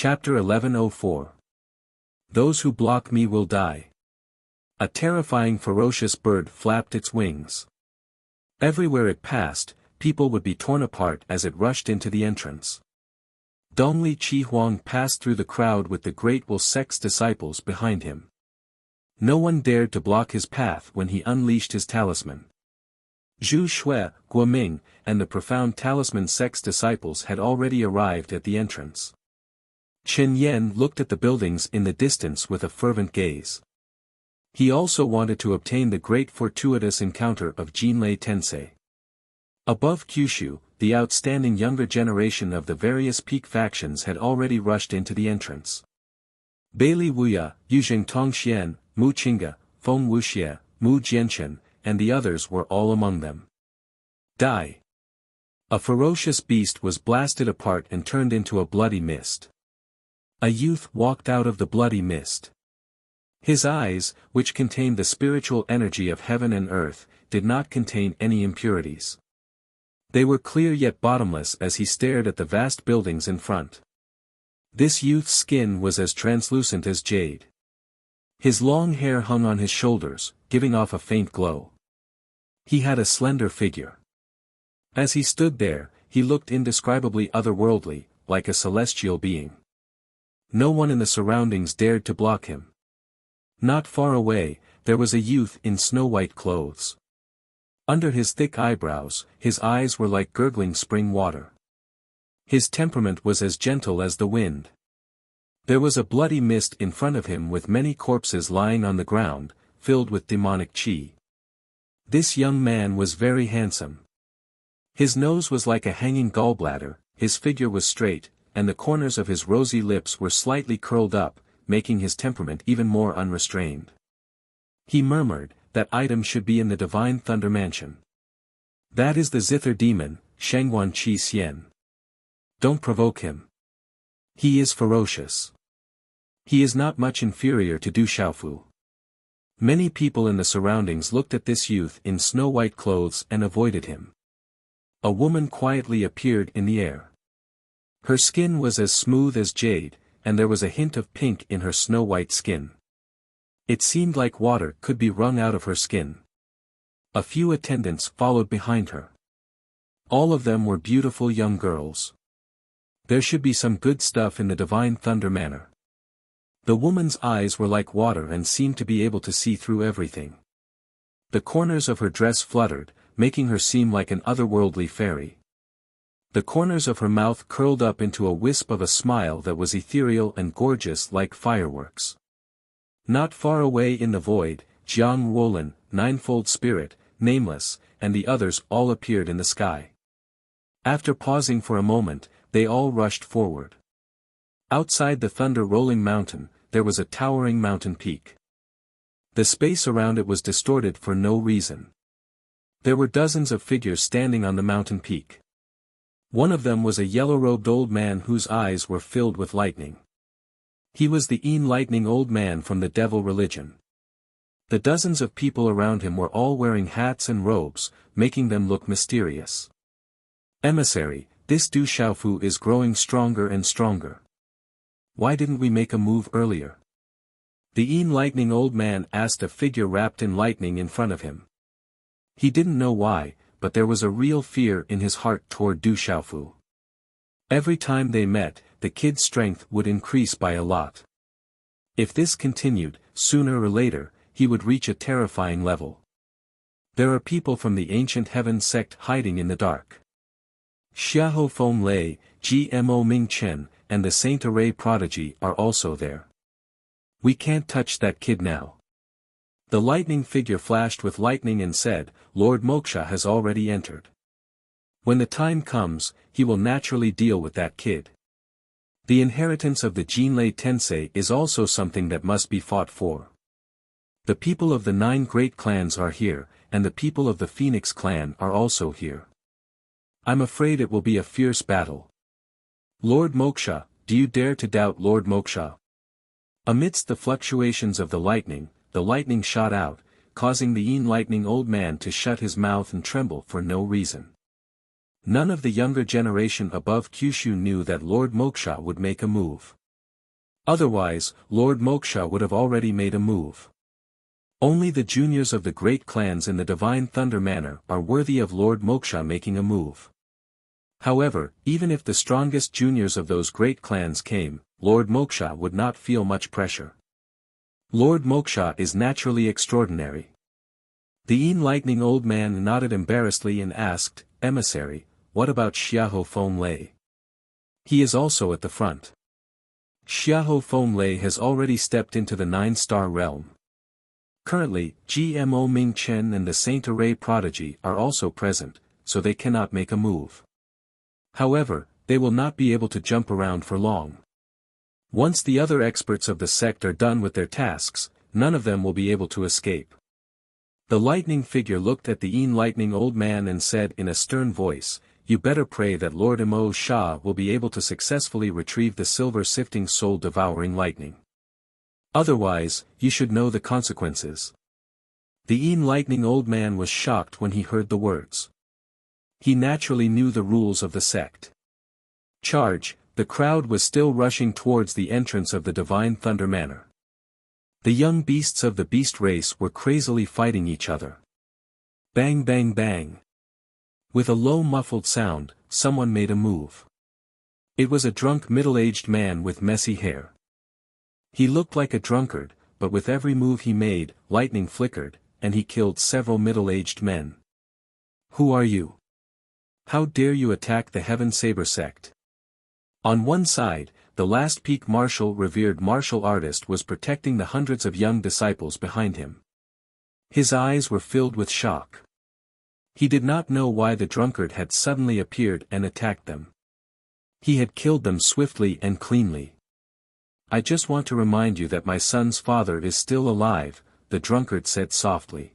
Chapter 1104. Those who block me will die. A terrifying ferocious bird flapped its wings. Everywhere it passed, people would be torn apart as it rushed into the entrance. Dongli Chi Huang passed through the crowd with the great Wuxia's disciples behind him. No one dared to block his path when he unleashed his talisman. Zhu Shui, Guoming, and the profound talisman sect's disciples had already arrived at the entrance. Chen Yan looked at the buildings in the distance with a fervent gaze. He also wanted to obtain the great fortuitous encounter of Jinlei Tensei. Above Kyushu, the outstanding younger generation of the various peak factions had already rushed into the entrance. Bailey Wuya, Yuzheng Tongxian, Mu Qingge, Feng Wuxia, Mu Jianchen, and the others were all among them. Die! A ferocious beast was blasted apart and turned into a bloody mist. A youth walked out of the bloody mist. His eyes, which contained the spiritual energy of heaven and earth, did not contain any impurities. They were clear yet bottomless as he stared at the vast buildings in front. This youth's skin was as translucent as jade. His long hair hung on his shoulders, giving off a faint glow. He had a slender figure. As he stood there, he looked indescribably otherworldly, like a celestial being. No one in the surroundings dared to block him. Not far away, there was a youth in snow-white clothes. Under his thick eyebrows, his eyes were like gurgling spring water. His temperament was as gentle as the wind. There was a bloody mist in front of him with many corpses lying on the ground, filled with demonic chi. This young man was very handsome. His nose was like a hanging gallbladder, his figure was straight, and the corners of his rosy lips were slightly curled up, making his temperament even more unrestrained. He murmured, "That item should be in the Divine Thunder Mansion. That is the Zither demon, Shangguan Qi Xian. Don't provoke him. He is ferocious. He is not much inferior to Du Xiaofu." Many people in the surroundings looked at this youth in snow-white clothes and avoided him. A woman quietly appeared in the air. Her skin was as smooth as jade, and there was a hint of pink in her snow-white skin. It seemed like water could be wrung out of her skin. A few attendants followed behind her. All of them were beautiful young girls. There should be some good stuff in the Divine Thunder Manor. The woman's eyes were like water and seemed to be able to see through everything. The corners of her dress fluttered, making her seem like an otherworldly fairy. The corners of her mouth curled up into a wisp of a smile that was ethereal and gorgeous like fireworks. Not far away in the void, Jiang Wolin, Ninefold Spirit, Nameless, and the others all appeared in the sky. After pausing for a moment, they all rushed forward. Outside the thunder-rolling mountain, there was a towering mountain peak. The space around it was distorted for no reason. There were dozens of figures standing on the mountain peak. One of them was a yellow-robed old man whose eyes were filled with lightning. He was the enlightening old man from the devil religion. The dozens of people around him were all wearing hats and robes, making them look mysterious. "Emissary, this Du Xiaofu is growing stronger and stronger. Why didn't we make a move earlier?" The enlightening old man asked a figure wrapped in lightning in front of him. He didn't know why, but there was a real fear in his heart toward Du Xiaofu. Every time they met, the kid's strength would increase by a lot. If this continued, sooner or later, he would reach a terrifying level. There are people from the ancient heaven sect hiding in the dark. Xiahou Feng Lei, Gmo Ming Chen, and the Saint Array prodigy are also there. We can't touch that kid now. The lightning figure flashed with lightning and said, "Lord Moksha has already entered. When the time comes, he will naturally deal with that kid. The inheritance of the Jinlei Tensei is also something that must be fought for. The people of the 9 great clans are here, and the people of the Phoenix clan are also here. I'm afraid it will be a fierce battle. Lord Moksha, do you dare to doubt Lord Moksha?" Amidst the fluctuations of the lightning shot out, causing the enlightening old man to shut his mouth and tremble for no reason. None of the younger generation above Kyushu knew that Lord Moksha would make a move. Otherwise, Lord Moksha would have already made a move. Only the juniors of the great clans in the Divine Thunder Manor are worthy of Lord Moksha making a move. However, even if the strongest juniors of those great clans came, Lord Moksha would not feel much pressure. Lord Moksha is naturally extraordinary. The enlightening old man nodded embarrassedly and asked, "Emissary, what about Xiahou Feng Lei? He is also at the front." Xiahou Feng Lei has already stepped into the 9-star realm. Currently, GMO Ming Chen and the Saint Array prodigy are also present, so they cannot make a move. However, they will not be able to jump around for long. Once the other experts of the sect are done with their tasks, none of them will be able to escape. The lightning figure looked at the enlightening old man and said in a stern voice, "You better pray that Lord Mo Shah will be able to successfully retrieve the silver-sifting soul-devouring lightning. Otherwise, you should know the consequences." The enlightening old man was shocked when he heard the words. He naturally knew the rules of the sect. Charge! The crowd was still rushing towards the entrance of the Divine Thunder Manor. The young beasts of the beast race were crazily fighting each other. Bang bang bang. With a low muffled sound, someone made a move. It was a drunk middle-aged man with messy hair. He looked like a drunkard, but with every move he made, lightning flickered, and he killed several middle-aged men. "Who are you? How dare you attack the Heaven Saber sect?" On one side, the last peak revered martial artist was protecting the hundreds of young disciples behind him. His eyes were filled with shock. He did not know why the drunkard had suddenly appeared and attacked them. He had killed them swiftly and cleanly. "I just want to remind you that my son's father is still alive," the drunkard said softly.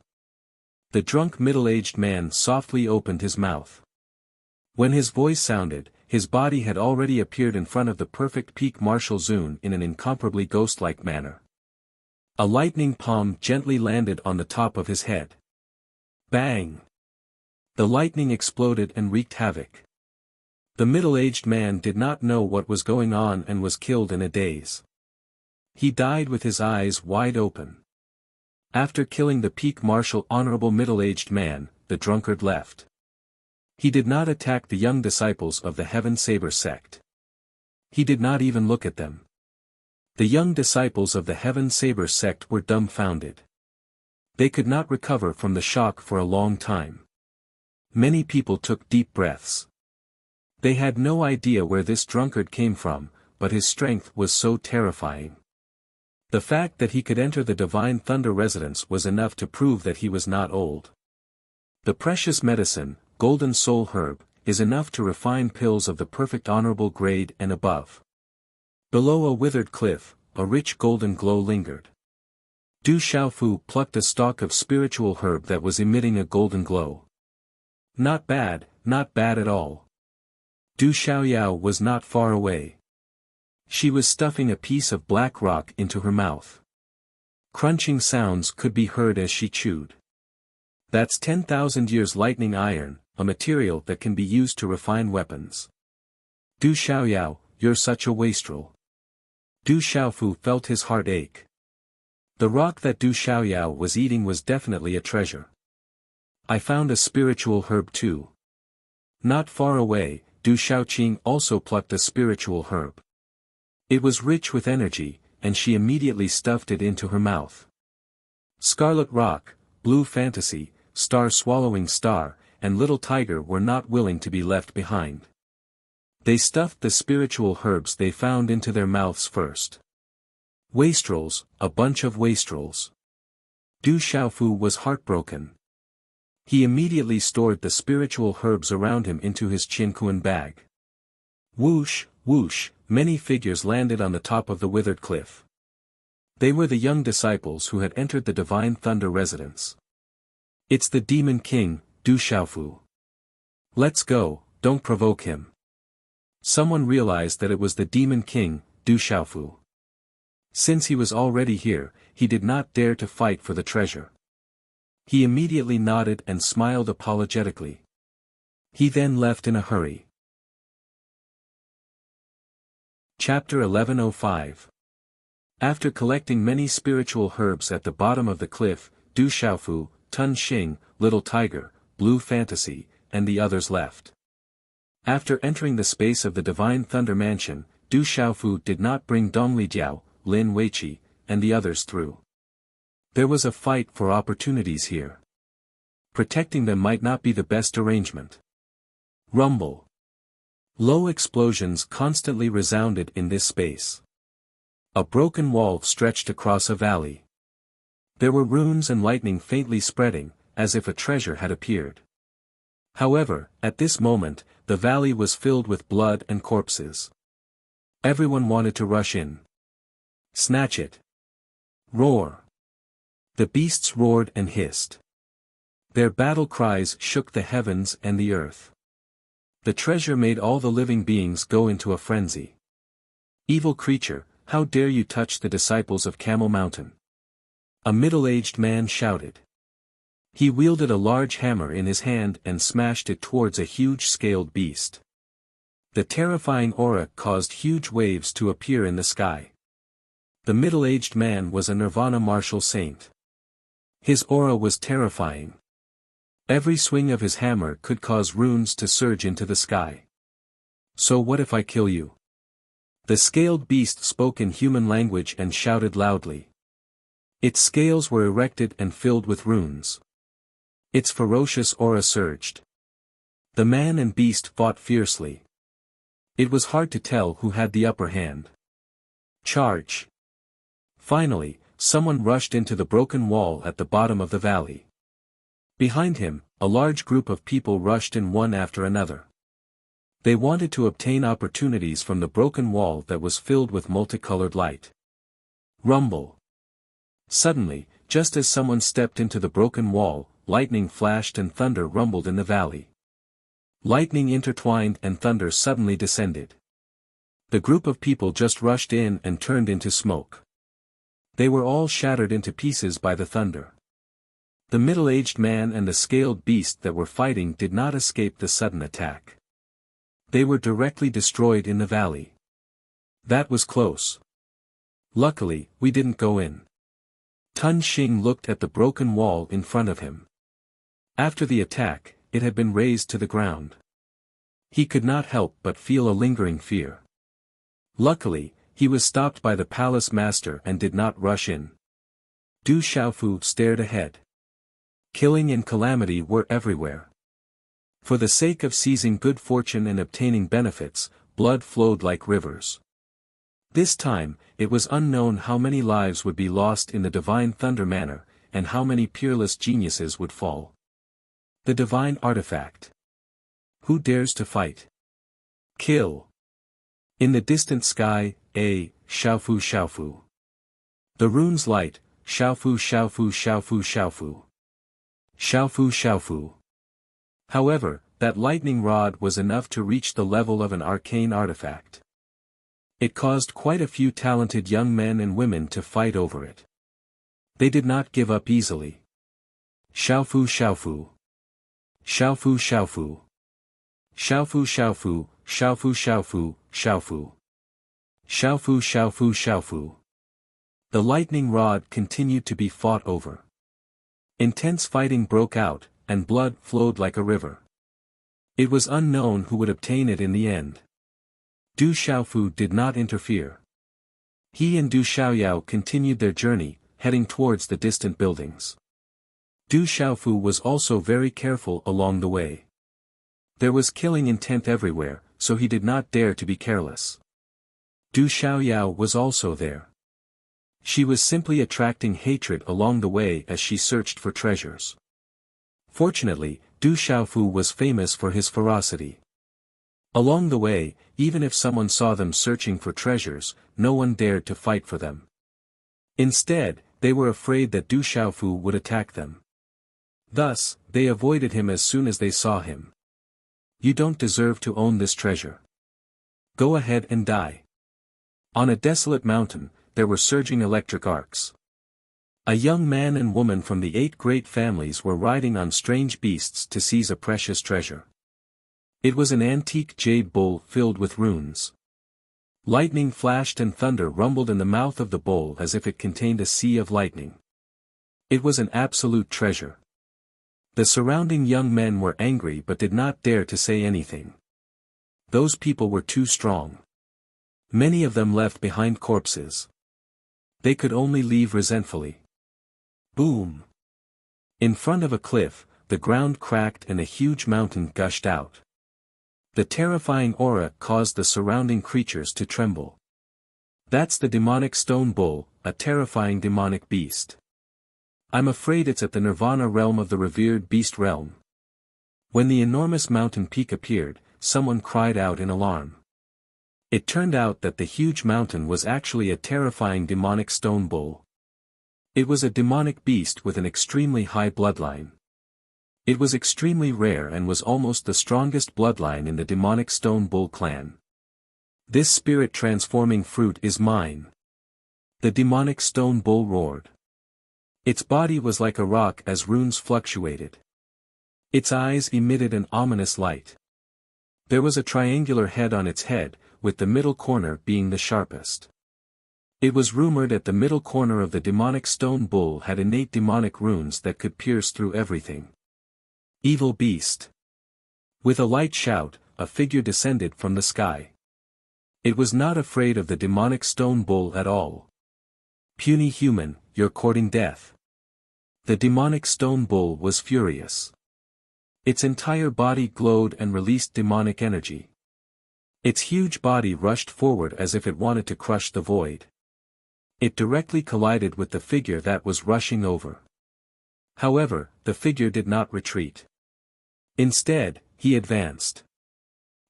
The drunk middle-aged man softly opened his mouth. When his voice sounded, his body had already appeared in front of the perfect peak Marshal Zun in an incomparably ghost-like manner. A lightning palm gently landed on the top of his head. Bang! The lightning exploded and wreaked havoc. The middle-aged man did not know what was going on and was killed in a daze. He died with his eyes wide open. After killing the peak Marshal honorable middle-aged man, the drunkard left. He did not attack the young disciples of the Heaven Saber sect. He did not even look at them. The young disciples of the Heaven Saber sect were dumbfounded. They could not recover from the shock for a long time. Many people took deep breaths. They had no idea where this drunkard came from, but his strength was so terrifying. The fact that he could enter the Divine Thunder residence was enough to prove that he was not old. The precious medicine, Golden Soul Herb, is enough to refine pills of the perfect honorable grade and above. Below a withered cliff, a rich golden glow lingered. Du Xiaofu plucked a stalk of spiritual herb that was emitting a golden glow. Not bad at all. Du Xiaoyao was not far away. She was stuffing a piece of black rock into her mouth. Crunching sounds could be heard as she chewed. That's 10,000 years lightning iron, a material that can be used to refine weapons. Du Xiaoyao, you're such a wastrel. Du Xiaofu felt his heart ache. The rock that Du Xiaoyao was eating was definitely a treasure. I found a spiritual herb too. Not far away, Du Xiaoqing also plucked a spiritual herb. It was rich with energy, and she immediately stuffed it into her mouth. Scarlet Rock, Blue Fantasy, Star Swallowing Star, and Little Tiger were not willing to be left behind. They stuffed the spiritual herbs they found into their mouths first. Wastrels, a bunch of wastrels. Du Xiaofu was heartbroken. He immediately stored the spiritual herbs around him into his Qinkuan bag. Whoosh, whoosh, many figures landed on the top of the withered cliff. They were the young disciples who had entered the Divine Thunder residence. It's the Demon King, Du Xiaofu. Let's go, don't provoke him. Someone realized that it was the Demon King, Du Xiaofu. Since he was already here, he did not dare to fight for the treasure. He immediately nodded and smiled apologetically. He then left in a hurry. Chapter 1105. After collecting many spiritual herbs at the bottom of the cliff, Du Xiaofu, Tun Xing, Little Tiger, Blue Fantasy, and the others left. After entering the space of the Divine Thunder Mansion, Du Xiaofu did not bring Dongli Jiao, Lin Weiqi, and the others through. There was a fight for opportunities here. Protecting them might not be the best arrangement. Rumble. Low explosions constantly resounded in this space. A broken wall stretched across a valley. There were runes and lightning faintly spreading, as if a treasure had appeared. However, at this moment, the valley was filled with blood and corpses. Everyone wanted to rush in. Snatch it. Roar. The beasts roared and hissed. Their battle cries shook the heavens and the earth. The treasure made all the living beings go into a frenzy. Evil creature, how dare you touch the disciples of Camel Mountain? A middle-aged man shouted. He wielded a large hammer in his hand and smashed it towards a huge scaled beast. The terrifying aura caused huge waves to appear in the sky. The middle-aged man was a Nirvana martial saint. His aura was terrifying. Every swing of his hammer could cause runes to surge into the sky. So what if I kill you? The scaled beast spoke in human language and shouted loudly. Its scales were erected and filled with runes. Its ferocious aura surged. The man and beast fought fiercely. It was hard to tell who had the upper hand. Charge! Finally, someone rushed into the broken wall at the bottom of the valley. Behind him, a large group of people rushed in one after another. They wanted to obtain opportunities from the broken wall that was filled with multicolored light. Rumble! Suddenly, just as someone stepped into the broken wall, lightning flashed and thunder rumbled in the valley. Lightning intertwined and thunder suddenly descended. The group of people just rushed in and turned into smoke. They were all shattered into pieces by the thunder. The middle-aged man and the scaled beast that were fighting did not escape the sudden attack. They were directly destroyed in the valley. That was close. Luckily, we didn't go in. Tun Xing looked at the broken wall in front of him. After the attack, it had been razed to the ground. He could not help but feel a lingering fear. Luckily, he was stopped by the palace master and did not rush in. Du Xiaofu stared ahead. Killing and calamity were everywhere. For the sake of seizing good fortune and obtaining benefits, blood flowed like rivers. This time, it was unknown how many lives would be lost in the Divine Thunder Manor, and how many peerless geniuses would fall. The divine artifact. Who dares to fight? Kill. In the distant sky, Xiaofu Xiaofu. The runes light, Xiaofu Xiaofu Xiaofu Xiaofu. Xiaofu Xiaofu. However, that lightning rod was enough to reach the level of an arcane artifact. It caused quite a few talented young men and women to fight over it. They did not give up easily. Xiaofu Xiaofu. Xiaofu Xiaofu. Xiaofu Xiaofu, Xiaofu Xiaofu, Xiaofu. Xiaofu Xiaofu Xiaofu. The lightning rod continued to be fought over. Intense fighting broke out, and blood flowed like a river. It was unknown who would obtain it in the end. Du Xiaofu did not interfere. He and Du Xiaoyao continued their journey, heading towards the distant buildings. Du Xiaofu was also very careful along the way. There was killing intent everywhere, so he did not dare to be careless. Du Xiaoyao was also there. She was simply attracting hatred along the way as she searched for treasures. Fortunately, Du Xiaofu was famous for his ferocity. Along the way, even if someone saw them searching for treasures, no one dared to fight for them. Instead, they were afraid that Du Xiaofu would attack them. Thus, they avoided him as soon as they saw him. You don't deserve to own this treasure. Go ahead and die. On a desolate mountain, there were surging electric arcs. A young man and woman from the 8 great families were riding on strange beasts to seize a precious treasure. It was an antique jade bull filled with runes. Lightning flashed and thunder rumbled in the mouth of the bowl as if it contained a sea of lightning. It was an absolute treasure. The surrounding young men were angry but did not dare to say anything. Those people were too strong. Many of them left behind corpses. They could only leave resentfully. Boom! In front of a cliff, the ground cracked and a huge mountain gushed out. The terrifying aura caused the surrounding creatures to tremble. That's the demonic stone bull, a terrifying demonic beast. I'm afraid it's at the Nirvana realm of the revered beast realm. When the enormous mountain peak appeared, someone cried out in alarm. It turned out that the huge mountain was actually a terrifying demonic stone bull. It was a demonic beast with an extremely high bloodline. It was extremely rare and was almost the strongest bloodline in the demonic stone bull clan. This spirit-transforming fruit is mine. The demonic stone bull roared. Its body was like a rock as runes fluctuated. Its eyes emitted an ominous light. There was a triangular head on its head, with the middle corner being the sharpest. It was rumored that the middle corner of the demonic stone bull had innate demonic runes that could pierce through everything. Evil beast. With a light shout, a figure descended from the sky. It was not afraid of the demonic stone bull at all. Puny human, you're courting death. The demonic stone bull was furious. Its entire body glowed and released demonic energy. Its huge body rushed forward as if it wanted to crush the void. It directly collided with the figure that was rushing over. However, the figure did not retreat. Instead, he advanced.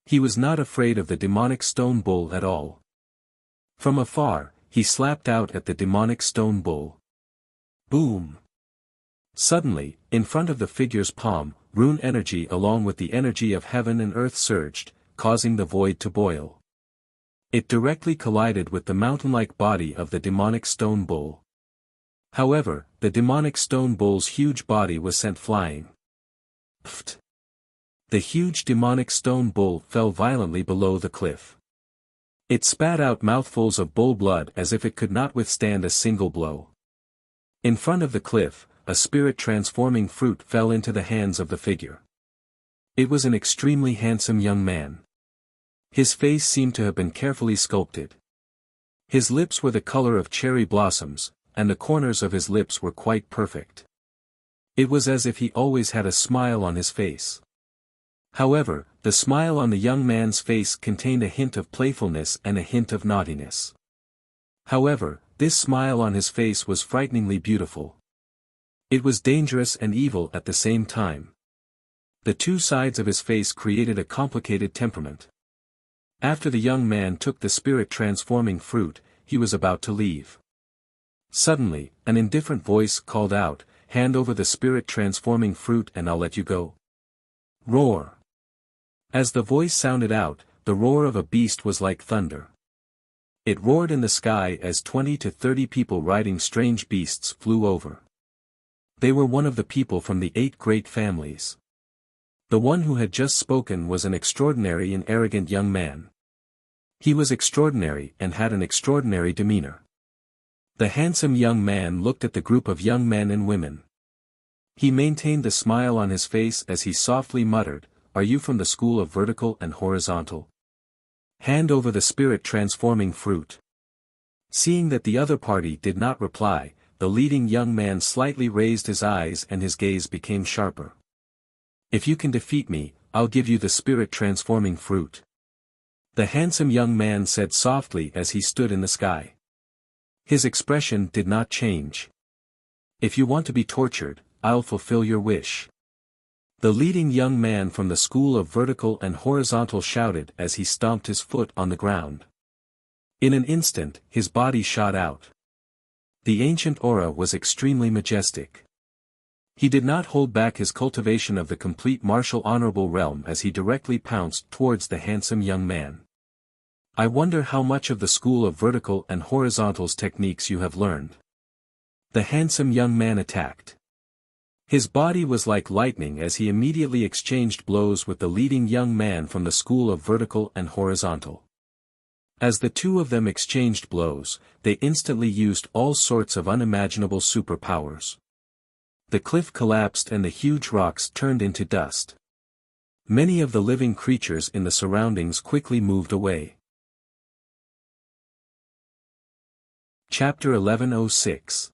He was not afraid of the demonic stone bull at all. From afar, he slapped out at the demonic stone bull. Boom! Suddenly, in front of the figure's palm, rune energy along with the energy of heaven and earth surged, causing the void to boil. It directly collided with the mountain-like body of the demonic stone bull. However, the demonic stone bull's huge body was sent flying. Pfft! The huge demonic stone bull fell violently below the cliff. It spat out mouthfuls of bull blood as if it could not withstand a single blow. In front of the cliff, a spirit-transforming fruit fell into the hands of the figure. It was an extremely handsome young man. His face seemed to have been carefully sculpted. His lips were the color of cherry blossoms, and the corners of his lips were quite perfect. It was as if he always had a smile on his face. However, the smile on the young man's face contained a hint of playfulness and a hint of naughtiness. However, this smile on his face was frighteningly beautiful. It was dangerous and evil at the same time. The two sides of his face created a complicated temperament. After the young man took the spirit-transforming fruit, he was about to leave. Suddenly, an indifferent voice called out, "Hand over the spirit-transforming fruit and I'll let you go." Roar. As the voice sounded out, the roar of a beast was like thunder. It roared in the sky as 20 to 30 people riding strange beasts flew over. They were one of the people from the 8 great families. The one who had just spoken was an extraordinary and arrogant young man. He was extraordinary and had an extraordinary demeanor. The handsome young man looked at the group of young men and women. He maintained the smile on his face as he softly muttered, "Are you from the school of vertical and horizontal? Hand over the spirit-transforming fruit." Seeing that the other party did not reply, the leading young man slightly raised his eyes and his gaze became sharper. "If you can defeat me, I'll give you the spirit-transforming fruit," the handsome young man said softly as he stood in the sky. His expression did not change. "If you want to be tortured, I'll fulfill your wish." The leading young man from the school of vertical and horizontal shouted as he stomped his foot on the ground. In an instant, his body shot out. The ancient aura was extremely majestic. He did not hold back his cultivation of the complete martial honorable realm as he directly pounced towards the handsome young man. "I wonder how much of the school of vertical and horizontal's techniques you have learned." The handsome young man attacked. His body was like lightning as he immediately exchanged blows with the leading young man from the school of vertical and horizontal. As the two of them exchanged blows, they instantly used all sorts of unimaginable superpowers. The cliff collapsed and the huge rocks turned into dust. Many of the living creatures in the surroundings quickly moved away. Chapter 1106.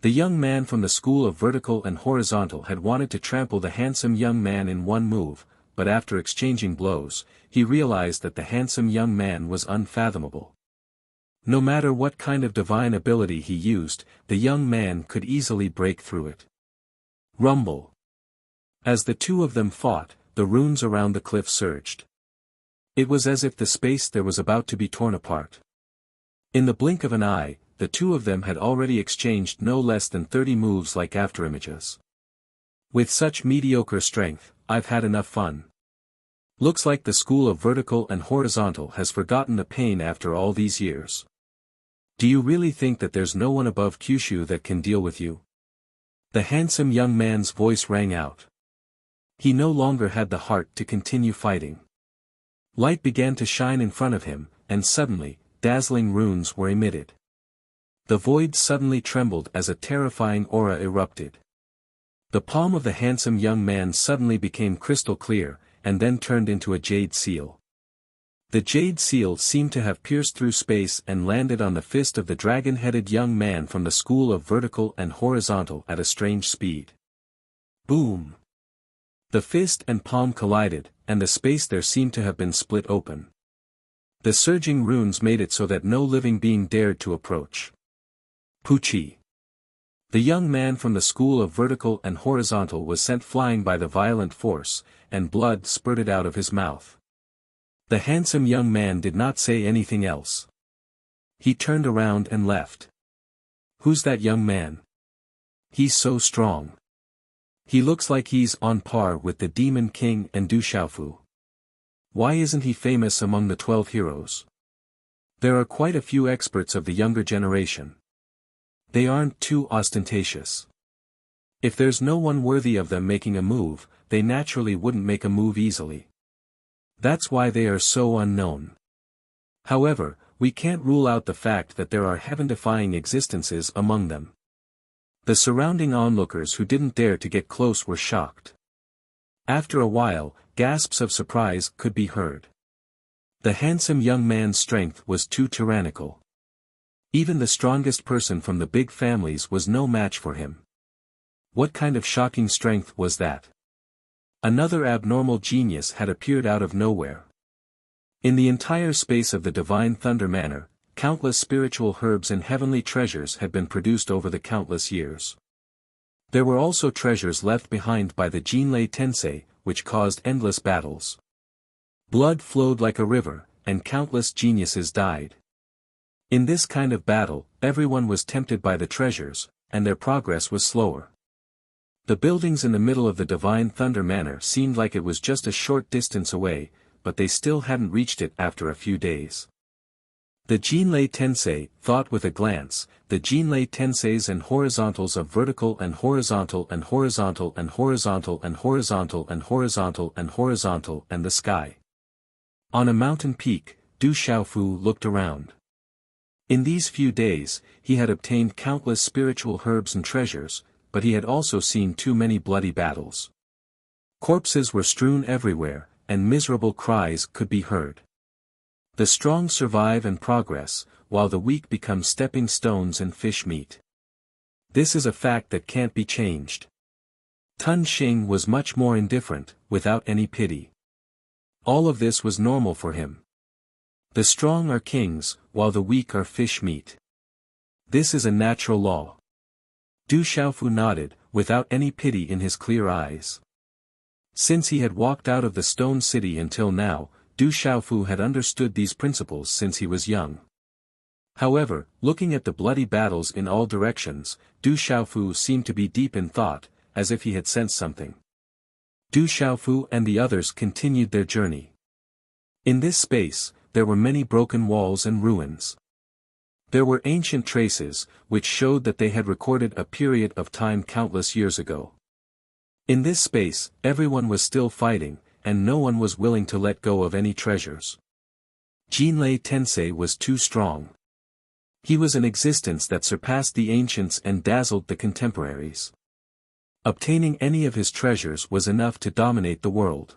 The young man from the school of vertical and horizontal had wanted to trample the handsome young man in one move, but after exchanging blows, he realized that the handsome young man was unfathomable. No matter what kind of divine ability he used, the young man could easily break through it. Rumble. As the two of them fought, the runes around the cliff surged. It was as if the space there was about to be torn apart. In the blink of an eye, the two of them had already exchanged no less than 30 moves like afterimages. With such mediocre strength, I've had enough fun. Looks like the school of vertical and horizontal has forgotten the pain after all these years. Do you really think that there's no one above Kyushu that can deal with you? The handsome young man's voice rang out. He no longer had the heart to continue fighting. Light began to shine in front of him, and suddenly, dazzling runes were emitted. The void suddenly trembled as a terrifying aura erupted. The palm of the handsome young man suddenly became crystal clear, and then turned into a jade seal. The jade seal seemed to have pierced through space and landed on the fist of the dragon-headed young man from the school of vertical and horizontal at a strange speed. Boom! The fist and palm collided, and the space there seemed to have been split open. The surging runes made it so that no living being dared to approach. Pucci. The young man from the school of vertical and horizontal was sent flying by the violent force, and blood spurted out of his mouth. The handsome young man did not say anything else. He turned around and left. Who's that young man? He's so strong. He looks like he's on par with the Demon King and Du Xiaofu. Why isn't he famous among the 12 heroes? There are quite a few experts of the younger generation. They aren't too ostentatious. If there's no one worthy of them making a move, they naturally wouldn't make a move easily. That's why they are so unknown. However, we can't rule out the fact that there are heaven-defying existences among them. The surrounding onlookers who didn't dare to get close were shocked. After a while, gasps of surprise could be heard. The handsome young man's strength was too tyrannical. Even the strongest person from the big families was no match for him. What kind of shocking strength was that? Another abnormal genius had appeared out of nowhere. In the entire space of the Divine Thunder Manor, countless spiritual herbs and heavenly treasures had been produced over the countless years. There were also treasures left behind by the Jinlei Tensei, which caused endless battles. Blood flowed like a river, and countless geniuses died. In this kind of battle, everyone was tempted by the treasures, and their progress was slower. The buildings in the middle of the Divine Thunder Manor seemed like it was just a short distance away, but they still hadn't reached it after a few days. The Jinlei Tensei thought with a glance, the Jinlei Tenseis and horizontals of vertical and horizontal and horizontal and horizontal and horizontal and horizontal and horizontal and the sky. On a mountain peak, Du Xiaofu looked around. In these few days, he had obtained countless spiritual herbs and treasures, but he had also seen too many bloody battles. Corpses were strewn everywhere, and miserable cries could be heard. The strong survive and progress, while the weak become stepping stones and fish meat. This is a fact that can't be changed. Tun Xing was much more indifferent, without any pity. All of this was normal for him. The strong are kings, while the weak are fish meat. This is a natural law. Du Xiaofu nodded, without any pity in his clear eyes. Since he had walked out of the stone city until now, Du Xiaofu had understood these principles since he was young. However, looking at the bloody battles in all directions, Du Xiaofu seemed to be deep in thought, as if he had sensed something. Du Xiaofu and the others continued their journey. In this space, there were many broken walls and ruins. There were ancient traces, which showed that they had recorded a period of time countless years ago. In this space, everyone was still fighting, and no one was willing to let go of any treasures. Jinlei Tensei was too strong. He was an existence that surpassed the ancients and dazzled the contemporaries. Obtaining any of his treasures was enough to dominate the world.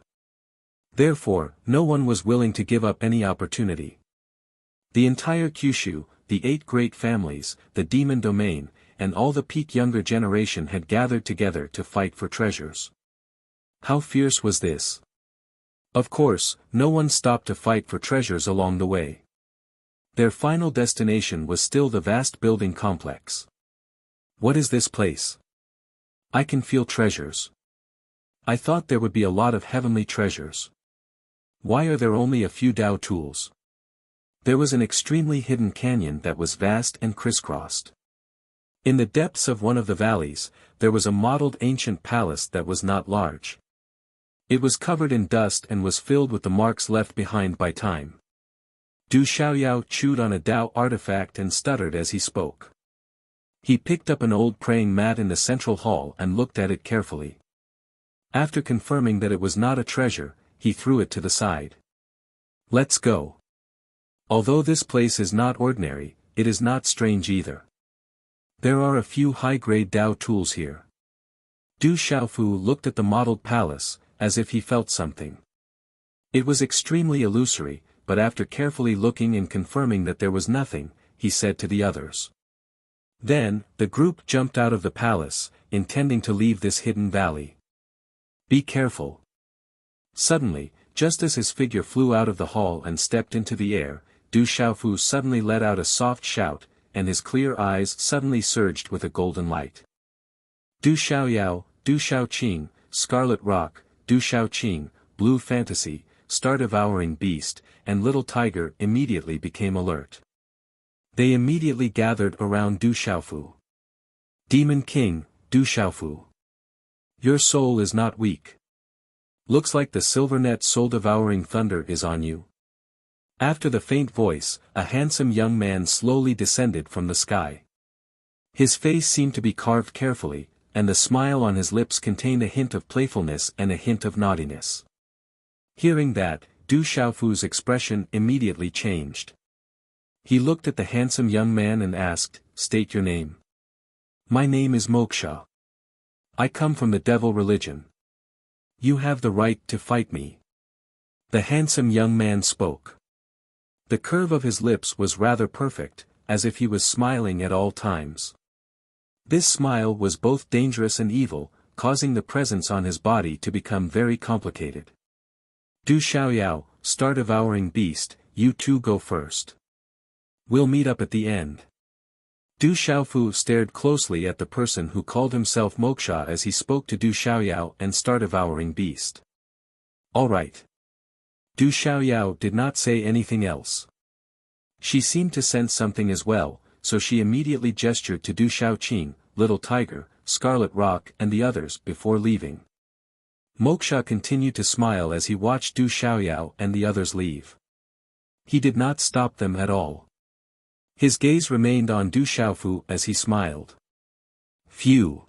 Therefore, no one was willing to give up any opportunity. The entire Kyushu, the 8 great families, the demon domain, and all the peak younger generation had gathered together to fight for treasures. How fierce was this? Of course, no one stopped to fight for treasures along the way. Their final destination was still the vast building complex. What is this place? I can feel treasures. I thought there would be a lot of heavenly treasures. Why are there only a few Dao tools? There was an extremely hidden canyon that was vast and crisscrossed. In the depths of one of the valleys, there was a modeled ancient palace that was not large. It was covered in dust and was filled with the marks left behind by time. Du Xiaoyao chewed on a Dao artifact and stuttered as he spoke. He picked up an old praying mat in the central hall and looked at it carefully. After confirming that it was not a treasure, he threw it to the side. Let's go. Although this place is not ordinary, it is not strange either. There are a few high-grade Dao tools here. Du Xiaofu looked at the modeled palace, as if he felt something. It was extremely illusory, but after carefully looking and confirming that there was nothing, he said to the others. Then, the group jumped out of the palace, intending to leave this hidden valley. Be careful. Suddenly, just as his figure flew out of the hall and stepped into the air, Du Xiaofu suddenly let out a soft shout, and his clear eyes suddenly surged with a golden light. Du Xiaoyao, Du Xiaoqing, Scarlet Rock, Du Xiaoqing, Blue Fantasy, Star-Devouring Beast, and Little Tiger immediately became alert. They immediately gathered around Du Xiaofu. Demon King, Du Xiaofu. Your soul is not weak. Looks like the Silvernet soul-devouring thunder is on you. After the faint voice, a handsome young man slowly descended from the sky. His face seemed to be carved carefully, and the smile on his lips contained a hint of playfulness and a hint of naughtiness. Hearing that, Du Xiaofu's expression immediately changed. He looked at the handsome young man and asked, "State your name." "My name is Moksha. I come from the devil religion. You have the right to fight me." The handsome young man spoke. The curve of his lips was rather perfect, as if he was smiling at all times. This smile was both dangerous and evil, causing the presence on his body to become very complicated. Du Xiaoyao, Star-Devouring Beast, you two go first. We'll meet up at the end. Du Xiaofu stared closely at the person who called himself Moksha as he spoke to Du Xiaoyao and Star-Devouring Beast. All right. Du Xiaoyao did not say anything else. She seemed to sense something as well, so she immediately gestured to Du Xiaoqing, Little Tiger, Scarlet Rock and the others before leaving. Moksha continued to smile as he watched Du Xiaoyao and the others leave. He did not stop them at all. His gaze remained on Du Xiaofu as he smiled. Phew!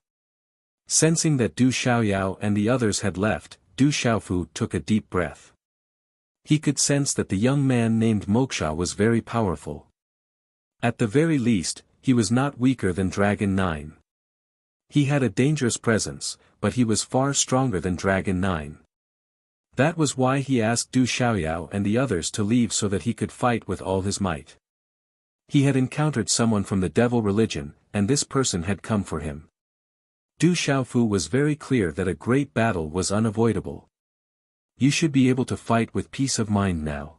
Sensing that Du Xiaoyao and the others had left, Du Xiaofu took a deep breath. He could sense that the young man named Moksha was very powerful. At the very least, he was not weaker than Dragon 9. He had a dangerous presence, but he was far stronger than Dragon 9. That was why he asked Du Xiaoyao and the others to leave so that he could fight with all his might. He had encountered someone from the devil religion, and this person had come for him. Du Xiaofu was very clear that a great battle was unavoidable. You should be able to fight with peace of mind now.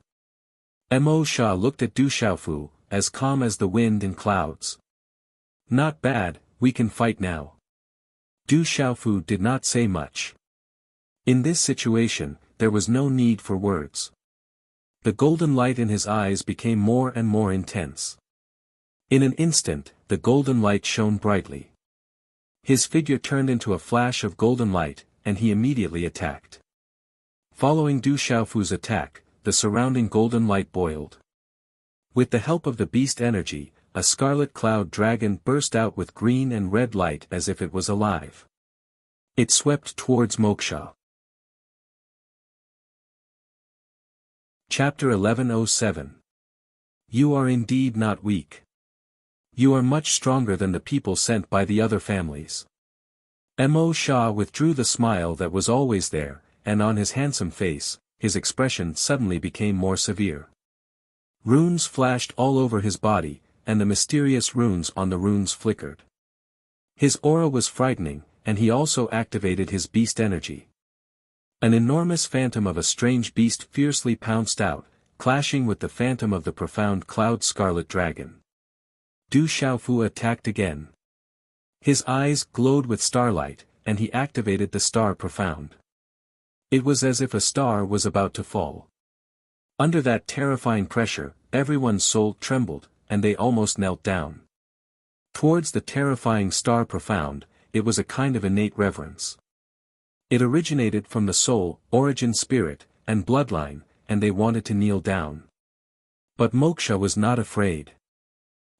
Mo Sha looked at Du Xiaofu, as calm as the wind in clouds. Not bad, we can fight now. Du Xiaofu did not say much. In this situation, there was no need for words. The golden light in his eyes became more and more intense. In an instant, the golden light shone brightly. His figure turned into a flash of golden light, and he immediately attacked. Following Du Xiaofu's attack, the surrounding golden light boiled. With the help of the beast energy, a scarlet cloud dragon burst out with green and red light as if it was alive. It swept towards Moksha. Chapter 1107 You are indeed not weak. You are much stronger than the people sent by the other families. Mo Shah withdrew the smile that was always there, and on his handsome face, his expression suddenly became more severe. Runes flashed all over his body, and the mysterious runes on the runes flickered. His aura was frightening, and he also activated his beast energy. An enormous phantom of a strange beast fiercely pounced out, clashing with the phantom of the profound cloud scarlet dragon. Du Xiaofu attacked again. His eyes glowed with starlight, and he activated the star profound. It was as if a star was about to fall. Under that terrifying pressure, everyone's soul trembled, and they almost knelt down. Towards the terrifying star profound, it was a kind of innate reverence. It originated from the soul, origin spirit, and bloodline, and they wanted to kneel down. But Moksha was not afraid.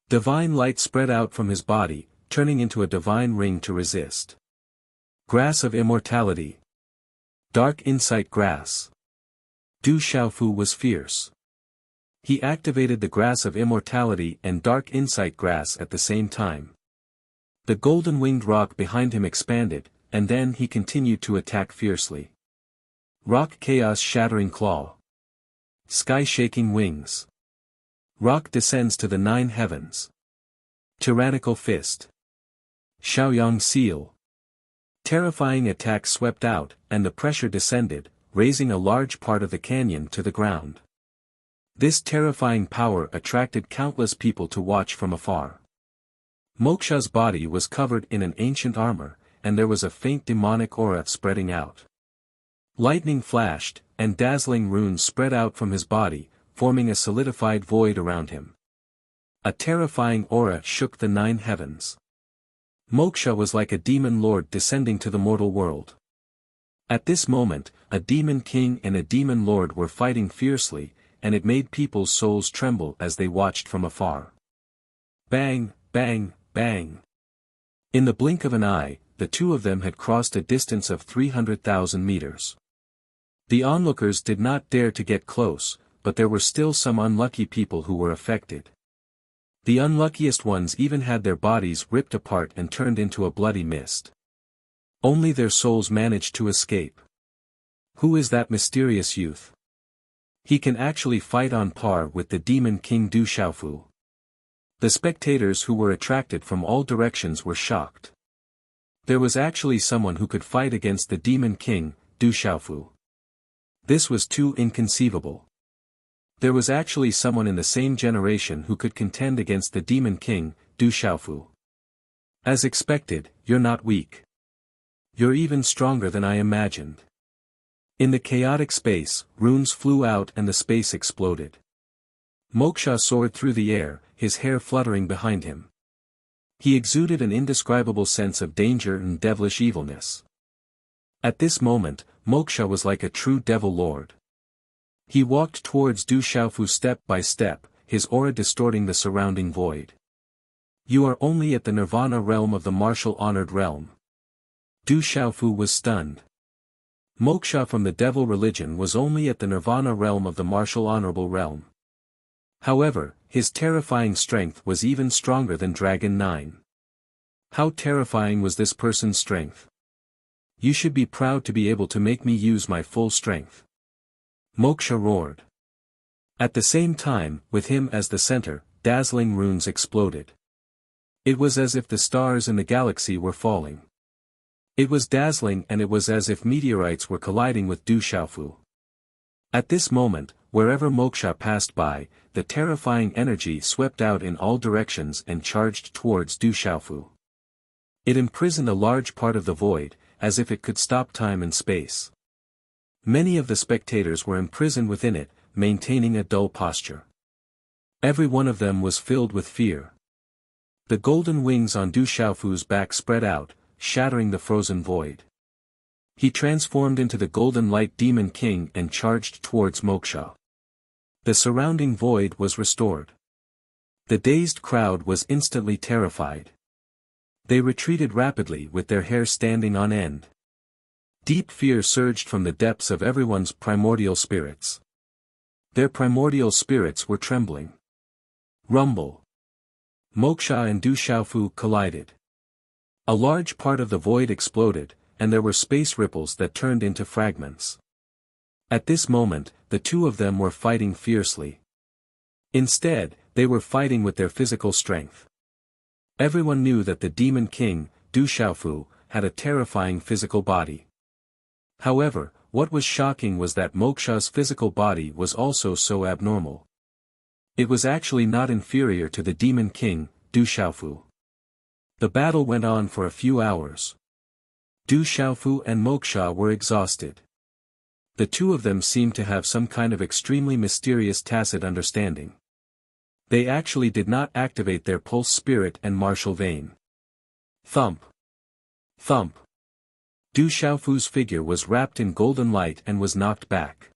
Divine light spread out from his body, turning into a divine ring to resist. Grass of immortality. Dark insight grass. Du Xiaofu was fierce. He activated the grass of immortality and dark insight grass at the same time. The golden-winged rock behind him expanded, and then he continued to attack fiercely. Rock chaos shattering claw. Sky-shaking wings. Rock descends to the 9 heavens. Tyrannical fist. Xiaoyang seal. Terrifying attack swept out, and the pressure descended, raising a large part of the canyon to the ground. This terrifying power attracted countless people to watch from afar. Moksha's body was covered in an ancient armor, and there was a faint demonic aura spreading out. Lightning flashed, and dazzling runes spread out from his body, forming a solidified void around him. A terrifying aura shook the 9 heavens. Moksha was like a demon lord descending to the mortal world. At this moment, a demon king and a demon lord were fighting fiercely, and it made people's souls tremble as they watched from afar. Bang, bang, bang. In the blink of an eye, the two of them had crossed a distance of 300,000 meters. The onlookers did not dare to get close, but there were still some unlucky people who were affected. The unluckiest ones even had their bodies ripped apart and turned into a bloody mist. Only their souls managed to escape. Who is that mysterious youth? He can actually fight on par with the demon king Du Xiaofu. The spectators who were attracted from all directions were shocked. There was actually someone who could fight against the demon king, Du Xiaofu. This was too inconceivable. There was actually someone in the same generation who could contend against the demon king, Du Xiaofu. As expected, you're not weak. You're even stronger than I imagined. In the chaotic space, runes flew out and the space exploded. Moksha soared through the air, his hair fluttering behind him. He exuded an indescribable sense of danger and devilish evilness. At this moment, Moksha was like a true devil lord. He walked towards Du Xiaofu step by step, his aura distorting the surrounding void. You are only at the nirvana realm of the martial honored realm. Du Xiaofu was stunned. Moksha from the devil religion was only at the nirvana realm of the martial honorable realm. However, his terrifying strength was even stronger than Dragon 9. How terrifying was this person's strength? You should be proud to be able to make me use my full strength. Moksha roared. At the same time, with him as the center, dazzling runes exploded. It was as if the stars in the galaxy were falling. It was dazzling, and it was as if meteorites were colliding with Du Xiaofu. At this moment, wherever Moksha passed by, the terrifying energy swept out in all directions and charged towards Du Xiaofu. It imprisoned a large part of the void, as if it could stop time and space. Many of the spectators were imprisoned within it, maintaining a dull posture. Every one of them was filled with fear. The golden wings on Du Xiaofu's back spread out, shattering the frozen void. He transformed into the golden light demon king and charged towards Moksha. The surrounding void was restored. The dazed crowd was instantly terrified. They retreated rapidly with their hair standing on end. Deep fear surged from the depths of everyone's primordial spirits. Their primordial spirits were trembling. Rumble. Moksha and Du Xiaofu collided. A large part of the void exploded, and there were space ripples that turned into fragments. At this moment, the two of them were fighting fiercely. Instead, they were fighting with their physical strength. Everyone knew that the Demon King, Du Xiaofu, had a terrifying physical body. However, what was shocking was that Moksha's physical body was also so abnormal. It was actually not inferior to the Demon King, Du Xiaofu. The battle went on for a few hours. Du Xiaofu and Moksha were exhausted. The two of them seemed to have some kind of extremely mysterious tacit understanding. They actually did not activate their pulse spirit and martial vein. Thump. Thump. Du Xiaofu's figure was wrapped in golden light and was knocked back.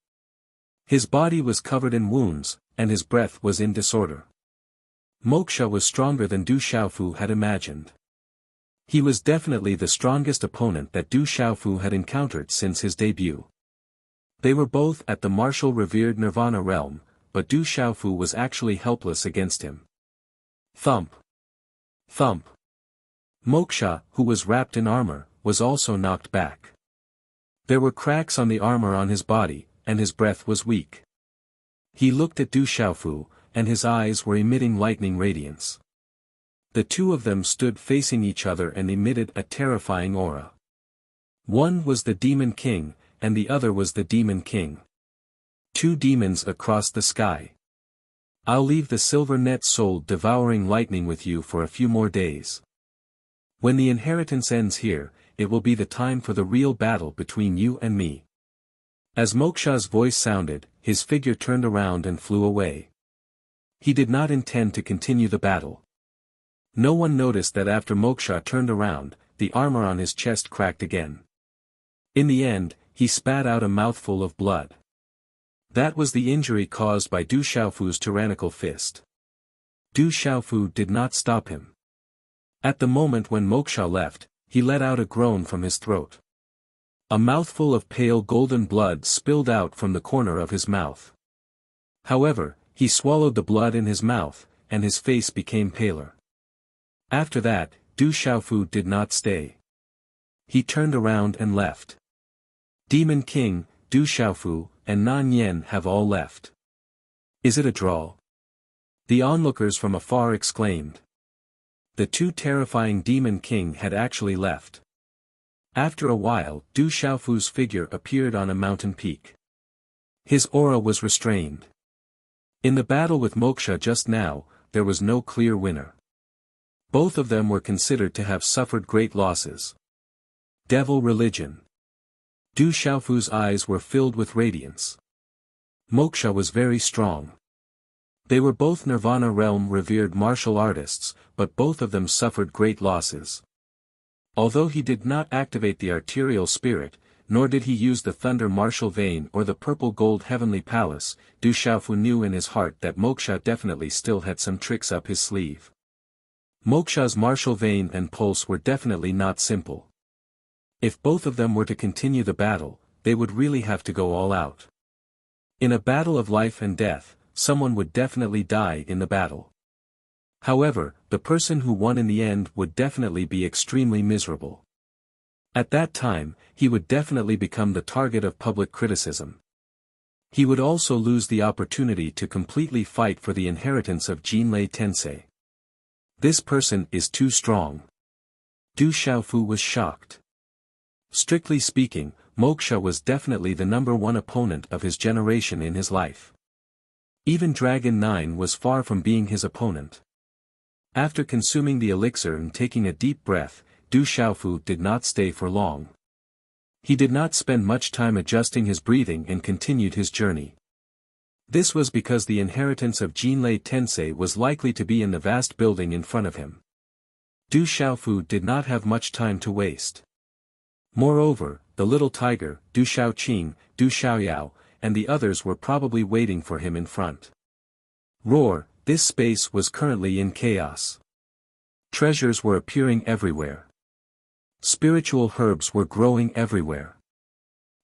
His body was covered in wounds, and his breath was in disorder. Moksha was stronger than Du Xiaofu had imagined. He was definitely the strongest opponent that Du Xiaofu had encountered since his debut. They were both at the martial revered Nirvana realm, but Du Xiaofu was actually helpless against him. Thump. Thump. Moksha, who was wrapped in armor, was also knocked back. There were cracks on the armor on his body, and his breath was weak. He looked at Du Xiaofu, and his eyes were emitting lightning radiance. The two of them stood facing each other and emitted a terrifying aura. One was the Demon King, and the other was the Demon King. Two demons across the sky. I'll leave the silver net soul devouring lightning with you for a few more days. When the inheritance ends here, it will be the time for the real battle between you and me. As Moksha's voice sounded, his figure turned around and flew away. He did not intend to continue the battle. No one noticed that after Moksha turned around, the armor on his chest cracked again. In the end, he spat out a mouthful of blood. That was the injury caused by Du Xiaofu's tyrannical fist. Du Xiaofu did not stop him. At the moment when Moksha left, he let out a groan from his throat. A mouthful of pale golden blood spilled out from the corner of his mouth. However, he swallowed the blood in his mouth, and his face became paler. After that, Du Xiaofu did not stay. He turned around and left. Demon King, Du Xiaofu, and Nan Yen have all left. Is it a draw? The onlookers from afar exclaimed. The two terrifying Demon King had actually left. After a while, Du Xiaofu's figure appeared on a mountain peak. His aura was restrained. In the battle with Moksha just now, there was no clear winner. Both of them were considered to have suffered great losses. Devil religion. Du Xiaofu's eyes were filled with radiance. Moksha was very strong. They were both Nirvana realm revered martial artists, but both of them suffered great losses. Although he did not activate the arterial spirit, nor did he use the thunder martial vein or the purple gold heavenly palace, Du Xiaofu knew in his heart that Moksha definitely still had some tricks up his sleeve. Moksha's martial vein and pulse were definitely not simple. If both of them were to continue the battle, they would really have to go all out. In a battle of life and death, someone would definitely die in the battle. However, the person who won in the end would definitely be extremely miserable. At that time, he would definitely become the target of public criticism. He would also lose the opportunity to completely fight for the inheritance of Jinlei Tensei. This person is too strong. Du Xiaofu was shocked. Strictly speaking, Moksha was definitely the number one opponent of his generation in his life. Even Dragon 9 was far from being his opponent. After consuming the elixir and taking a deep breath, Du Xiaofu did not stay for long. He did not spend much time adjusting his breathing and continued his journey. This was because the inheritance of Jinlei Tensei was likely to be in the vast building in front of him. Du Xiaofu did not have much time to waste. Moreover, the little tiger, Du Xiaoqing, Du Xiaoyao, and the others were probably waiting for him in front. Roar, this space was currently in chaos. Treasures were appearing everywhere. Spiritual herbs were growing everywhere.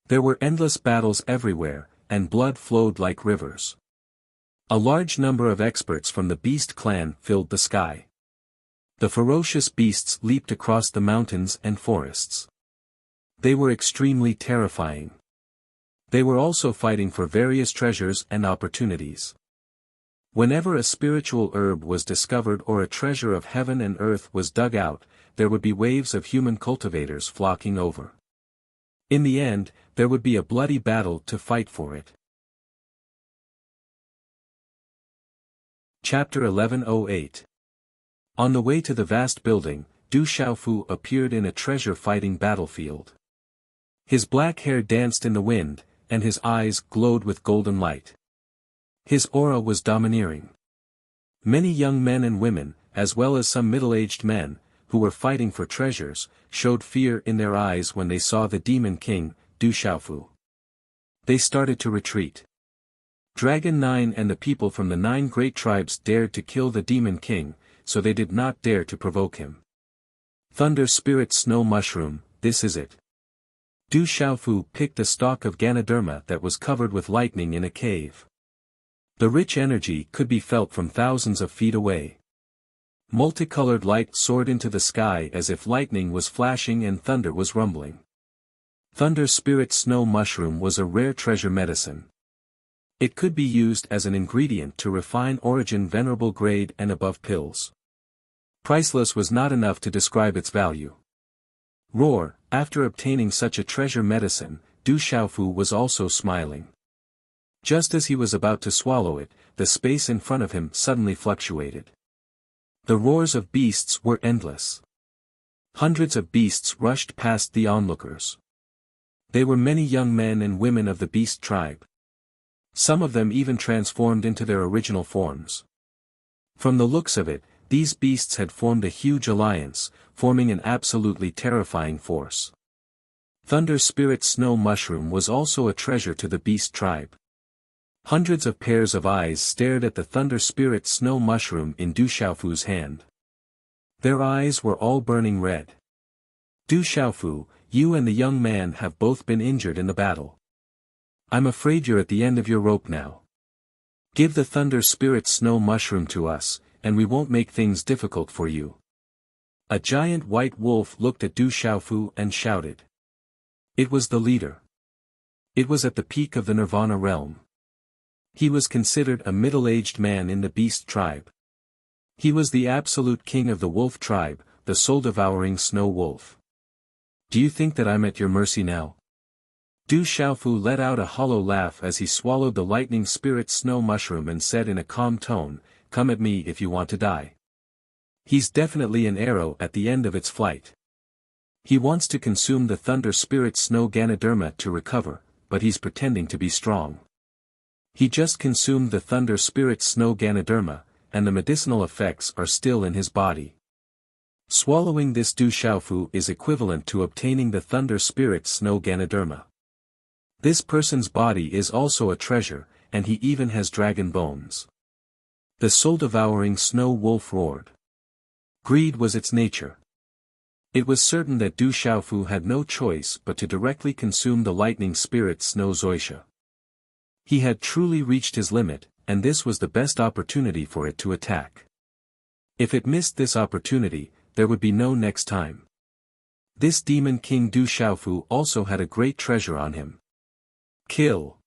There were endless battles everywhere, and blood flowed like rivers. A large number of experts from the beast clan filled the sky. The ferocious beasts leaped across the mountains and forests. They were extremely terrifying. They were also fighting for various treasures and opportunities. Whenever a spiritual herb was discovered or a treasure of heaven and earth was dug out, there would be waves of human cultivators flocking over. In the end, there would be a bloody battle to fight for it. Chapter 1108. On the way to the vast building, Du Xiaofu appeared in a treasure-fighting battlefield. His black hair danced in the wind, and his eyes glowed with golden light. His aura was domineering. Many young men and women, as well as some middle-aged men, who were fighting for treasures, showed fear in their eyes when they saw the demon king, Du Xiaofu. They started to retreat. Dragon 9 and the people from the 9 great tribes dared to kill the demon king, so they did not dare to provoke him. Thunder Spirit Snow Mushroom, this is it. Du Xiaofu picked a stalk of Ganoderma that was covered with lightning in a cave. The rich energy could be felt from thousands of feet away. Multicolored light soared into the sky as if lightning was flashing and thunder was rumbling. Thunder Spirit Snow Mushroom was a rare treasure medicine. It could be used as an ingredient to refine origin venerable grade and above pills. Priceless was not enough to describe its value. Roar, after obtaining such a treasure medicine, Du Xiaofu was also smiling. Just as he was about to swallow it, the space in front of him suddenly fluctuated. The roars of beasts were endless. Hundreds of beasts rushed past the onlookers. They were many young men and women of the beast tribe. Some of them even transformed into their original forms. From the looks of it, these beasts had formed a huge alliance, forming an absolutely terrifying force. Thunder Spirit Snow Mushroom was also a treasure to the beast tribe. Hundreds of pairs of eyes stared at the Thunder Spirit Snow Mushroom in Du Xiaofu's hand. Their eyes were all burning red. Du Xiaofu, you and the young man have both been injured in the battle. I'm afraid you're at the end of your rope now. Give the Thunder Spirit Snow Mushroom to us, and we won't make things difficult for you. A giant white wolf looked at Du Xiaofu and shouted. It was the leader. It was at the peak of the Nirvana realm. He was considered a middle-aged man in the beast tribe. He was the absolute king of the wolf tribe, the soul-devouring snow wolf. Do you think that I'm at your mercy now? Du Xiaofu let out a hollow laugh as he swallowed the lightning spirit snow mushroom and said in a calm tone, "Come at me if you want to die." He's definitely an arrow at the end of its flight. He wants to consume the thunder spirit snow Ganoderma to recover, but he's pretending to be strong. He just consumed the thunder spirit snow Ganoderma, and the medicinal effects are still in his body. Swallowing this Du Xiaofu is equivalent to obtaining the thunder spirit snow Ganoderma. This person's body is also a treasure, and he even has dragon bones. The soul-devouring snow wolf roared. Greed was its nature. It was certain that Du Xiaofu had no choice but to directly consume the lightning spirit snow Zoisha. He had truly reached his limit, and this was the best opportunity for it to attack. If it missed this opportunity, there would be no next time. This demon king Du Xiaofu also had a great treasure on him. Kill!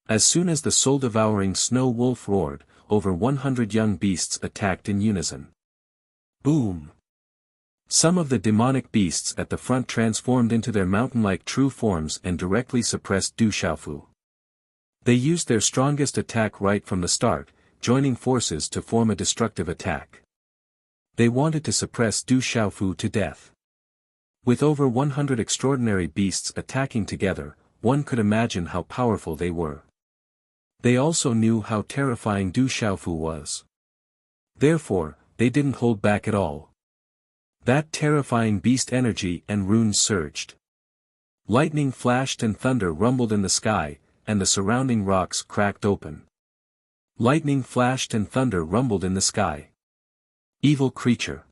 As soon as the soul-devouring snow wolf roared, over 100 young beasts attacked in unison. Boom! Some of the demonic beasts at the front transformed into their mountain-like true forms and directly suppressed Du Xiaofu. They used their strongest attack right from the start, joining forces to form a destructive attack. They wanted to suppress Du Xiaofu to death. With over 100 extraordinary beasts attacking together, one could imagine how powerful they were. They also knew how terrifying Du Xiaofu was. Therefore, they didn't hold back at all. That terrifying beast energy and runes surged. Lightning flashed and thunder rumbled in the sky, and the surrounding rocks cracked open. Lightning flashed and thunder rumbled in the sky. Evil creature.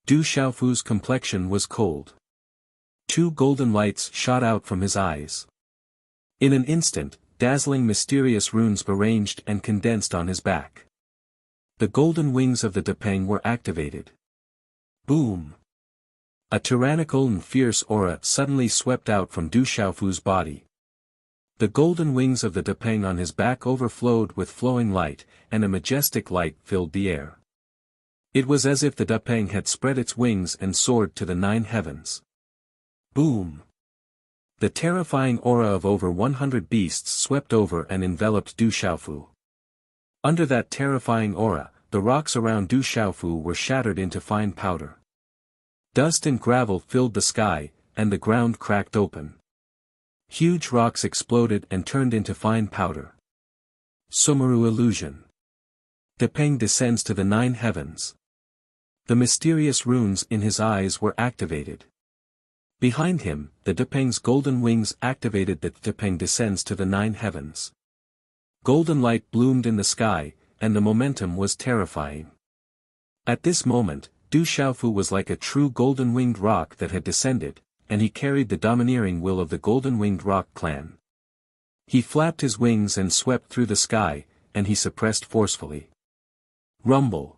Du Xiaofu's complexion was cold. 2 golden lights shot out from his eyes. In an instant, dazzling mysterious runes arranged and condensed on his back. The golden wings of the Depeng were activated. Boom! A tyrannical and fierce aura suddenly swept out from Du Xiaofu's body. The golden wings of the Depeng on his back overflowed with flowing light, and a majestic light filled the air. It was as if the Depeng had spread its wings and soared to the 9 heavens. Boom! The terrifying aura of over 100 beasts swept over and enveloped Du Xiaofu. Under that terrifying aura, the rocks around Du Xiaofu were shattered into fine powder. Dust and gravel filled the sky, and the ground cracked open. Huge rocks exploded and turned into fine powder. Sumeru illusion. Depeng descends to the 9 heavens. The mysterious runes in his eyes were activated. Behind him, the Depeng's golden wings activated that Depeng descends to the 9 heavens. Golden light bloomed in the sky, and the momentum was terrifying. At this moment, Du Xiaofu was like a true golden-winged rock that had descended, and he carried the domineering will of the golden-winged rock clan. He flapped his wings and swept through the sky, and he suppressed forcefully. Rumble.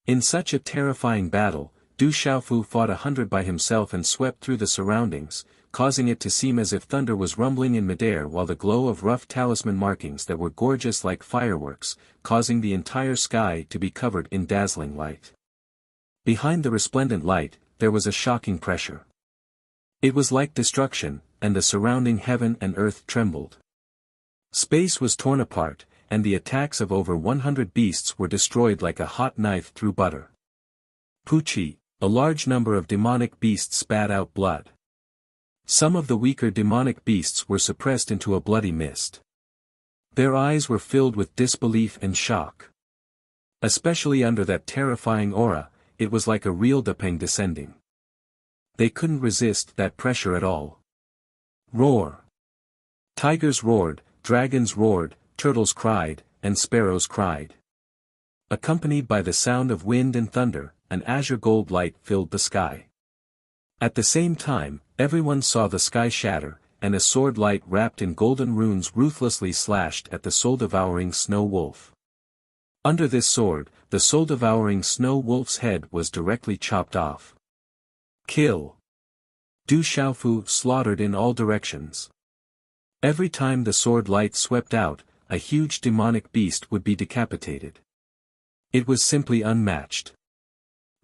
In such a terrifying battle, Du Xiaofu fought 100 by himself and swept through the surroundings, causing it to seem as if thunder was rumbling in midair, while the glow of rough talisman markings that were gorgeous like fireworks, causing the entire sky to be covered in dazzling light. Behind the resplendent light, there was a shocking pressure. It was like destruction, and the surrounding heaven and earth trembled. Space was torn apart, and the attacks of over 100 beasts were destroyed like a hot knife through butter. Puchi, a large number of demonic beasts spat out blood. Some of the weaker demonic beasts were suppressed into a bloody mist. Their eyes were filled with disbelief and shock. Especially under that terrifying aura, it was like a real Depeng descending. They couldn't resist that pressure at all. Roar. Tigers roared, dragons roared, turtles cried, and sparrows cried. Accompanied by the sound of wind and thunder, an azure gold light filled the sky. At the same time, everyone saw the sky shatter, and a sword light wrapped in golden runes ruthlessly slashed at the soul-devouring snow wolf. Under this sword, the soul-devouring snow wolf's head was directly chopped off. Kill. Du Xiaofu slaughtered in all directions. Every time the sword light swept out, a huge demonic beast would be decapitated. It was simply unmatched.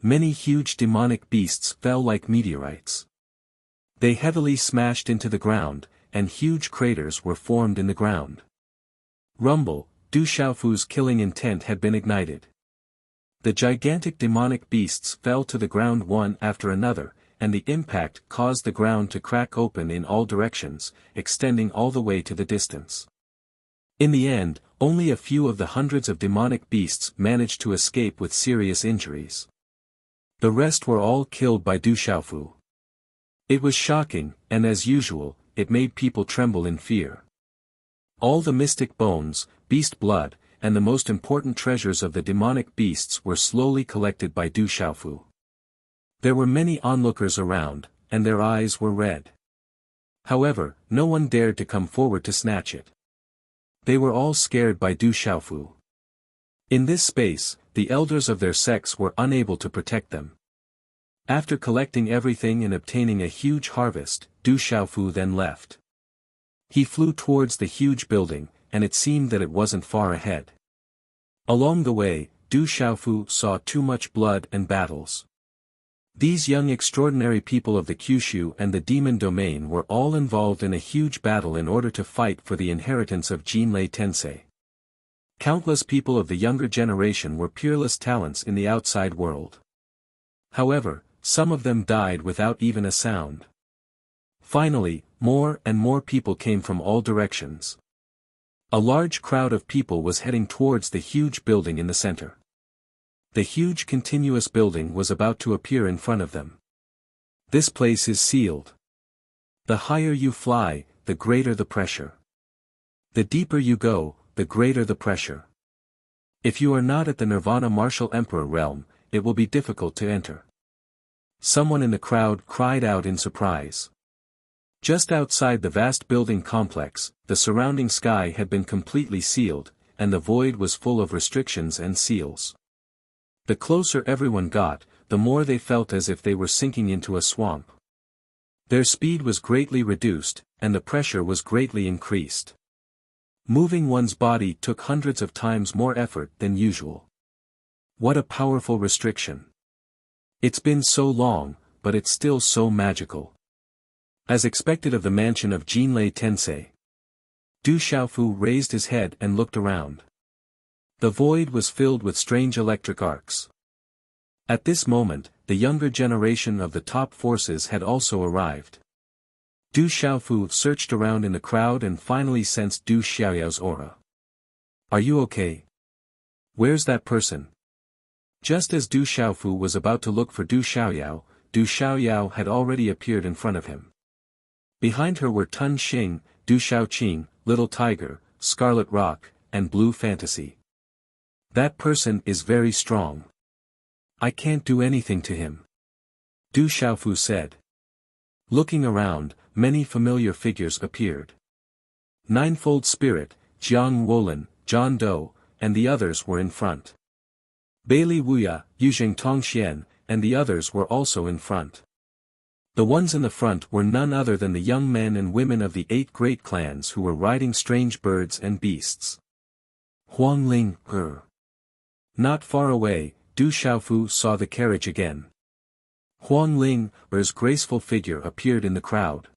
Many huge demonic beasts fell like meteorites. They heavily smashed into the ground, and huge craters were formed in the ground. Rumble, Du Xiaofu's killing intent had been ignited. The gigantic demonic beasts fell to the ground one after another, and the impact caused the ground to crack open in all directions, extending all the way to the distance. In the end, only a few of the hundreds of demonic beasts managed to escape with serious injuries. The rest were all killed by Du Xiaofu. It was shocking, and as usual, it made people tremble in fear. All the mystic bones, beast blood, and the most important treasures of the demonic beasts were slowly collected by Du Xiaofu. There were many onlookers around, and their eyes were red. However, no one dared to come forward to snatch it. They were all scared by Du Xiaofu. In this space, the elders of their sects were unable to protect them. After collecting everything and obtaining a huge harvest, Du Xiaofu then left. He flew towards the huge building, and it seemed that it wasn't far ahead. Along the way, Du Xiaofu saw too much blood and battles. These young extraordinary people of the Kyushu and the demon domain were all involved in a huge battle in order to fight for the inheritance of Jinlei Tensei. Countless people of the younger generation were peerless talents in the outside world. However, some of them died without even a sound. Finally, more and more people came from all directions. A large crowd of people was heading towards the huge building in the center. The huge continuous building was about to appear in front of them. This place is sealed. The higher you fly, the greater the pressure. The deeper you go, the greater the pressure. If you are not at the Nirvana Martial Emperor realm, it will be difficult to enter. Someone in the crowd cried out in surprise. Just outside the vast building complex, the surrounding sky had been completely sealed, and the void was full of restrictions and seals. The closer everyone got, the more they felt as if they were sinking into a swamp. Their speed was greatly reduced, and the pressure was greatly increased. Moving one's body took hundreds of times more effort than usual. What a powerful restriction. It's been so long, but it's still so magical. As expected of the mansion of Jinlei Tensei. Du Xiaofu raised his head and looked around. The void was filled with strange electric arcs. At this moment, the younger generation of the top forces had also arrived. Du Xiaofu searched around in the crowd and finally sensed Du Xiaoyao's aura. "Are you okay? Where's that person?" Just as Du Xiaofu was about to look for Du Xiaoyao had already appeared in front of him. Behind her were Tun Xing, Du Xiaoqing, Little Tiger, Scarlet Rock, and Blue Fantasy. "That person is very strong. I can't do anything to him," Du Xiaofu said. Looking around, many familiar figures appeared. Ninefold Spirit, Jiang Wolin, John Doe, and the others were in front. Bailey Wuya, Yuzheng Tongxian, and the others were also in front. The ones in the front were none other than the young men and women of the 8 great clans who were riding strange birds and beasts. Huang Ling, Not far away, Du Xiaofu saw the carriage again. Huang Ling's graceful figure appeared in the crowd.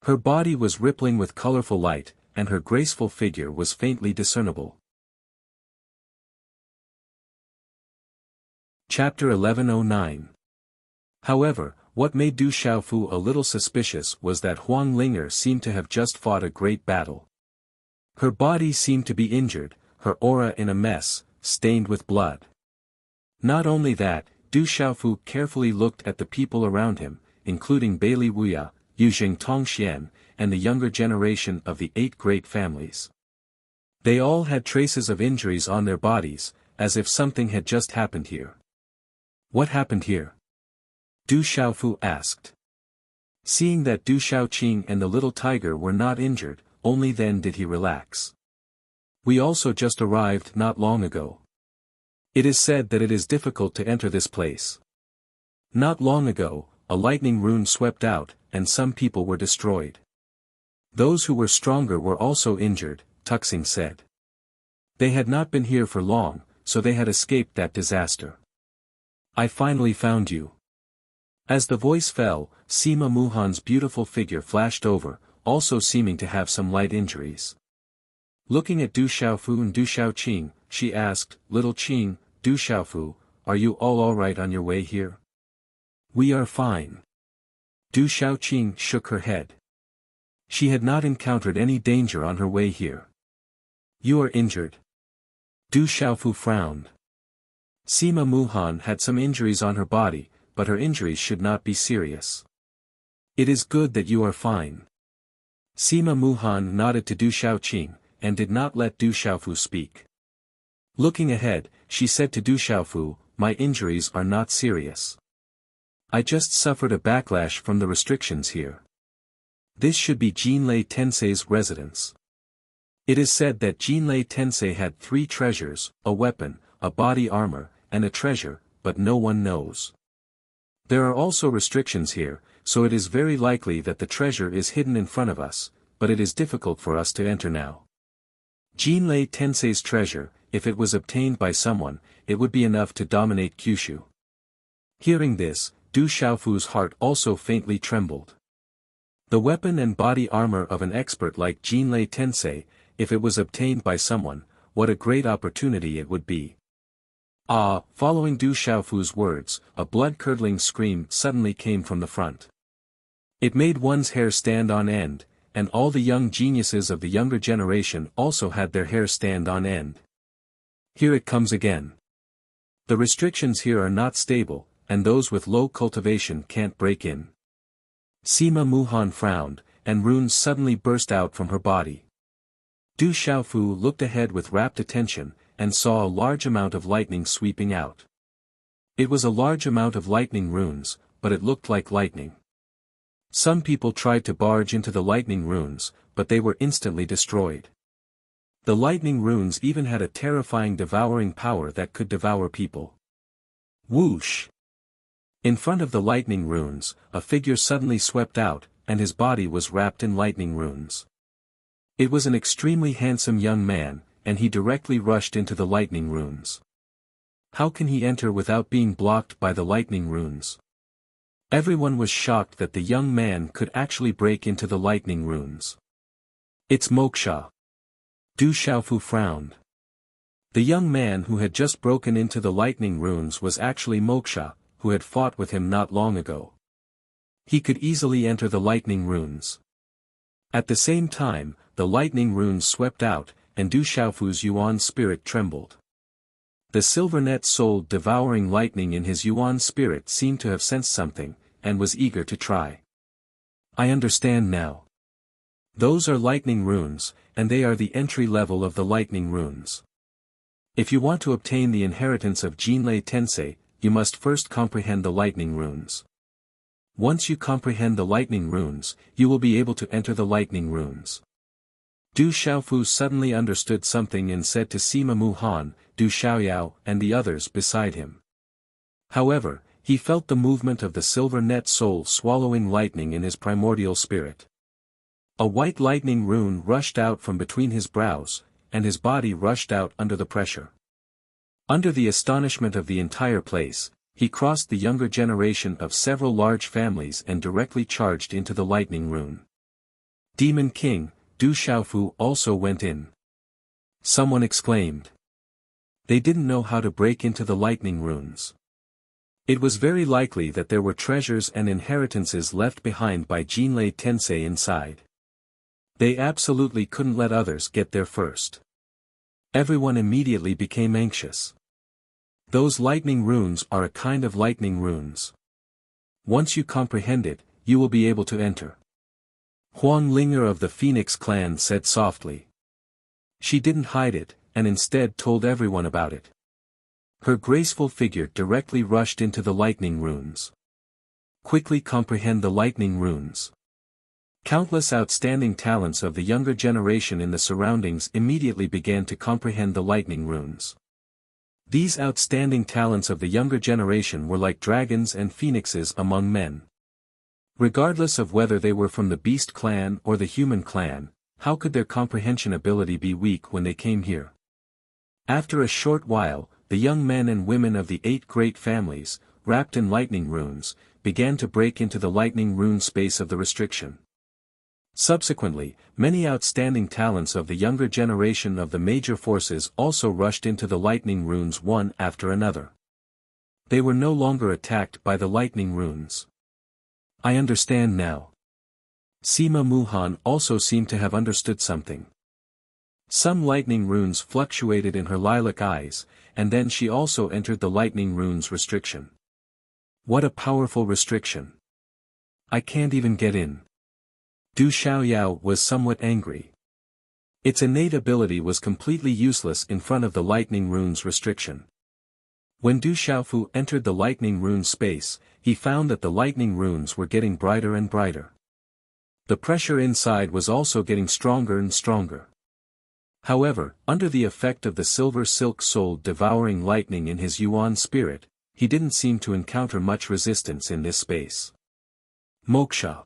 Her body was rippling with colorful light, and her graceful figure was faintly discernible. Chapter 1109. However, what made Du Xiaofu a little suspicious was that Huang Linger seemed to have just fought a great battle. Her body seemed to be injured, her aura in a mess, stained with blood. Not only that, Du Xiaofu carefully looked at the people around him, including Bailey Wuya, Yuzheng Tongxian, and the younger generation of the 8 great families. They all had traces of injuries on their bodies, as if something had just happened here. "What happened here?" Du Xiaofu asked. Seeing that Du Xiaoqing and the little tiger were not injured, only then did he relax. "We also just arrived not long ago. It is said that it is difficult to enter this place. Not long ago, a lightning rune swept out, and some people were destroyed. Those who were stronger were also injured," Tuxing said. "They had not been here for long, so they had escaped that disaster. I finally found you." As the voice fell, Sima Muhan's beautiful figure flashed over, also seeming to have some light injuries. Looking at Du Xiaofu and Du Xiaoqing, she asked, "Little Qing, Du Xiaofu, are you all right on your way here?" "We are fine." Du Xiaoqing shook her head. She had not encountered any danger on her way here. "You are injured." Du Xiaofu frowned. Sima Muhan had some injuries on her body, but her injuries should not be serious. "It is good that you are fine." Sima Muhan nodded to Du Xiaoqing, and did not let Du Xiaofu speak. Looking ahead, she said to Du Xiaofu, "My injuries are not serious. I just suffered a backlash from the restrictions here. This should be Jinlei Tensei's residence." It is said that Jinlei Tensei had 3 treasures, a weapon, a body armor, and a treasure, but no one knows. There are also restrictions here, so it is very likely that the treasure is hidden in front of us, but it is difficult for us to enter now. Jinlei Tensei's treasure, if it was obtained by someone, it would be enough to dominate Kyushu. Hearing this, Du Xiaofu's heart also faintly trembled. The weapon and body armor of an expert like Jinlei Tensei, if it was obtained by someone, what a great opportunity it would be. Following Du Xiaofu's words, a blood-curdling scream suddenly came from the front. It made one's hair stand on end, and all the young geniuses of the younger generation also had their hair stand on end. Here it comes again. The restrictions here are not stable, and those with low cultivation can't break in. Sima Muhan frowned, and runes suddenly burst out from her body. Du Xiaofu looked ahead with rapt attention, and saw a large amount of lightning sweeping out. It was a large amount of lightning runes, but it looked like lightning. Some people tried to barge into the lightning runes, but they were instantly destroyed. The lightning runes even had a terrifying devouring power that could devour people. Whoosh! In front of the lightning runes, a figure suddenly swept out, and his body was wrapped in lightning runes. It was an extremely handsome young man, and he directly rushed into the lightning runes. How can he enter without being blocked by the lightning runes? Everyone was shocked that the young man could actually break into the lightning runes. It's Moksha. Du Xiaofu frowned. The young man who had just broken into the lightning runes was actually Moksha, who had fought with him not long ago. He could easily enter the lightning runes. At the same time, the lightning runes swept out, and Du Xiaofu's Yuan spirit trembled. The silver net soul devouring lightning in his Yuan spirit seemed to have sensed something, and was eager to try. I understand now. Those are lightning runes, and they are the entry level of the lightning runes. If you want to obtain the inheritance of Jinlei Tensei, you must first comprehend the lightning runes. Once you comprehend the lightning runes, you will be able to enter the lightning runes. Du Xiaofu suddenly understood something and said to Sima Muhan, Du Xiaoyao, and the others beside him. However, he felt the movement of the silver net soul swallowing lightning in his primordial spirit. A white lightning rune rushed out from between his brows, and his body rushed out under the pressure. Under the astonishment of the entire place, he crossed the younger generation of several large families and directly charged into the lightning rune. Demon King, Du Xiaofu also went in. Someone exclaimed. They didn't know how to break into the lightning runes. It was very likely that there were treasures and inheritances left behind by Jinlei Tensei inside. They absolutely couldn't let others get there first. Everyone immediately became anxious. Those lightning runes are a kind of lightning runes. Once you comprehend it, you will be able to enter. Huang Linger of the Phoenix clan said softly. She didn't hide it, and instead told everyone about it. Her graceful figure directly rushed into the lightning runes. Quickly comprehend the lightning runes. Countless outstanding talents of the younger generation in the surroundings immediately began to comprehend the lightning runes. These outstanding talents of the younger generation were like dragons and phoenixes among men. Regardless of whether they were from the beast clan or the human clan, how could their comprehension ability be weak when they came here? After a short while, the young men and women of the 8 great families, wrapped in lightning runes, began to break into the lightning rune space of the restriction. Subsequently, many outstanding talents of the younger generation of the major forces also rushed into the lightning runes one after another. They were no longer attacked by the lightning runes. I understand now. Sima Muhan also seemed to have understood something. Some lightning runes fluctuated in her lilac eyes, and then she also entered the lightning runes restriction. What a powerful restriction. I can't even get in. Du Xiaoyao was somewhat angry. Its innate ability was completely useless in front of the lightning runes restriction. When Du Xiaofu entered the lightning rune space, he found that the lightning runes were getting brighter and brighter. The pressure inside was also getting stronger and stronger. However, under the effect of the silver silk soul devouring lightning in his Yuan spirit, he didn't seem to encounter much resistance in this space. Moksha.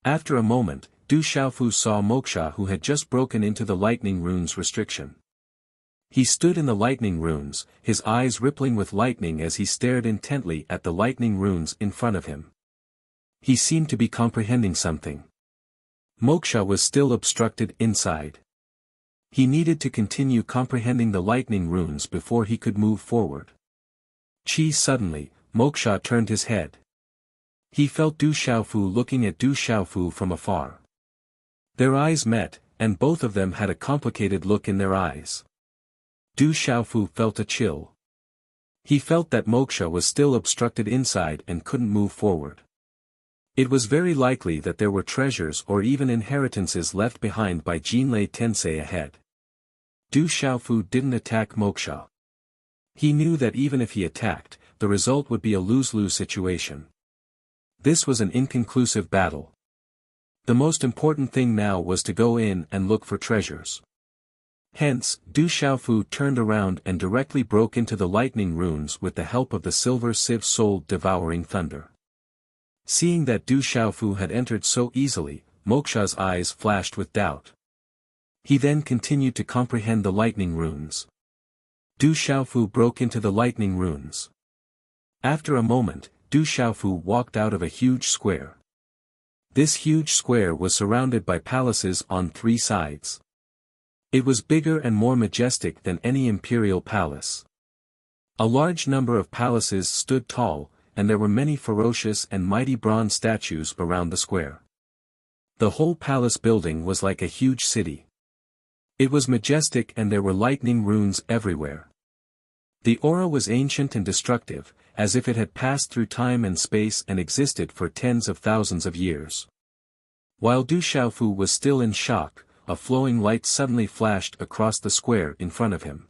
After a moment, Du Xiaofu saw Moksha, who had just broken into the lightning runes restriction. He stood in the lightning runes, his eyes rippling with lightning as he stared intently at the lightning runes in front of him. He seemed to be comprehending something. Moksha was still obstructed inside. He needed to continue comprehending the lightning runes before he could move forward. Suddenly, Moksha turned his head. He felt Du Xiaofu looking at Du Xiaofu from afar. Their eyes met, and both of them had a complicated look in their eyes. Du Xiaofu felt a chill. He felt that Moksha was still obstructed inside and couldn't move forward. It was very likely that there were treasures or even inheritances left behind by Jinlei Tensei ahead. Du Xiaofu didn't attack Moksha. He knew that even if he attacked, the result would be a lose-lose situation. This was an inconclusive battle. The most important thing now was to go in and look for treasures. Hence, Du Xiaofu turned around and directly broke into the lightning runes with the help of the silver sieve soul-devouring thunder. Seeing that Du Xiaofu had entered so easily, Moksha's eyes flashed with doubt. He then continued to comprehend the lightning runes. Du Xiaofu broke into the lightning runes. After a moment, Du Xiaofu walked out of a huge square. This huge square was surrounded by palaces on 3 sides. It was bigger and more majestic than any imperial palace. A large number of palaces stood tall, and there were many ferocious and mighty bronze statues around the square. The whole palace building was like a huge city. It was majestic and there were lightning runes everywhere. The aura was ancient and destructive, as if it had passed through time and space and existed for tens of thousands of years. While Du Xiaofu was still in shock, a flowing light suddenly flashed across the square in front of him.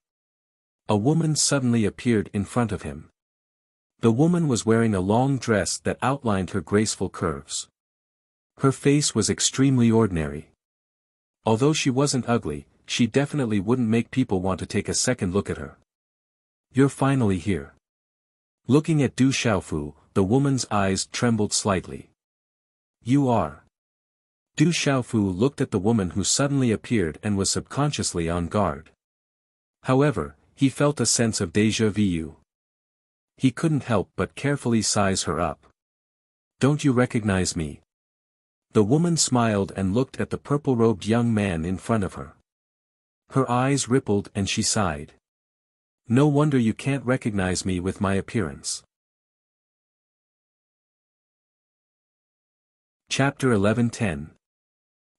A woman suddenly appeared in front of him. The woman was wearing a long dress that outlined her graceful curves. Her face was extremely ordinary. Although she wasn't ugly, she definitely wouldn't make people want to take a second look at her. "You're finally here." Looking at Du Xiaofu, the woman's eyes trembled slightly. "You are." Du Xiaofu looked at the woman who suddenly appeared and was subconsciously on guard. However, he felt a sense of déjà vu. He couldn't help but carefully size her up. "Don't you recognize me?" The woman smiled and looked at the purple-robed young man in front of her. Her eyes rippled and she sighed. "No wonder you can't recognize me with my appearance." Chapter 11:10.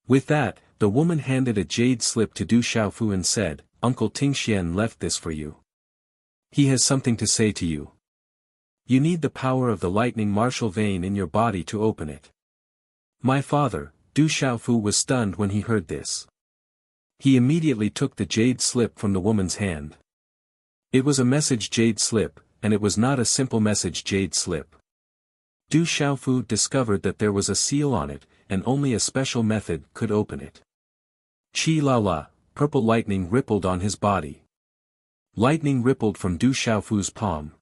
With that, the woman handed a jade slip to Du Xiaofu and said, "Uncle Tingxian left this for you. He has something to say to you. You need the power of the lightning martial vein in your body to open it." "My father," Du Xiaofu was stunned when he heard this. He immediately took the jade slip from the woman's hand. It was a message jade slip, and it was not a simple message jade slip. Du Xiaofu discovered that there was a seal on it, and only a special method could open it. Chi la la, purple lightning rippled on his body. Lightning rippled from Du Xiaofu's palm.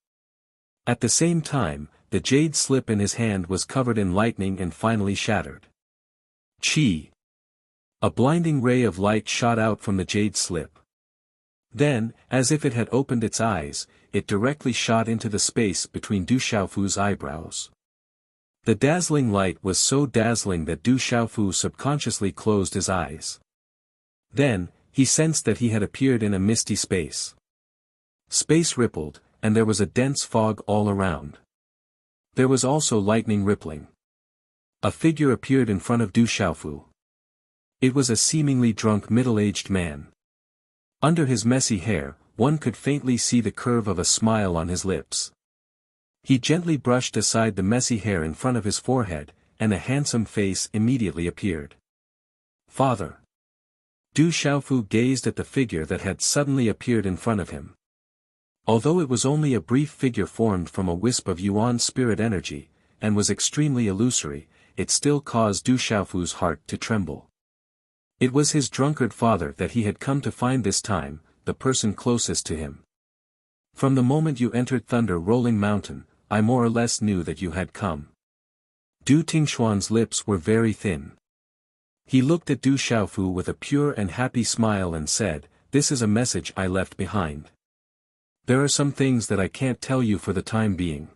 At the same time, the jade slip in his hand was covered in lightning and finally shattered. Chi! A blinding ray of light shot out from the jade slip. Then, as if it had opened its eyes, it directly shot into the space between Du Xiaofu's eyebrows. The dazzling light was so dazzling that Du Xiaofu subconsciously closed his eyes. Then, he sensed that he had appeared in a misty space. Space rippled, and there was a dense fog all around. There was also lightning rippling. A figure appeared in front of Du Xiaofu. It was a seemingly drunk middle-aged man. Under his messy hair, one could faintly see the curve of a smile on his lips. He gently brushed aside the messy hair in front of his forehead, and a handsome face immediately appeared. "Father." Du Xiaofu gazed at the figure that had suddenly appeared in front of him. Although it was only a brief figure formed from a wisp of yuan spirit energy, and was extremely illusory, it still caused Du Xiaofu's heart to tremble. It was his drunkard father that he had come to find this time, the person closest to him. "From the moment you entered Thunder Rolling Mountain, I more or less knew that you had come." Du Tingxuan's lips were very thin. He looked at Du Xiaofu with a pure and happy smile and said, "This is a message I left behind. There are some things that I can't tell you for the time being.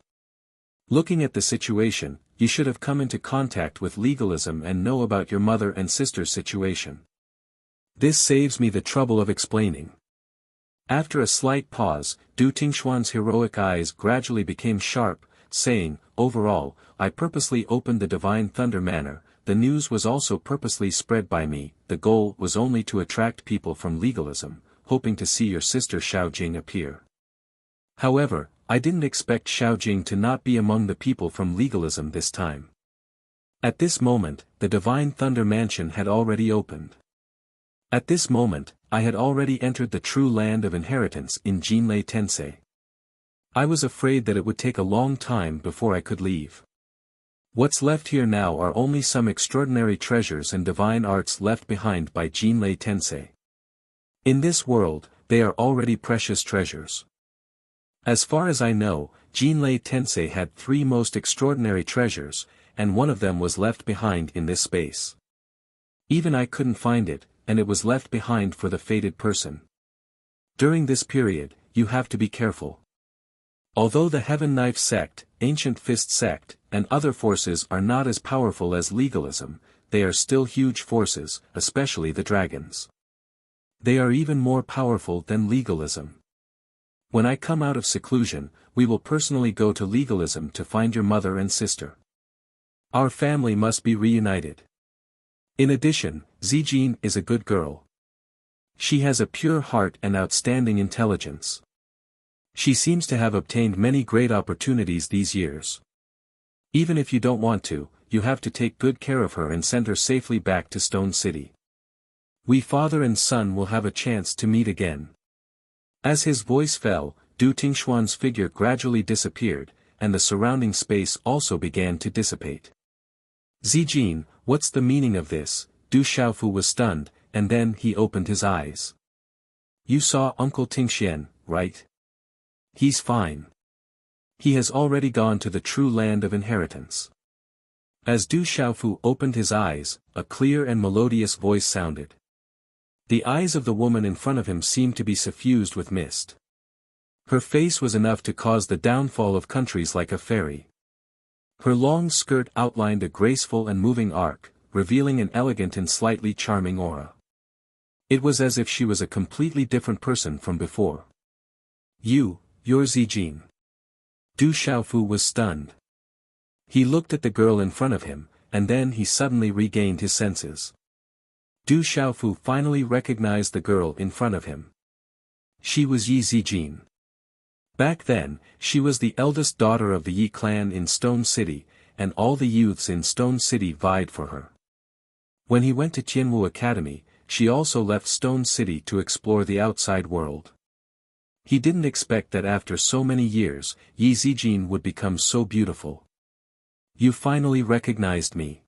Looking at the situation, you should have come into contact with legalism and know about your mother and sister's situation. This saves me the trouble of explaining." After a slight pause, Du Tingxuan's heroic eyes gradually became sharp, saying, "Overall, I purposely opened the Divine Thunder Manor, the news was also purposely spread by me, the goal was only to attract people from legalism, hoping to see your sister Xiaojing appear. However, I didn't expect Xiaojing to not be among the people from legalism this time." At this moment, the Divine Thunder Mansion had already opened. At this moment, I had already entered the true land of inheritance in Jinlei Tensei. I was afraid that it would take a long time before I could leave. What's left here now are only some extraordinary treasures and divine arts left behind by Jinlei Tensei. In this world, they are already precious treasures. As far as I know, Jinlei Tensei had 3 most extraordinary treasures, and one of them was left behind in this space. Even I couldn't find it, and it was left behind for the fated person. During this period, you have to be careful. Although the Heaven Knife sect, Ancient Fist sect, and other forces are not as powerful as legalism, they are still huge forces, especially the dragons. They are even more powerful than legalism. When I come out of seclusion, we will personally go to legalism to find your mother and sister. Our family must be reunited. In addition, Zijin is a good girl. She has a pure heart and outstanding intelligence. She seems to have obtained many great opportunities these years. Even if you don't want to, you have to take good care of her and send her safely back to Stone City. We father and son will have a chance to meet again. As his voice fell, Du Tingshuan's figure gradually disappeared, and the surrounding space also began to dissipate. Zijin, what's the meaning of this? Du Xiaofu was stunned, and then he opened his eyes. You saw Uncle Tingxian, right? He's fine. He has already gone to the true land of inheritance. As Du Xiaofu opened his eyes, a clear and melodious voice sounded. The eyes of the woman in front of him seemed to be suffused with mist. Her face was enough to cause the downfall of countries like a fairy. Her long skirt outlined a graceful and moving arc, revealing an elegant and slightly charming aura. It was as if she was a completely different person from before. You're Zijin. Du Xiaofu was stunned. He looked at the girl in front of him, and then he suddenly regained his senses. Du Xiaofu finally recognized the girl in front of him. She was Yi Zijin. Back then, she was the eldest daughter of the Yi clan in Stone City, and all the youths in Stone City vied for her. When he went to Tianwu Academy, she also left Stone City to explore the outside world. He didn't expect that after so many years, Yi Zijin would become so beautiful. You finally recognized me.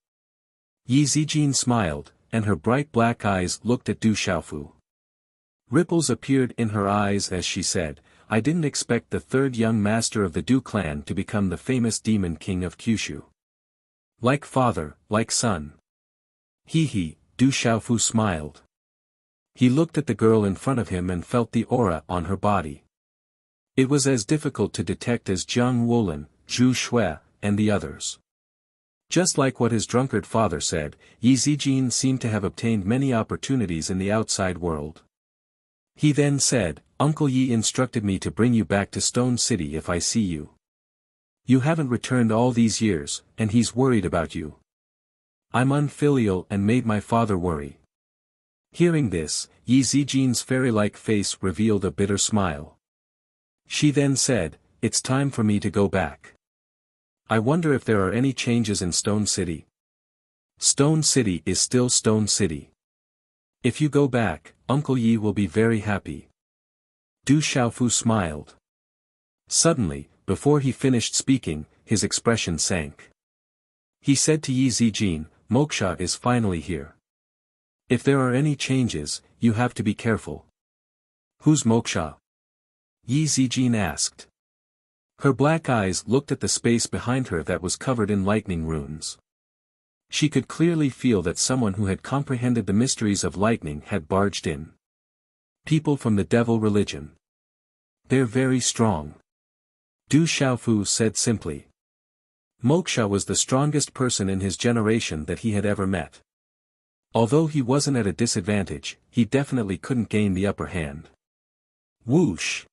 Yi Zijin smiled, and her bright black eyes looked at Du Xiaofu. Ripples appeared in her eyes as she said, I didn't expect the 3rd young master of the Du clan to become the famous demon king of Kyushu. Like father, like son. He, Du Xiaofu smiled. He looked at the girl in front of him and felt the aura on her body. It was as difficult to detect as Jiang Wolin, Zhu Shui, and the others. Just like what his drunkard father said, Yi Zijin seemed to have obtained many opportunities in the outside world. He then said, Uncle Yi instructed me to bring you back to Stone City if I see you. You haven't returned all these years, and he's worried about you. I'm unfilial and made my father worry. Hearing this, Yi Zijin's fairy-like face revealed a bitter smile. She then said, It's time for me to go back. I wonder if there are any changes in Stone City. Stone City is still Stone City. If you go back, Uncle Yi will be very happy. Du Xiaofu smiled. Suddenly, before he finished speaking, his expression sank. He said to Yi Zijin, Moksha is finally here. If there are any changes, you have to be careful. Who's Moksha? Yi Zijin asked. Her black eyes looked at the space behind her that was covered in lightning runes. She could clearly feel that someone who had comprehended the mysteries of lightning had barged in. People from the devil religion. They're very strong. Du Xiaofu said simply. Moksha was the strongest person in his generation that he had ever met. Although he wasn't at a disadvantage, he definitely couldn't gain the upper hand. Whoosh!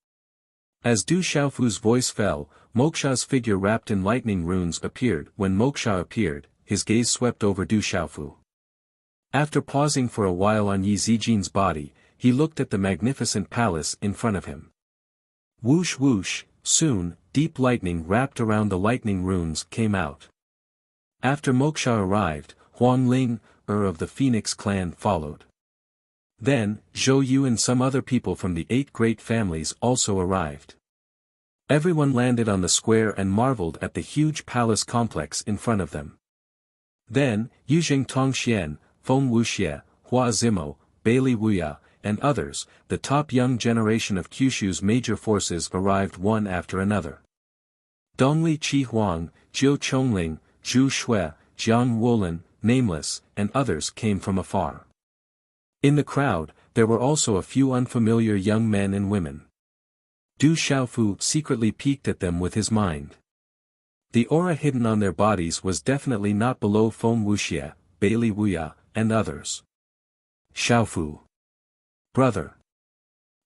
As Du Xiaofu's voice fell, Moksha's figure wrapped in lightning runes appeared. When Moksha appeared, his gaze swept over Du Xiaofu. After pausing for a while on Yi Zijin's body, he looked at the magnificent palace in front of him. Whoosh whoosh, soon, deep lightning wrapped around the lightning runes came out. After Moksha arrived, Huang Ling, of the Phoenix clan followed. Then, Zhou Yu and some other people from the 8 great families also arrived. Everyone landed on the square and marveled at the huge palace complex in front of them. Then, Yuzheng Tongxian, Feng Wuxia, Hua Zimo, Bailey Wuya, and others, the top young generation of Kyushu's major forces arrived one after another. Dongli Qi Huang, Jiu Chongling, Zhu Shui, Jiang Wolin, Nameless, and others came from afar. In the crowd, there were also a few unfamiliar young men and women. Du Xiaofu secretly peeked at them with his mind. The aura hidden on their bodies was definitely not below Feng Wuxia, Bailey Wuya, and others. Xiaofu. Brother.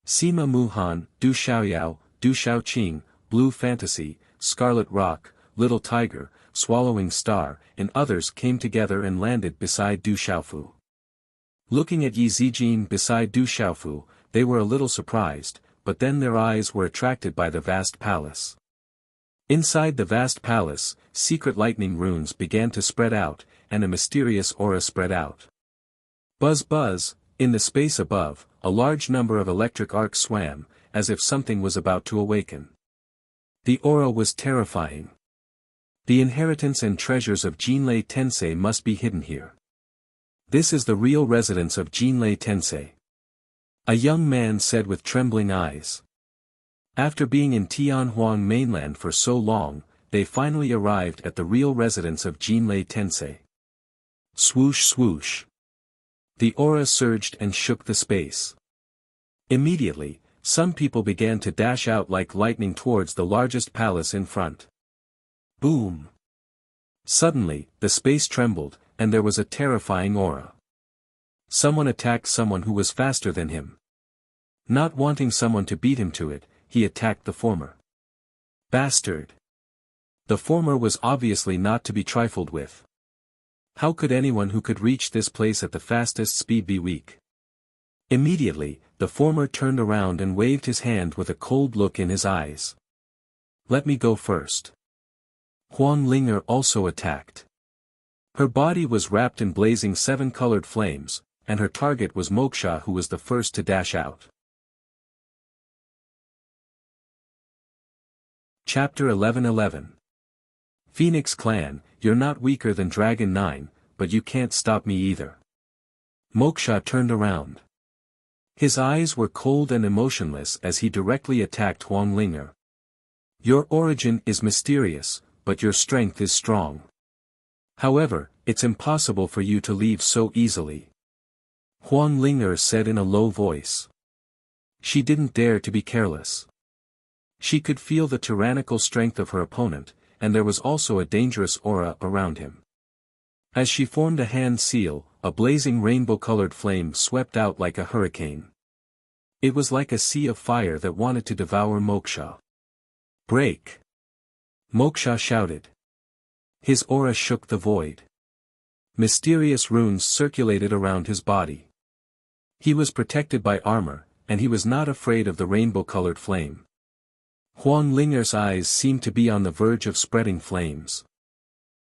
Sima Muhan, Du Xiaoyao, Du Xiaoqing, Blue Fantasy, Scarlet Rock, Little Tiger, Swallowing Star, and others came together and landed beside Du Xiaofu. Looking at Yi Zijin beside Du Xiaofu, they were a little surprised, but then their eyes were attracted by the vast palace. Inside the vast palace, secret lightning runes began to spread out, and a mysterious aura spread out. Buzz buzz, in the space above, a large number of electric arcs swam, as if something was about to awaken. The aura was terrifying. The inheritance and treasures of Jinlei Tensei must be hidden here. This is the real residence of Jinlei Tensei. A young man said with trembling eyes. After being in Tianhuang mainland for so long, they finally arrived at the real residence of Jinlei Tensei. Swoosh swoosh. The aura surged and shook the space. Immediately, some people began to dash out like lightning towards the largest palace in front. Boom! Suddenly, the space trembled, and there was a terrifying aura. Someone attacked someone who was faster than him. Not wanting someone to beat him to it, he attacked the former. Bastard! The former was obviously not to be trifled with. How could anyone who could reach this place at the fastest speed be weak? Immediately, the former turned around and waved his hand with a cold look in his eyes. Let me go first. Huang Linger also attacked. Her body was wrapped in blazing 7-colored flames, and her target was Moksha, who was the first to dash out. Chapter 11:11. Phoenix Clan, you're not weaker than Dragon 9, but you can't stop me either. Moksha turned around. His eyes were cold and emotionless as he directly attacked Huang Linger. Your origin is mysterious, but your strength is strong. However, it's impossible for you to leave so easily. Huang Linger said in a low voice. She didn't dare to be careless. She could feel the tyrannical strength of her opponent, and there was also a dangerous aura around him. As she formed a hand seal, a blazing rainbow-colored flame swept out like a hurricane. It was like a sea of fire that wanted to devour Moksha. Break! Moksha shouted. His aura shook the void. Mysterious runes circulated around his body. He was protected by armor, and he was not afraid of the rainbow-colored flame. Huang Linger's eyes seemed to be on the verge of spreading flames.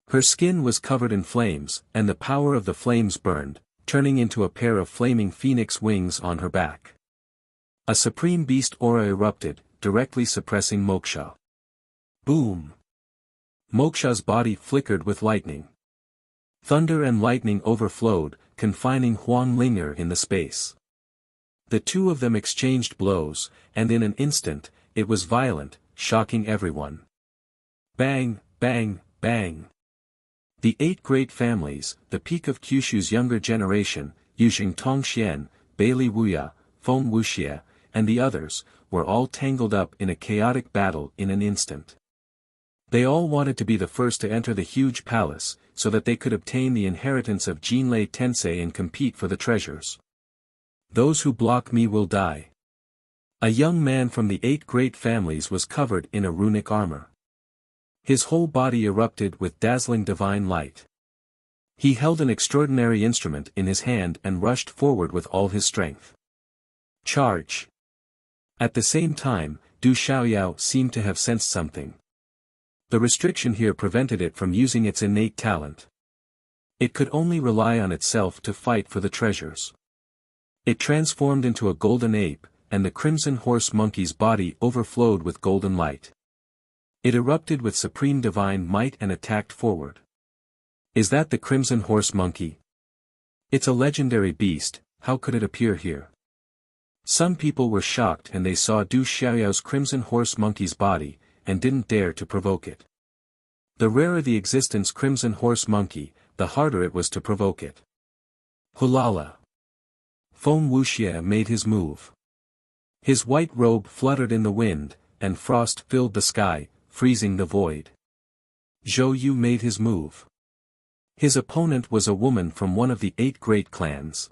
Her skin was covered in flames, and the power of the flames burned, turning into a pair of flaming phoenix wings on her back. A supreme beast aura erupted, directly suppressing Moksha. Boom! Moksha's body flickered with lightning. Thunder and lightning overflowed, confining Huang Linger in the space. The two of them exchanged blows, and in an instant, it was violent, shocking everyone. Bang, bang, bang. The 8 great families, the peak of Kyushu's younger generation, Yuzheng Tongxian, Bailey Wuya, Feng Wuxia, and the others, were all tangled up in a chaotic battle in an instant. They all wanted to be the first to enter the huge palace, so that they could obtain the inheritance of Jinlei Tensei and compete for the treasures. Those who block me will die. A young man from the 8 great families was covered in a runic armor. His whole body erupted with dazzling divine light. He held an extraordinary instrument in his hand and rushed forward with all his strength. Charge! At the same time, Du Xiaoyao seemed to have sensed something. The restriction here prevented it from using its innate talent. It could only rely on itself to fight for the treasures. It transformed into a golden ape, and the crimson horse monkey's body overflowed with golden light. It erupted with supreme divine might and attacked forward. Is that the crimson horse monkey? It's a legendary beast, how could it appear here? Some people were shocked and they saw Du Xiaoyao's crimson horse monkey's body, and didn't dare to provoke it. The rarer the existence crimson horse monkey, the harder it was to provoke it. Hulala. Foam Wuxia made his move. His white robe fluttered in the wind, and frost filled the sky, freezing the void. Zhou Yu made his move. His opponent was a woman from one of the 8 great clans.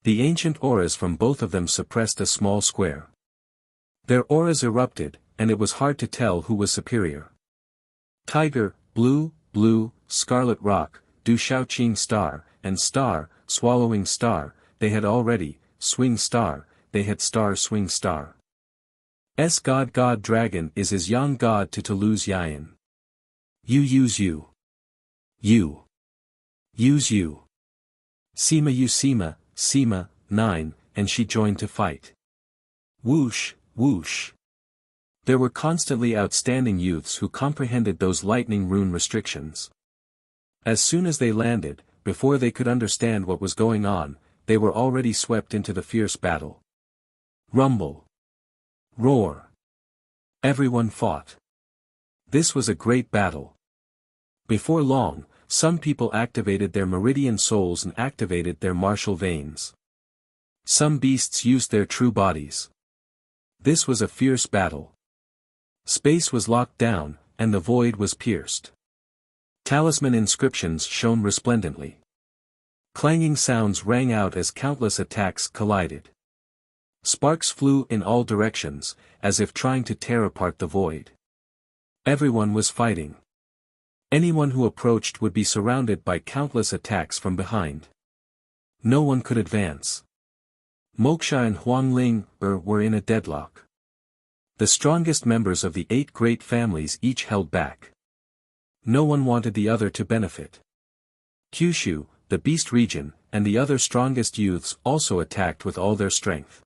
The ancient auras from both of them suppressed a small square. Their auras erupted, and it was hard to tell who was superior. Tiger, blue, scarlet rock, Du Shaoqing star, and star, swallowing star, they had already, swing star, they had star swing star. God dragon is his yang god to Toulouse Yayan. You use you. You. Use you. Sima you Sima, 9, and she joined to fight. Whoosh, whoosh. There were constantly outstanding youths who comprehended those lightning rune restrictions. As soon as they landed, before they could understand what was going on, they were already swept into the fierce battle. Rumble. Roar. Everyone fought. This was a great battle. Before long, some people activated their meridian souls and activated their martial veins. Some beasts used their true bodies. This was a fierce battle. Space was locked down, and the void was pierced. Talisman inscriptions shone resplendently. Clanging sounds rang out as countless attacks collided. Sparks flew in all directions, as if trying to tear apart the void. Everyone was fighting. Anyone who approached would be surrounded by countless attacks from behind. No one could advance. Moksha and Huangling were in a deadlock. The strongest members of the 8 great families each held back. No one wanted the other to benefit. Kyushu, the beast region, and the other strongest youths also attacked with all their strength.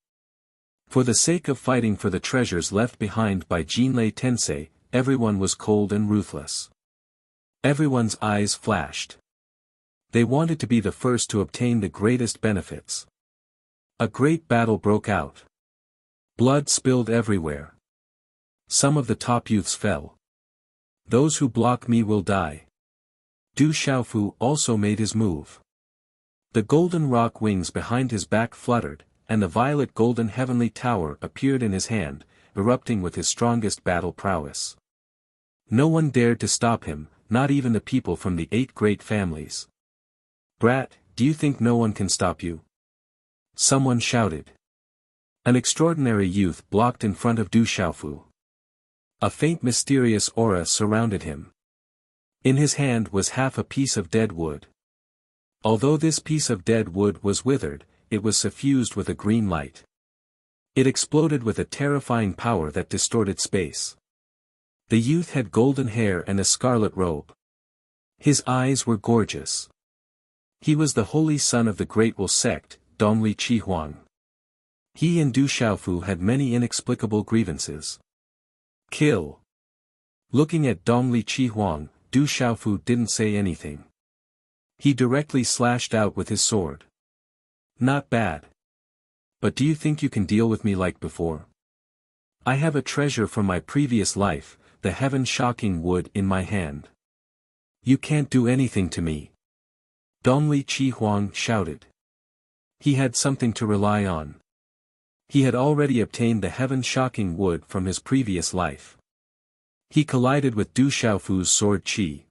For the sake of fighting for the treasures left behind by Jinlei Tensei, everyone was cold and ruthless. Everyone's eyes flashed. They wanted to be the first to obtain the greatest benefits. A great battle broke out. Blood spilled everywhere. Some of the top youths fell. Those who block me will die. Du Xiaofu also made his move. The golden rock wings behind his back fluttered, and the violet golden heavenly tower appeared in his hand, erupting with his strongest battle prowess. No one dared to stop him, not even the people from the 8 great families. Brat, do you think no one can stop you? Someone shouted. An extraordinary youth blocked in front of Du Xiaofu. A faint mysterious aura surrounded him. In his hand was half a piece of dead wood. Although this piece of dead wood was withered, it was suffused with a green light. It exploded with a terrifying power that distorted space. The youth had golden hair and a scarlet robe. His eyes were gorgeous. He was the holy son of the Great Wu sect, Dongli Chihuang. He and Du Xiaofu had many inexplicable grievances. Kill. Looking at Dongli Chihuang, Du Xiaofu didn't say anything. He directly slashed out with his sword. Not bad. But do you think you can deal with me like before? I have a treasure from my previous life, the heaven-shocking wood in my hand. You can't do anything to me. Dongli Chihuang shouted. He had something to rely on. He had already obtained the heaven-shocking wood from his previous life. He collided with Du Xiaofu's sword qi.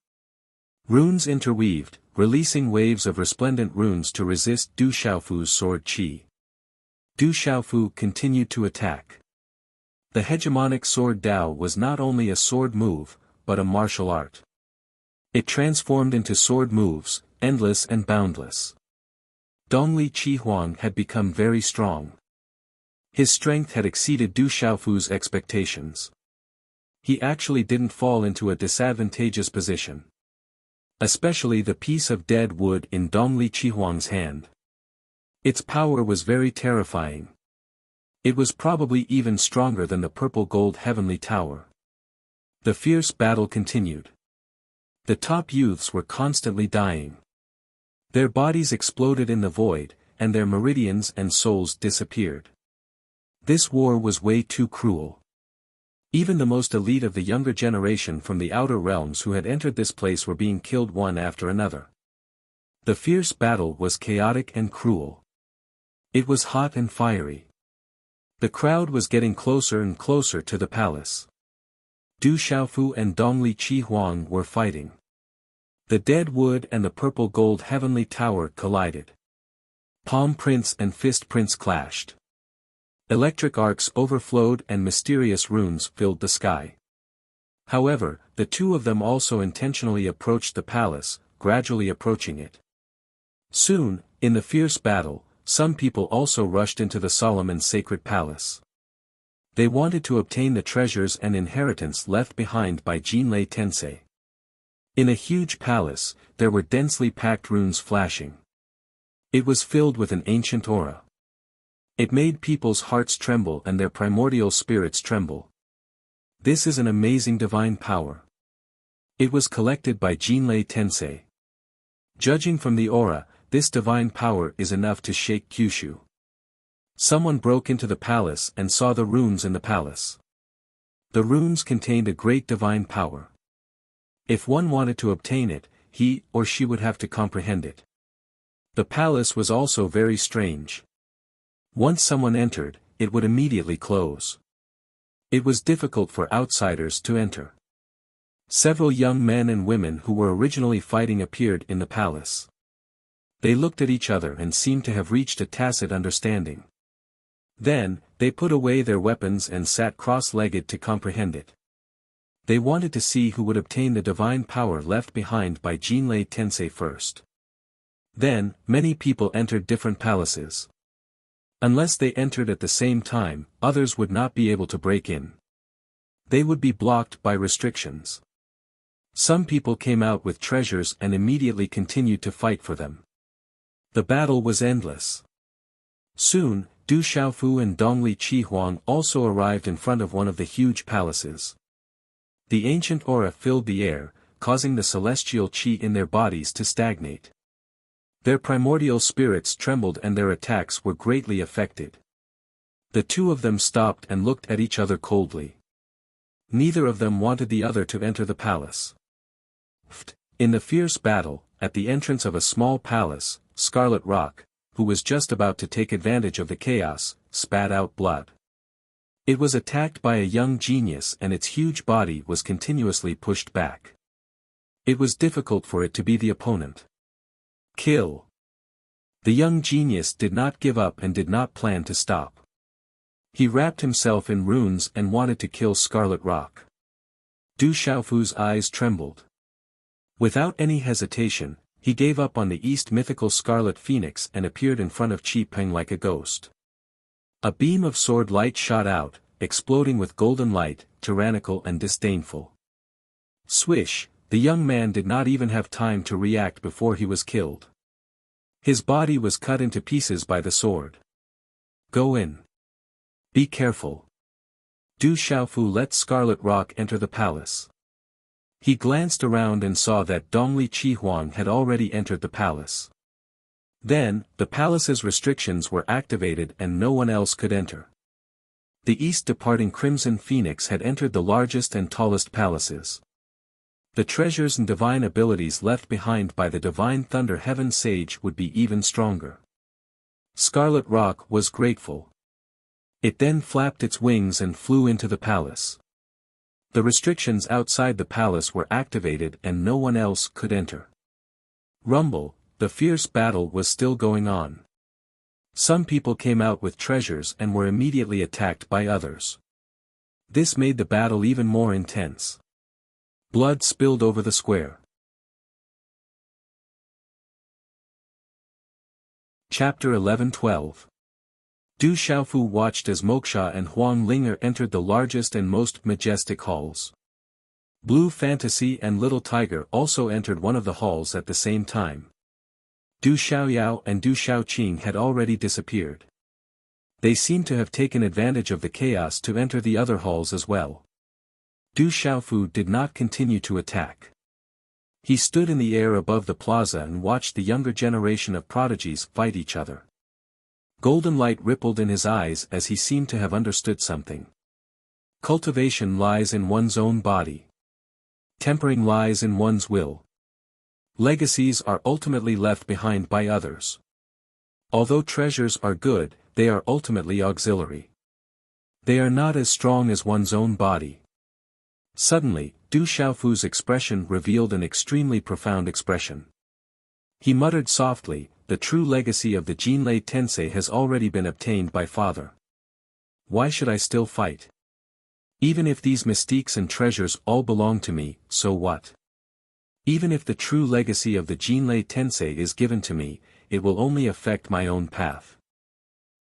Runes interweaved, releasing waves of resplendent runes to resist Du Xiaofu's sword qi. Du Xiaofu continued to attack. The hegemonic sword Dao was not only a sword move, but a martial art. It transformed into sword moves, endless and boundless. Dongli Chihuang had become very strong. His strength had exceeded Du Xiaofu's expectations. He actually didn't fall into a disadvantageous position. Especially the piece of dead wood in Dongli Chihuang's hand. Its power was very terrifying. It was probably even stronger than the purple gold heavenly tower. The fierce battle continued. The top youths were constantly dying. Their bodies exploded in the void, and their meridians and souls disappeared. This war was way too cruel. Even the most elite of the younger generation from the outer realms who had entered this place were being killed one after another. The fierce battle was chaotic and cruel. It was hot and fiery. The crowd was getting closer and closer to the palace. Du Xiaofu and Dongli Qi Huang were fighting. The dead wood and the purple gold heavenly tower collided. Palm Prince and Fist Prince clashed. Electric arcs overflowed and mysterious runes filled the sky. However, the two of them also intentionally approached the palace, gradually approaching it. Soon, in the fierce battle, some people also rushed into the solemn and sacred palace. They wanted to obtain the treasures and inheritance left behind by Jinlei Tensei. In a huge palace, there were densely packed runes flashing. It was filled with an ancient aura. It made people's hearts tremble and their primordial spirits tremble. This is an amazing divine power. It was collected by Jinlei Tensei. Judging from the aura, this divine power is enough to shake Kyushu. Someone broke into the palace and saw the runes in the palace. The runes contained a great divine power. If one wanted to obtain it, he or she would have to comprehend it. The palace was also very strange. Once someone entered, it would immediately close. It was difficult for outsiders to enter. Several young men and women who were originally fighting appeared in the palace. They looked at each other and seemed to have reached a tacit understanding. Then, they put away their weapons and sat cross-legged to comprehend it. They wanted to see who would obtain the divine power left behind by Jinlei Tensei first. Then, many people entered different palaces. Unless they entered at the same time, others would not be able to break in. They would be blocked by restrictions. Some people came out with treasures and immediately continued to fight for them. The battle was endless. Soon, Du Xiaofu and Dongli Qi Huang also arrived in front of one of the huge palaces. The ancient aura filled the air, causing the celestial qi in their bodies to stagnate. Their primordial spirits trembled and their attacks were greatly affected. The two of them stopped and looked at each other coldly. Neither of them wanted the other to enter the palace. In the fierce battle, at the entrance of a small palace, Scarlet Rock, who was just about to take advantage of the chaos, spat out blood. It was attacked by a young genius and its huge body was continuously pushed back. It was difficult for it to be the opponent. Kill. The young genius did not give up and did not plan to stop. He wrapped himself in runes and wanted to kill Scarlet Rock. Du Xiaofu's eyes trembled. Without any hesitation, he gave up on the East mythical Scarlet Phoenix and appeared in front of Qi Peng like a ghost. A beam of sword light shot out, exploding with golden light, tyrannical and disdainful. Swish, the young man did not even have time to react before he was killed. His body was cut into pieces by the sword. Go in. Be careful. Du Xiaofu let Scarlet Rock enter the palace. He glanced around and saw that Dongli Qi Huang had already entered the palace. Then, the palace's restrictions were activated and no one else could enter. The east-departing Crimson Phoenix had entered the largest and tallest palaces. The treasures and divine abilities left behind by the Divine Thunder Heaven Sage would be even stronger. Scarlet Rock was grateful. It then flapped its wings and flew into the palace. The restrictions outside the palace were activated and no one else could enter. Rumble, the fierce battle was still going on. Some people came out with treasures and were immediately attacked by others. This made the battle even more intense. Blood spilled over the square. Chapter 11-12. Du Xiaofu watched as Moksha and Huang Linger entered the largest and most majestic halls. Blue Fantasy and Little Tiger also entered one of the halls at the same time. Du Xiaoyao and Du Xiaoqing had already disappeared. They seemed to have taken advantage of the chaos to enter the other halls as well. Du Xiaofu did not continue to attack. He stood in the air above the plaza and watched the younger generation of prodigies fight each other. Golden light rippled in his eyes as he seemed to have understood something. Cultivation lies in one's own body. Tempering lies in one's will. Legacies are ultimately left behind by others. Although treasures are good, they are ultimately auxiliary. They are not as strong as one's own body. Suddenly, Du Xiaofu's expression revealed an extremely profound expression. He muttered softly, "The true legacy of the Jinlei Tensei has already been obtained by father. Why should I still fight? Even if these mystiques and treasures all belong to me, so what? Even if the true legacy of the Jinlei Tensei is given to me, it will only affect my own path.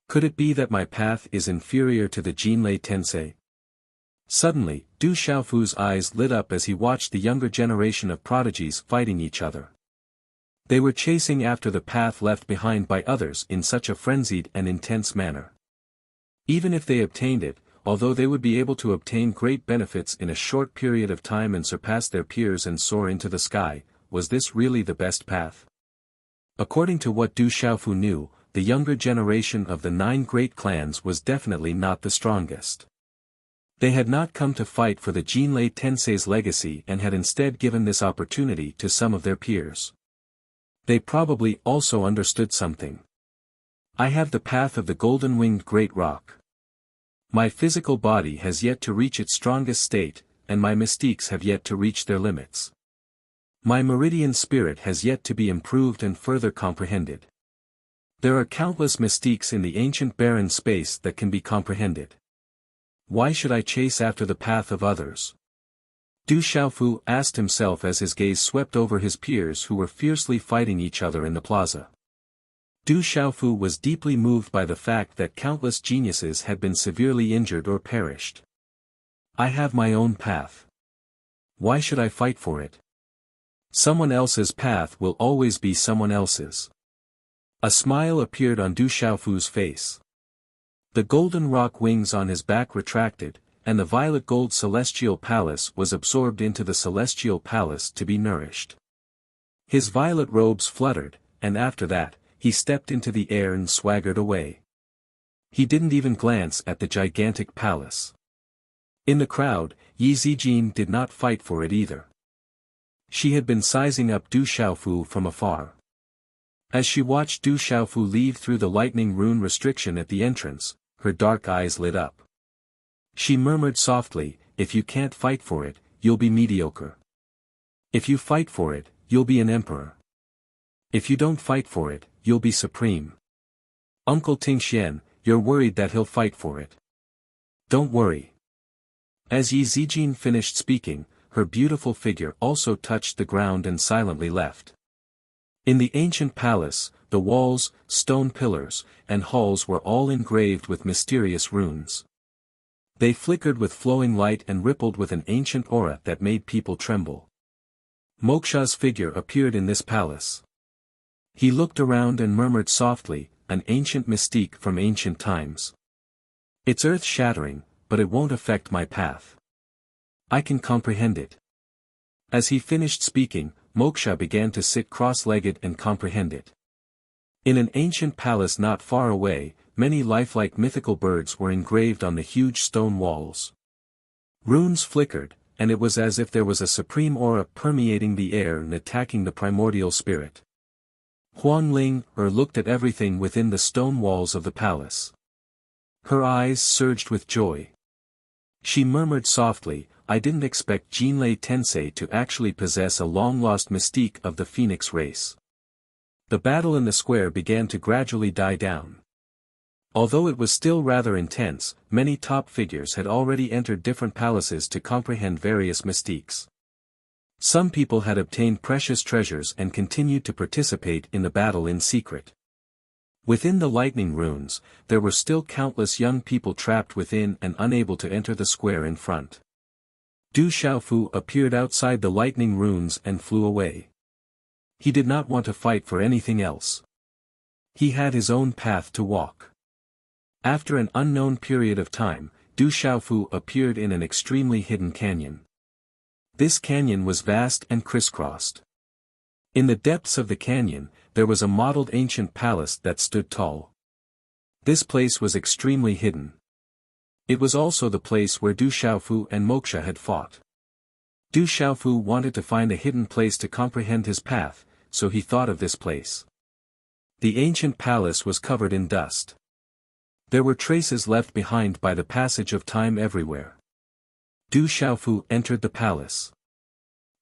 Could it be that my path is inferior to the Jinlei Tensei?" Suddenly, Du Xiaofu's eyes lit up as he watched the younger generation of prodigies fighting each other. They were chasing after the path left behind by others in such a frenzied and intense manner. Even if they obtained it, although they would be able to obtain great benefits in a short period of time and surpass their peers and soar into the sky, was this really the best path? According to what Du Xiaofu knew, the younger generation of the 9 great clans was definitely not the strongest. They had not come to fight for the Jinlei Tensei's legacy and had instead given this opportunity to some of their peers. They probably also understood something. I have the path of the golden-winged great rock. My physical body has yet to reach its strongest state, and my mystiques have yet to reach their limits. My meridian spirit has yet to be improved and further comprehended. There are countless mystiques in the ancient barren space that can be comprehended. Why should I chase after the path of others? Du Xiaofu asked himself as his gaze swept over his peers who were fiercely fighting each other in the plaza. Du Xiaofu was deeply moved by the fact that countless geniuses had been severely injured or perished. I have my own path. Why should I fight for it? Someone else's path will always be someone else's. A smile appeared on Du Xiaofu's face. The golden rock wings on his back retracted, and the violet gold celestial palace was absorbed into the celestial palace to be nourished. His violet robes fluttered, and after that, he stepped into the air and swaggered away. He didn't even glance at the gigantic palace. In the crowd, Yi Zijin did not fight for it either. She had been sizing up Du Xiaofu from afar. As she watched Du Xiaofu leave through the lightning rune restriction at the entrance, her dark eyes lit up. She murmured softly, "If you can't fight for it, you'll be mediocre. If you fight for it, you'll be an emperor. If you don't fight for it, you'll be supreme. Uncle Tingxian, you're worried that he'll fight for it. Don't worry." As Yi Zijin finished speaking, her beautiful figure also touched the ground and silently left. In the ancient palace, the walls, stone pillars, and halls were all engraved with mysterious runes. They flickered with flowing light and rippled with an ancient aura that made people tremble. Moksha's figure appeared in this palace. He looked around and murmured softly, "An ancient mystique from ancient times. It's earth-shattering, but it won't affect my path. I can comprehend it." As he finished speaking, Moksha began to sit cross-legged and comprehend it. In an ancient palace not far away, many lifelike mythical birds were engraved on the huge stone walls. Runes flickered, and it was as if there was a supreme aura permeating the air and attacking the primordial spirit. Huang Ling looked at everything within the stone walls of the palace. Her eyes surged with joy. She murmured softly, "I didn't expect Jinlei Tensei to actually possess a long-lost mystique of the phoenix race." The battle in the square began to gradually die down. Although it was still rather intense, many top figures had already entered different palaces to comprehend various mystiques. Some people had obtained precious treasures and continued to participate in the battle in secret. Within the lightning runes, there were still countless young people trapped within and unable to enter the square in front. Du Xiaofu appeared outside the lightning runes and flew away. He did not want to fight for anything else. He had his own path to walk. After an unknown period of time, Du Xiaofu appeared in an extremely hidden canyon. This canyon was vast and crisscrossed. In the depths of the canyon, there was a modeled ancient palace that stood tall. This place was extremely hidden. It was also the place where Du Xiaofu and Moksha had fought. Du Xiaofu wanted to find a hidden place to comprehend his path, so he thought of this place. The ancient palace was covered in dust. There were traces left behind by the passage of time everywhere. Du Xiaofu entered the palace.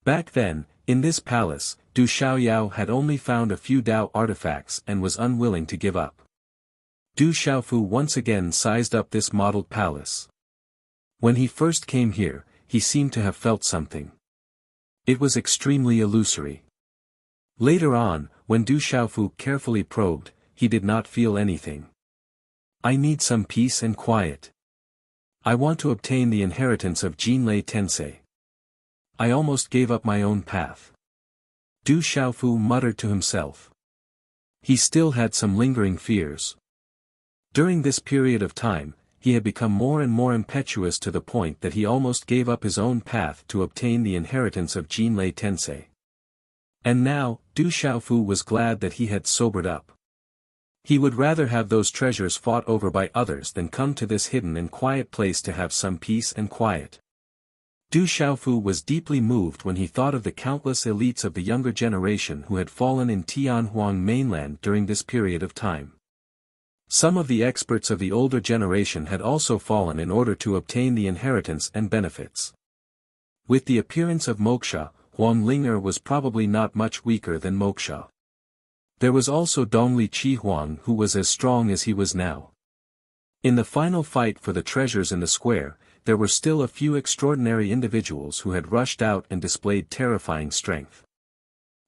Back then, in this palace, Du Xiaoyao had only found a few Dao artifacts and was unwilling to give up. Du Xiaofu once again sized up this modeled palace. When he first came here, he seemed to have felt something. It was extremely illusory. Later on, when Du Xiaofu carefully probed, he did not feel anything. I need some peace and quiet. I want to obtain the inheritance of Jinlei Tensei. I almost gave up my own path. Du Xiaofu muttered to himself. He still had some lingering fears. During this period of time, he had become more and more impetuous to the point that he almost gave up his own path to obtain the inheritance of Jinlei Tensei. And now, Du Xiaofu was glad that he had sobered up. He would rather have those treasures fought over by others than come to this hidden and quiet place to have some peace and quiet. Du Xiaofu was deeply moved when he thought of the countless elites of the younger generation who had fallen in Tianhuang mainland during this period of time. Some of the experts of the older generation had also fallen in order to obtain the inheritance and benefits. With the appearance of Moksha, Huang Ling'er was probably not much weaker than Moksha. There was also Dongli Qihuang who was as strong as he was now. In the final fight for the treasures in the square, there were still a few extraordinary individuals who had rushed out and displayed terrifying strength.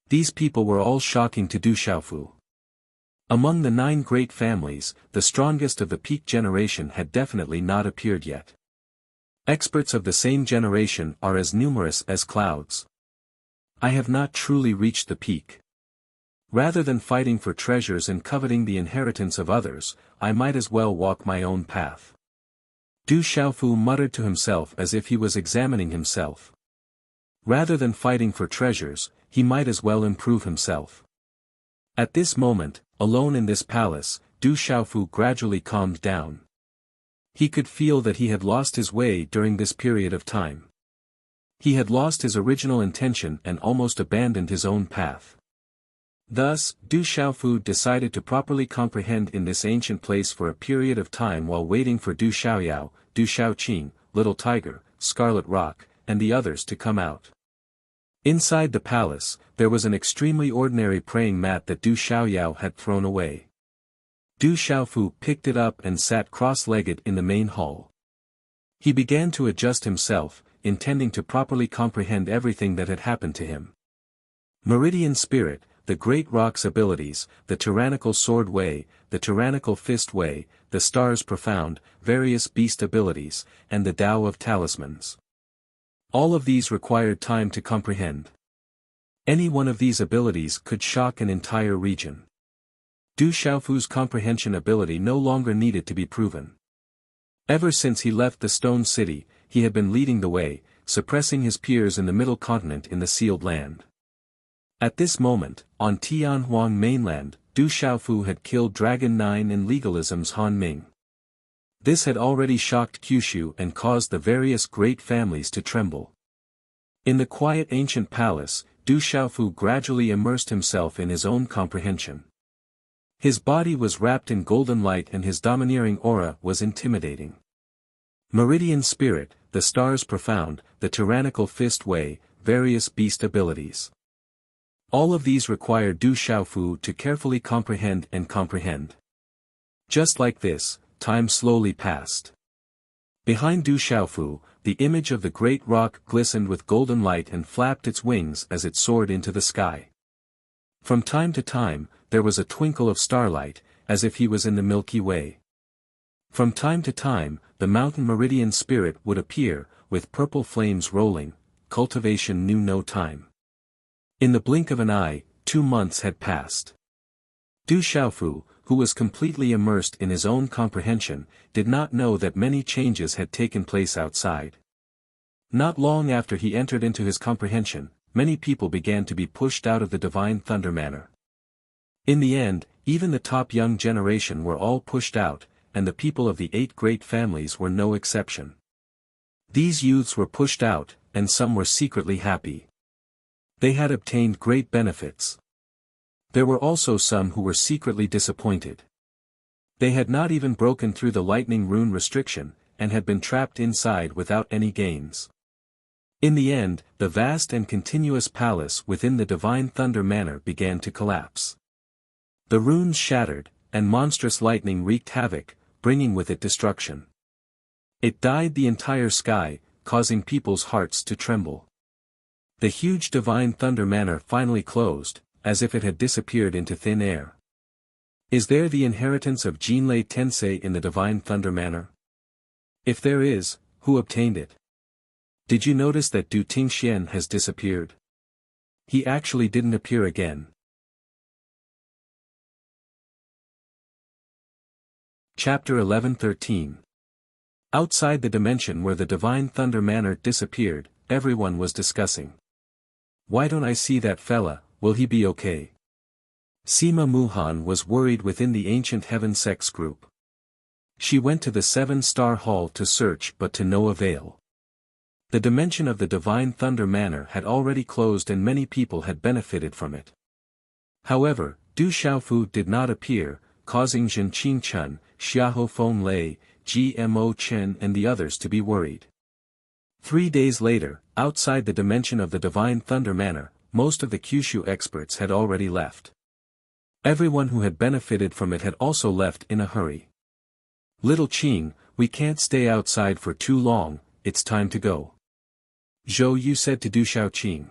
These people were all shocking to Du Xiaofu. Among the 9 great families, the strongest of the peak generation had definitely not appeared yet. Experts of the same generation are as numerous as clouds. I have not truly reached the peak. Rather than fighting for treasures and coveting the inheritance of others, I might as well walk my own path. Du Xiaofu muttered to himself as if he was examining himself. Rather than fighting for treasures, he might as well improve himself. At this moment, alone in this palace, Du Xiaofu gradually calmed down. He could feel that he had lost his way during this period of time. He had lost his original intention and almost abandoned his own path. Thus, Du Xiaofu decided to properly comprehend in this ancient place for a period of time while waiting for Du Xiaoyao, Du Xiaoqing, Little Tiger, Scarlet Rock, and the others to come out. Inside the palace, there was an extremely ordinary praying mat that Du Xiaoyao had thrown away. Du Xiaofu picked it up and sat cross-legged in the main hall. He began to adjust himself, intending to properly comprehend everything that had happened to him. Meridian Spirit, the Great Rock's abilities, the Tyrannical Sword Way, the Tyrannical Fist Way, the Stars Profound, various beast abilities, and the Tao of Talismans. All of these required time to comprehend. Any one of these abilities could shock an entire region. Du Xiaofu's comprehension ability no longer needed to be proven. Ever since he left the Stone City, he had been leading the way, suppressing his peers in the Middle Continent in the Sealed Land. At this moment, on Tianhuang mainland, Du Xiaofu had killed Dragon 9 and Legalism's Han Ming. This had already shocked Kyushu and caused the various great families to tremble. In the quiet ancient palace, Du Xiaofu gradually immersed himself in his own comprehension. His body was wrapped in golden light and his domineering aura was intimidating. Meridian Spirit, the Stars Profound, the Tyrannical Fist Way, various beast abilities. All of these required Du Xiaofu to carefully comprehend and comprehend. Just like this, time slowly passed. Behind Du Xiaofu, the image of the great rock glistened with golden light and flapped its wings as it soared into the sky. From time to time, there was a twinkle of starlight, as if he was in the Milky Way. From time to time, the mountain Meridian Spirit would appear, with purple flames rolling. Cultivation knew no time. In the blink of an eye, 2 months had passed. Du Xiaofu, who was completely immersed in his own comprehension, did not know that many changes had taken place outside. Not long after he entered into his comprehension, many people began to be pushed out of the Divine Thunder Manor. In the end, even the top young generation were all pushed out, and the people of the 8 great families were no exception. These youths were pushed out, and some were secretly happy. They had obtained great benefits. There were also some who were secretly disappointed. They had not even broken through the lightning rune restriction, and had been trapped inside without any gains. In the end, the vast and continuous palace within the Divine Thunder Manor began to collapse. The runes shattered, and monstrous lightning wreaked havoc, bringing with it destruction. It dyed the entire sky, causing people's hearts to tremble. The huge Divine Thunder Manor finally closed, as if it had disappeared into thin air. Is there the inheritance of Jinlei Tensei in the Divine Thunder Manor? If there is, who obtained it? Did you notice that Du Tingxian has disappeared? He actually didn't appear again. Chapter 11-13. Outside the dimension where the Divine Thunder Manor disappeared, everyone was discussing. Why don't I see that fella, will he be okay? Sima Muhan was worried within the Ancient Heaven Sex group. She went to the 7-star hall to search but to no avail. The dimension of the Divine Thunder Manor had already closed and many people had benefited from it. However, Du Xiaofu did not appear, causing Zhen Qingchun, Xiahou Feng Lei, Gmo Chen and the others to be worried. 3 days later, outside the dimension of the Divine Thunder Manor, most of the Kyushu experts had already left. Everyone who had benefited from it had also left in a hurry. Little Qing, we can't stay outside for too long, it's time to go. Zhou Yu said to Du Xiaoqing.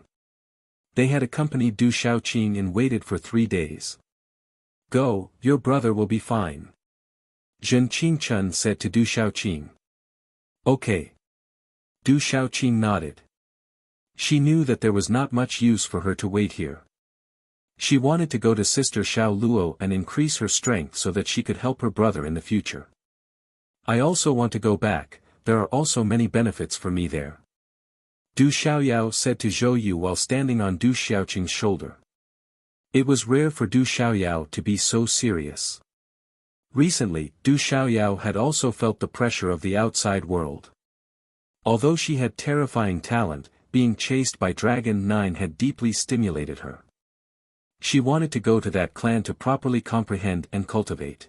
They had accompanied Du Xiaoqing and waited for 3 days. Go, your brother will be fine. Zhen Qingchun said to Du Xiaoqing. Okay. Du Xiaoqing nodded. She knew that there was not much use for her to wait here. She wanted to go to Sister Xiao Luo and increase her strength so that she could help her brother in the future. I also want to go back, there are also many benefits for me there. Du Xiaoyao said to Zhou Yu while standing on Du Xiaoqing's shoulder. It was rare for Du Xiaoyao to be so serious. Recently, Du Xiaoyao had also felt the pressure of the outside world. Although she had terrifying talent, being chased by Dragon 9 had deeply stimulated her. She wanted to go to that clan to properly comprehend and cultivate.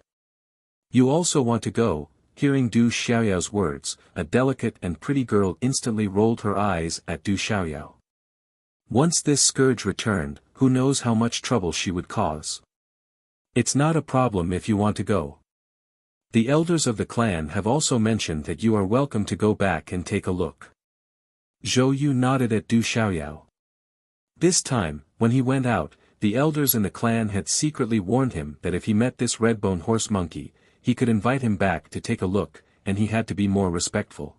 You also want to go. Hearing Du Xiaoyao's words, a delicate and pretty girl instantly rolled her eyes at Du Xiaoyao. Once this scourge returned, who knows how much trouble she would cause. It's not a problem if you want to go. The elders of the clan have also mentioned that you are welcome to go back and take a look. Zhou Yu nodded at Du Xiaoyao. This time, when he went out, the elders in the clan had secretly warned him that if he met this red-bone horse monkey, he could invite him back to take a look, and he had to be more respectful.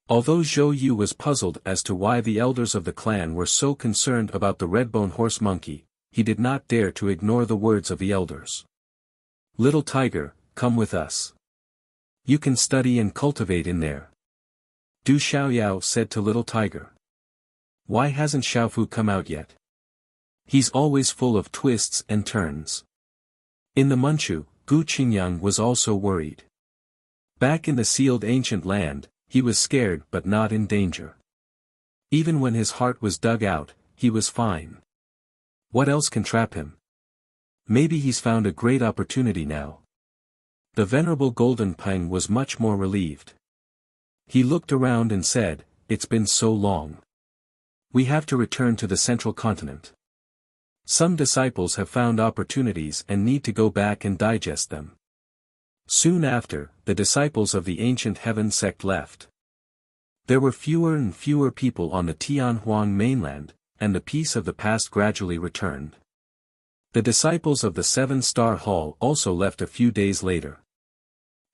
Although Zhou Yu was puzzled as to why the elders of the clan were so concerned about the red-bone horse monkey, he did not dare to ignore the words of the elders. Little tiger, come with us. You can study and cultivate in there. Du Xiaoyao said to Little Tiger. Why hasn't Xiaofu come out yet? He's always full of twists and turns. In the Manchu, Gu Qingyang was also worried. Back in the sealed ancient land, he was scared but not in danger. Even when his heart was dug out, he was fine. What else can trap him? Maybe he's found a great opportunity now. The venerable Golden Peng was much more relieved. He looked around and said, it's been so long. We have to return to the central continent. Some disciples have found opportunities and need to go back and digest them. Soon after, the disciples of the Ancient Heaven sect left. There were fewer and fewer people on the Tianhuang mainland, and the peace of the past gradually returned. The disciples of the 7-star hall also left a few days later.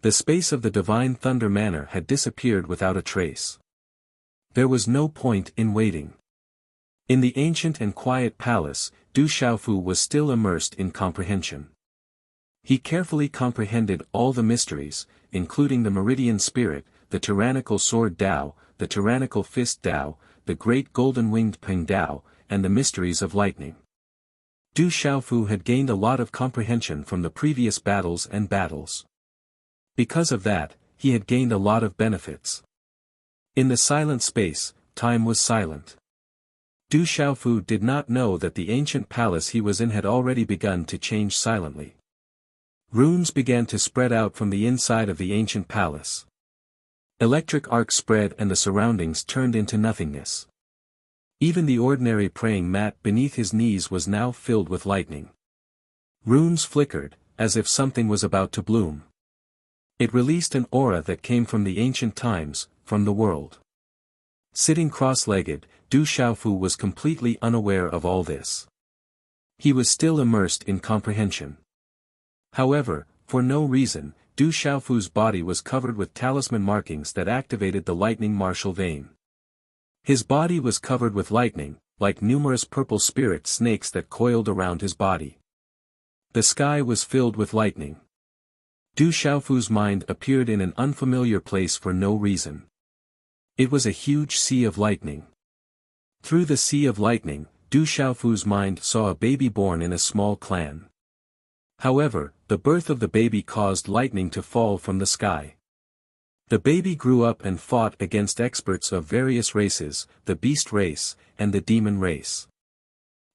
The space of the Divine Thunder Manor had disappeared without a trace. There was no point in waiting. In the ancient and quiet palace, Du Xiaofu was still immersed in comprehension. He carefully comprehended all the mysteries, including the meridian spirit, the tyrannical sword Dao, the tyrannical fist Tao, the great golden-winged Peng Tao, and the mysteries of lightning. Du Xiaofu had gained a lot of comprehension from the previous battles. Because of that, he had gained a lot of benefits. In the silent space, time was silent. Du Xiaofu did not know that the ancient palace he was in had already begun to change silently. Runes began to spread out from the inside of the ancient palace. Electric arcs spread and the surroundings turned into nothingness. Even the ordinary praying mat beneath his knees was now filled with lightning. Runes flickered, as if something was about to bloom. It released an aura that came from the ancient times, from the world. Sitting cross-legged, Du Xiaofu was completely unaware of all this. He was still immersed in comprehension. However, for no reason, Du Xiaofu's body was covered with talisman markings that activated the lightning martial vein. His body was covered with lightning, like numerous purple spirit snakes that coiled around his body. The sky was filled with lightning. Du Xiaofu's mind appeared in an unfamiliar place for no reason. It was a huge sea of lightning. Through the sea of lightning, Du Xiaofu's mind saw a baby born in a small clan. However, the birth of the baby caused lightning to fall from the sky. The baby grew up and fought against experts of various races, the beast race, and the demon race.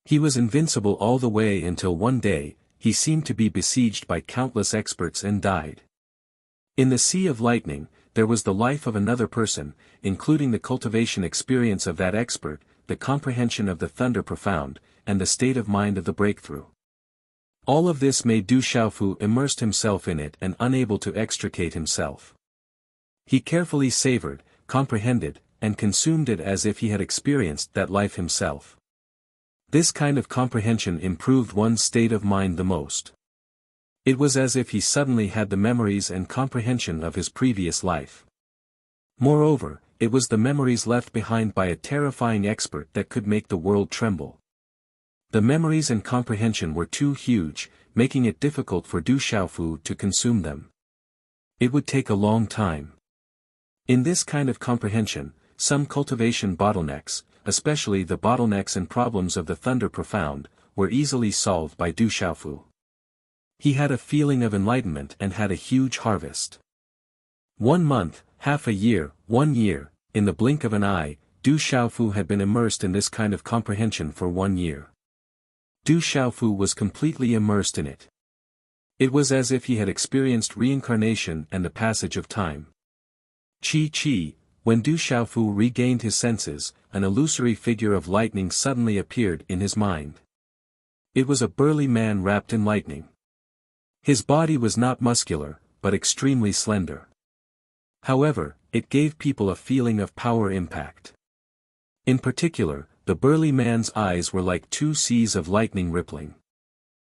He was invincible all the way until one day, he seemed to be besieged by countless experts and died. In the sea of lightning, there was the life of another person, including the cultivation experience of that expert, the comprehension of the thunder profound, and the state of mind of the breakthrough. All of this made Du Xiaofu immersed himself in it and unable to extricate himself. He carefully savored, comprehended, and consumed it as if he had experienced that life himself. This kind of comprehension improved one's state of mind the most. It was as if he suddenly had the memories and comprehension of his previous life. Moreover, it was the memories left behind by a terrifying expert that could make the world tremble. The memories and comprehension were too huge, making it difficult for Du Xiaofu to consume them. It would take a long time. In this kind of comprehension, some cultivation bottlenecks, especially the bottlenecks and problems of the thunder profound, were easily solved by Du Xiaofu. He had a feeling of enlightenment and had a huge harvest. 1 month, half a year, 1 year, in the blink of an eye, Du Xiaofu had been immersed in this kind of comprehension for 1 year. Du Xiaofu was completely immersed in it. It was as if he had experienced reincarnation and the passage of time. Chi, when Du Xiaofu regained his senses, an illusory figure of lightning suddenly appeared in his mind. It was a burly man wrapped in lightning. His body was not muscular, but extremely slender. However, it gave people a feeling of power impact. In particular, the burly man's eyes were like 2 seas of lightning rippling.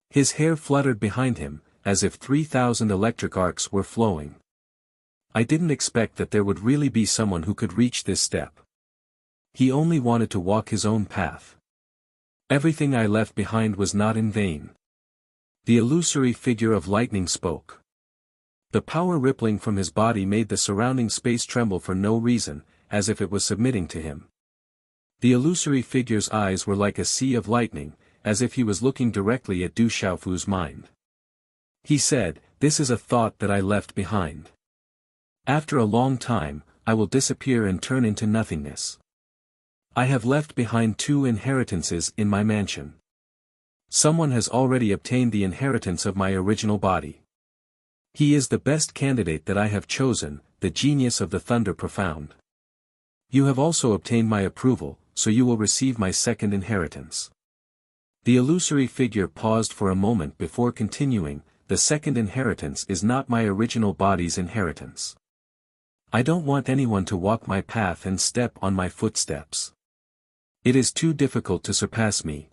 His hair fluttered behind him, as if 3,000 electric arcs were flowing. I didn't expect that there would really be someone who could reach this step. He only wanted to walk his own path. Everything I left behind was not in vain. The illusory figure of lightning spoke. The power rippling from his body made the surrounding space tremble for no reason, as if it was submitting to him. The illusory figure's eyes were like a sea of lightning, as if he was looking directly at Du Xiaofu's mind. He said, "This is a thought that I left behind. After a long time, I will disappear and turn into nothingness. I have left behind 2 inheritances in my mansion. Someone has already obtained the inheritance of my original body. He is the best candidate that I have chosen, the genius of the thunder profound. You have also obtained my approval, so you will receive my second inheritance." The illusory figure paused for a moment before continuing, "The second inheritance is not my original body's inheritance. I don't want anyone to walk my path and step on my footsteps. It is too difficult to surpass me.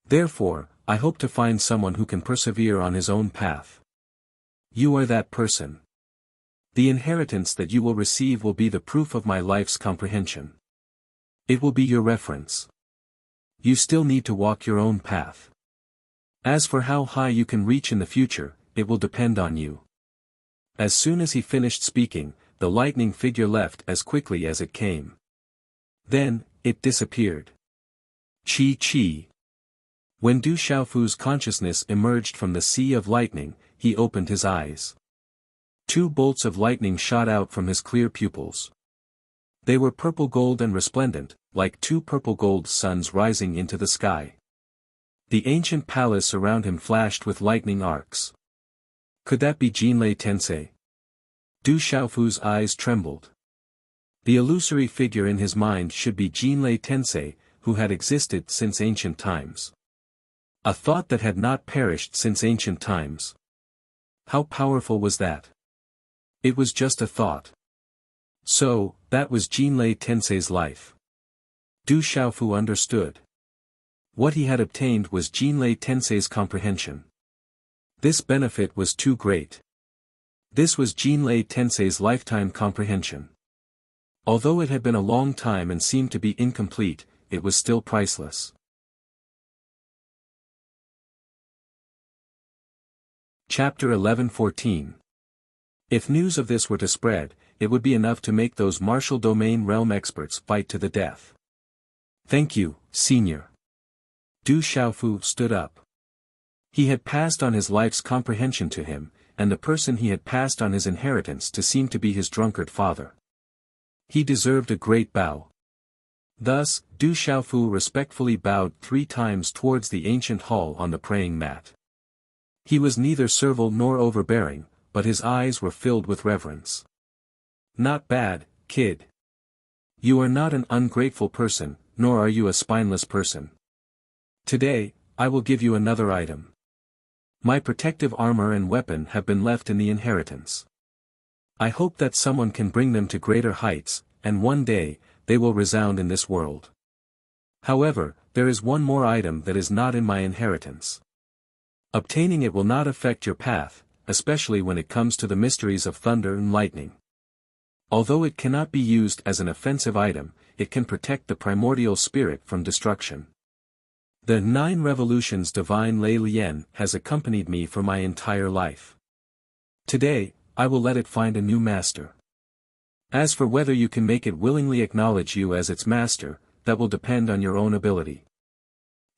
Therefore, I hope to find someone who can persevere on his own path. You are that person. The inheritance that you will receive will be the proof of my life's comprehension. It will be your reference. You still need to walk your own path. As for how high you can reach in the future, it will depend on you." As soon as he finished speaking, the lightning figure left as quickly as it came. Then, it disappeared. Chi. When Du Xiaofu's consciousness emerged from the sea of lightning, he opened his eyes. 2 bolts of lightning shot out from his clear pupils. They were purple gold and resplendent, like 2 purple gold suns rising into the sky. The ancient palace around him flashed with lightning arcs. Could that be Jinlei Tensei? Du Xiaofu's eyes trembled. The illusory figure in his mind should be Jinlei Tensei, who had existed since ancient times. A thought that had not perished since ancient times. How powerful was that? It was just a thought. So, that was Jinlei Tensei's life. Du Xiaofu understood. What he had obtained was Jinlei Tensei's comprehension. This benefit was too great. This was Jinlei Tensei's lifetime comprehension. Although it had been a long time and seemed to be incomplete, it was still priceless. Chapter 11-14. If news of this were to spread, it would be enough to make those martial domain realm experts fight to the death. Thank you, Senior. Du Xiaofu stood up. He had passed on his life's comprehension to him, and the person he had passed on his inheritance to seemed to be his drunkard father. He deserved a great bow. Thus, Du Xiaofu respectfully bowed 3 times towards the ancient hall on the praying mat. He was neither servile nor overbearing, but his eyes were filled with reverence. Not bad, kid. You are not an ungrateful person, nor are you a spineless person. Today, I will give you another item. My protective armor and weapon have been left in the inheritance. I hope that someone can bring them to greater heights, and one day, they will resound in this world. However, there is one more item that is not in my inheritance. Obtaining it will not affect your path, especially when it comes to the mysteries of thunder and lightning. Although it cannot be used as an offensive item, it can protect the primordial spirit from destruction. The 9 Revolutions Divine Lei Lian has accompanied me for my entire life. Today, I will let it find a new master. As for whether you can make it willingly acknowledge you as its master, that will depend on your own ability.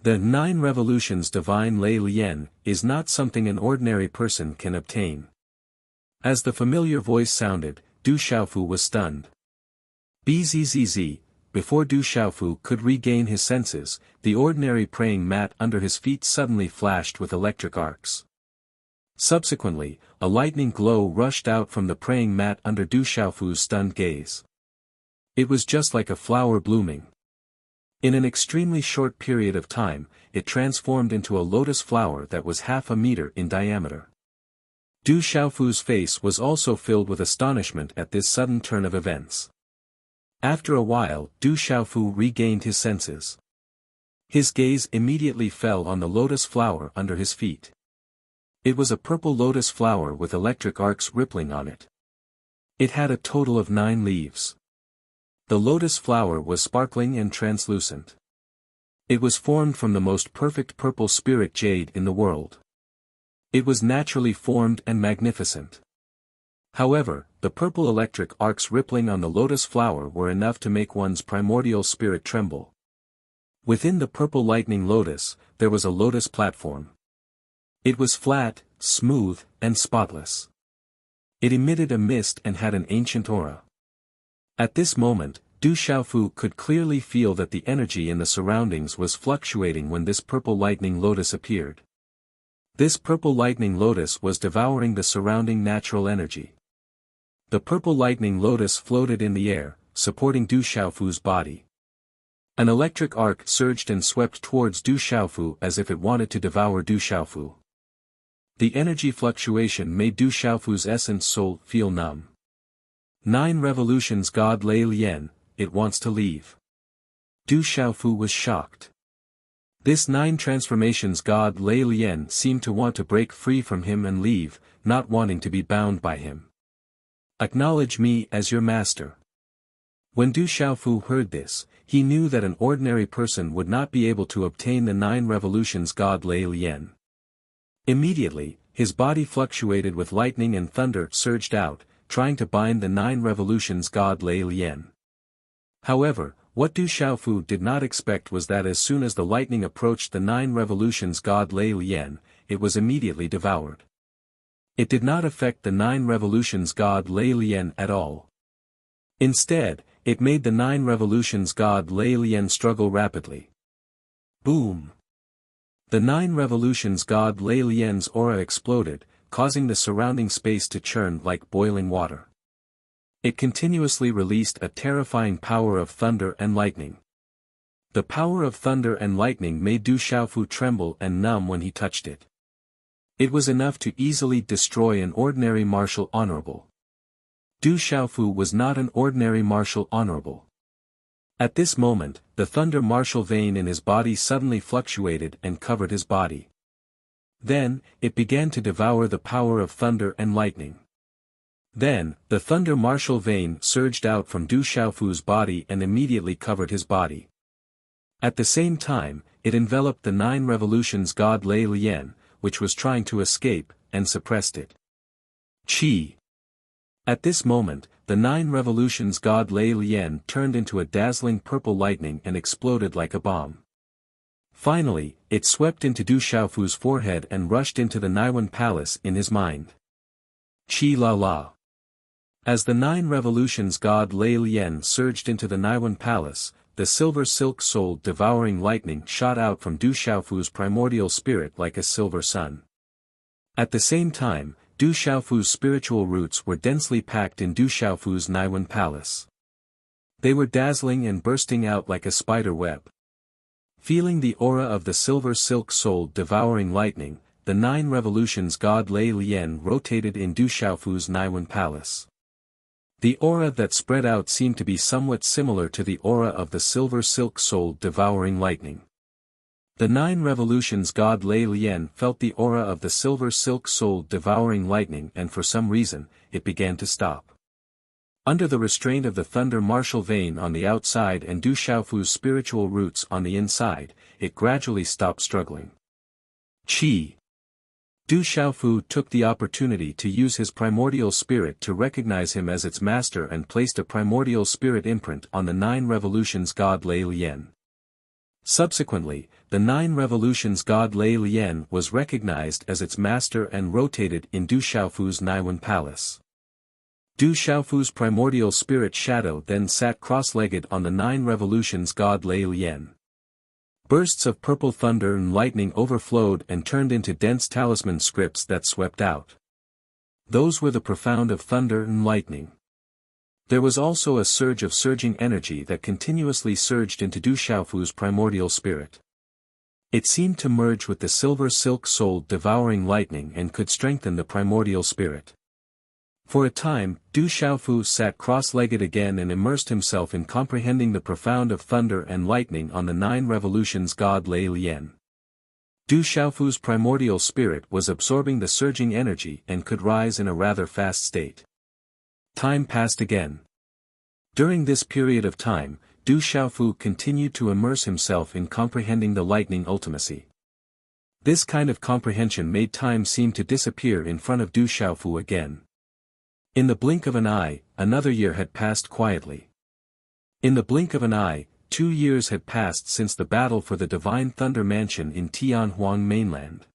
The 9 Revolutions Divine Lei Lian is not something an ordinary person can obtain. As the familiar voice sounded, Du Xiaofu was stunned. Bzzz. Before Du Xiaofu could regain his senses, the ordinary praying mat under his feet suddenly flashed with electric arcs. Subsequently, a lightning glow rushed out from the praying mat under Du Xiaofu's stunned gaze. It was just like a flower blooming. In an extremely short period of time, it transformed into a lotus flower that was half a meter in diameter. Du Xiaofu's face was also filled with astonishment at this sudden turn of events. After a while, Du Xiaofu regained his senses. His gaze immediately fell on the lotus flower under his feet. It was a purple lotus flower with electric arcs rippling on it. It had a total of 9 leaves. The lotus flower was sparkling and translucent. It was formed from the most perfect purple spirit jade in the world. It was naturally formed and magnificent. However, the purple electric arcs rippling on the lotus flower were enough to make one's primordial spirit tremble. Within the purple lightning lotus, there was a lotus platform. It was flat, smooth, and spotless. It emitted a mist and had an ancient aura. At this moment, Du Xiaofu could clearly feel that the energy in the surroundings was fluctuating when this purple lightning lotus appeared. This purple lightning lotus was devouring the surrounding natural energy. The purple lightning lotus floated in the air, supporting Du Xiaofu's body. An electric arc surged and swept towards Du Xiaofu as if it wanted to devour Du Xiaofu. The energy fluctuation made Du Xiaofu's essence soul feel numb. 9 Revolutions God Lei Lian, it wants to leave. Du Xiaofu was shocked. This 9 transformations God Lei Lian seemed to want to break free from him and leave, not wanting to be bound by him. Acknowledge me as your master. When Du Xiaofu heard this, he knew that an ordinary person would not be able to obtain the 9 Revolutions God Lei Lian. Immediately, his body fluctuated with lightning and thunder surged out, trying to bind the 9 revolutions god Lei Lian. However, what Du Xiaofu did not expect was that as soon as the lightning approached the 9 revolutions god Lei Lian, it was immediately devoured. It did not affect the 9 revolutions god Lei Lian at all. Instead, it made the 9 revolutions god Lei Lian struggle rapidly. Boom! The 9 revolutions god Lei Lian's aura exploded, causing the surrounding space to churn like boiling water. It continuously released a terrifying power of thunder and lightning. The power of thunder and lightning made Du Xiaofu tremble and numb when he touched it. It was enough to easily destroy an ordinary martial honorable. Du Xiaofu was not an ordinary martial honorable. At this moment, the thunder martial vein in his body suddenly fluctuated and covered his body. Then, it began to devour the power of thunder and lightning. Then, the thunder martial vein surged out from Du Xiaofu's body and immediately covered his body. At the same time, it enveloped the 9 revolutions god Lei Lian, which was trying to escape, and suppressed it. Qi. At this moment, the 9 revolutions god Lei Lian turned into a dazzling purple lightning and exploded like a bomb. Finally, it swept into Du Xiaofu's forehead and rushed into the Naiwan palace in his mind. Qi la la. As the 9 revolutions god Lei Lian surged into the Naiwan palace, the silver silk soul devouring lightning shot out from Du Xiaofu's primordial spirit like a silver sun. At the same time, Du Xiaofu's spiritual roots were densely packed in Du Xiaofu's Naiwan palace. They were dazzling and bursting out like a spider web. Feeling the aura of the silver silk soul devouring lightning, the 9 revolutions god Lei Lian rotated in Du Xiaofu's Naiwan palace. The aura that spread out seemed to be somewhat similar to the aura of the silver silk soul devouring lightning. The 9 revolutions god Lei Lian felt the aura of the silver silk soul devouring lightning and for some reason, it began to stop. Under the restraint of the thunder martial vein on the outside and Du Xiaofu's spiritual roots on the inside, it gradually stopped struggling. Qi. Du Xiaofu took the opportunity to use his primordial spirit to recognize him as its master and placed a primordial spirit imprint on the 9 revolutions god Lei Lian. Subsequently, the 9 revolutions god Lei Lian was recognized as its master and rotated in Du Xiaofu's Naiwan palace. Du Xiaofu's primordial spirit shadow then sat cross-legged on the 9 revolutions god Lei Lian. Bursts of purple thunder and lightning overflowed and turned into dense talisman scripts that swept out. Those were the profound of thunder and lightning. There was also a surge of surging energy that continuously surged into Du Xiaofu's primordial spirit. It seemed to merge with the silver silk soul devouring lightning and could strengthen the primordial spirit. For a time, Du Xiaofu sat cross-legged again and immersed himself in comprehending the profound of thunder and lightning on the 9 revolutions god Lei Lian. Du Xiaofu's primordial spirit was absorbing the surging energy and could rise in a rather fast state. Time passed again. During this period of time, Du Xiaofu continued to immerse himself in comprehending the lightning ultimacy. This kind of comprehension made time seem to disappear in front of Du Xiaofu again. In the blink of an eye, another year had passed quietly. In the blink of an eye, 2 years had passed since the battle for the Divine Thunder Mansion in Tianhuang mainland.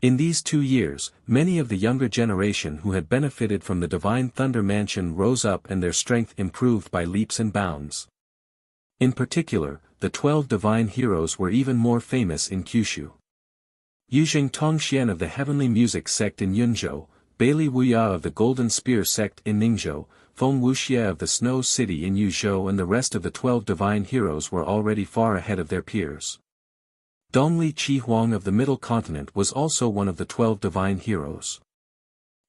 In these 2 years, many of the younger generation who had benefited from the Divine Thunder Mansion rose up and their strength improved by leaps and bounds. In particular, the 12 divine heroes were even more famous in Kyushu. Yuzheng Tongxian of the Heavenly Music sect in Yunzhou, Bailey Wuya of the Golden Spear sect in Ningzhou, Feng Wuxia of the Snow City in Yuzhou and the rest of the 12 divine heroes were already far ahead of their peers. Dongli Qihuang of the Middle Continent was also one of the 12 divine heroes.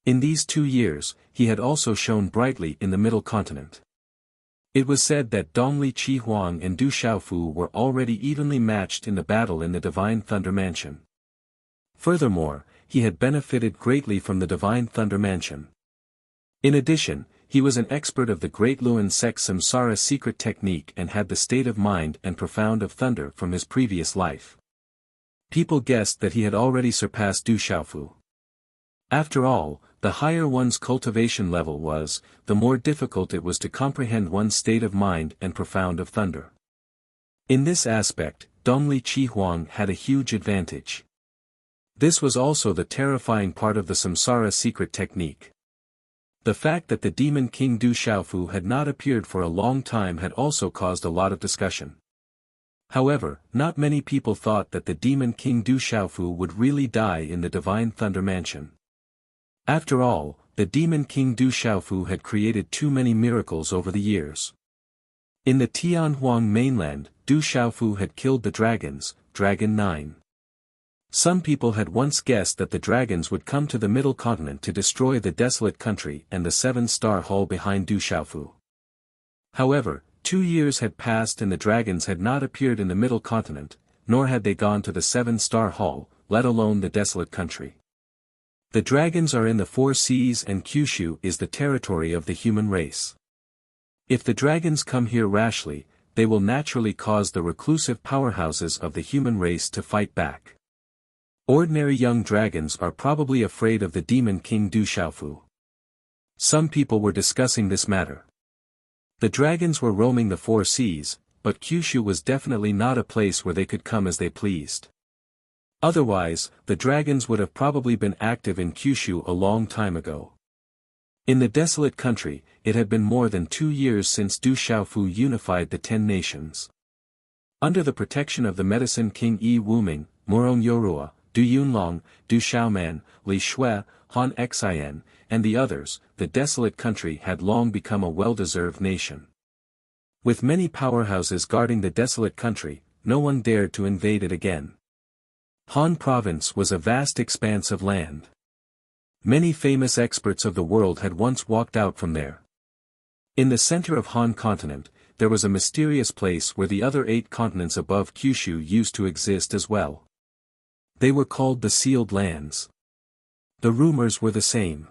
In these 2 years, he had also shone brightly in the Middle Continent. It was said that Dongli Qihuang and Du Xiaofu were already evenly matched in the battle in the Divine Thunder Mansion. Furthermore, he had benefited greatly from the Divine Thunder Mansion. In addition, he was an expert of the Great Luan Sect Samsara secret technique and had the state of mind and profound of thunder from his previous life. People guessed that he had already surpassed Du Xiaofu. After all, the higher one's cultivation level was, the more difficult it was to comprehend one's state of mind and profound of thunder. In this aspect, Dongli Chi Huang had a huge advantage. This was also the terrifying part of the samsara secret technique. The fact that the demon king Du Xiaofu had not appeared for a long time had also caused a lot of discussion. However, not many people thought that the demon king Du Xiaofu would really die in the divine thunder mansion. After all, the demon king Du Xiaofu had created too many miracles over the years. In the Tianhuang mainland, Du Xiaofu had killed the dragons, Dragon 9. Some people had once guessed that the dragons would come to the middle continent to destroy the desolate country and the 7-star hall behind Du Xiaofu. However, 2 years had passed and the dragons had not appeared in the middle continent, nor had they gone to the 7-star hall, let alone the desolate country. The dragons are in the 4 seas and Kyushu is the territory of the human race. If the dragons come here rashly, they will naturally cause the reclusive powerhouses of the human race to fight back. Ordinary young dragons are probably afraid of the demon king Du Xiaofu. Some people were discussing this matter. The dragons were roaming the 4 seas, but Kyushu was definitely not a place where they could come as they pleased. Otherwise, the dragons would have probably been active in Kyushu a long time ago. In the desolate country, it had been more than 2 years since Du Xiaofu unified the 10 nations. Under the protection of the medicine king Yi Wuming, Murong Yorua, Du Yunlong, Du Xiaoman, Li Shui, Han Xian, and the others, the desolate country had long become a well-deserved nation. With many powerhouses guarding the desolate country, no one dared to invade it again. Han Province was a vast expanse of land. Many famous experts of the world had once walked out from there. In the center of Han Continent, there was a mysterious place where the other 8 continents above Kyushu used to exist as well. They were called the Sealed Lands. The rumors were the same.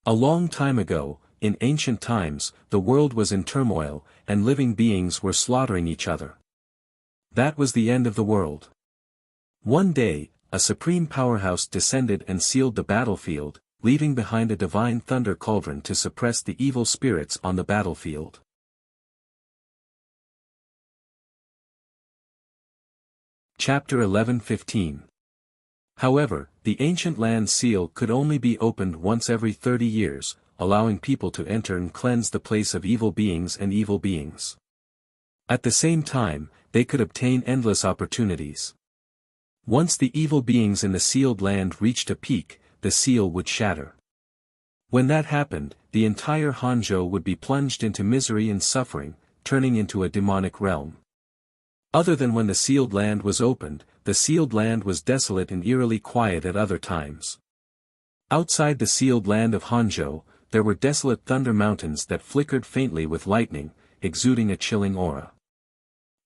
A long time ago, in ancient times, the world was in turmoil, and living beings were slaughtering each other. That was the end of the world. One day, a supreme powerhouse descended and sealed the battlefield, leaving behind a divine thunder cauldron to suppress the evil spirits on the battlefield. Chapter 11:15. However, the ancient land seal could only be opened once every 30 years, allowing people to enter and cleanse the place of evil beings and evil beings. At the same time, they could obtain endless opportunities. Once the evil beings in the sealed land reached a peak, the seal would shatter. When that happened, the entire Hanzhou would be plunged into misery and suffering, turning into a demonic realm. Other than when the sealed land was opened, the sealed land was desolate and eerily quiet at other times. Outside the sealed land of Hanzhou, there were desolate thunder mountains that flickered faintly with lightning, exuding a chilling aura.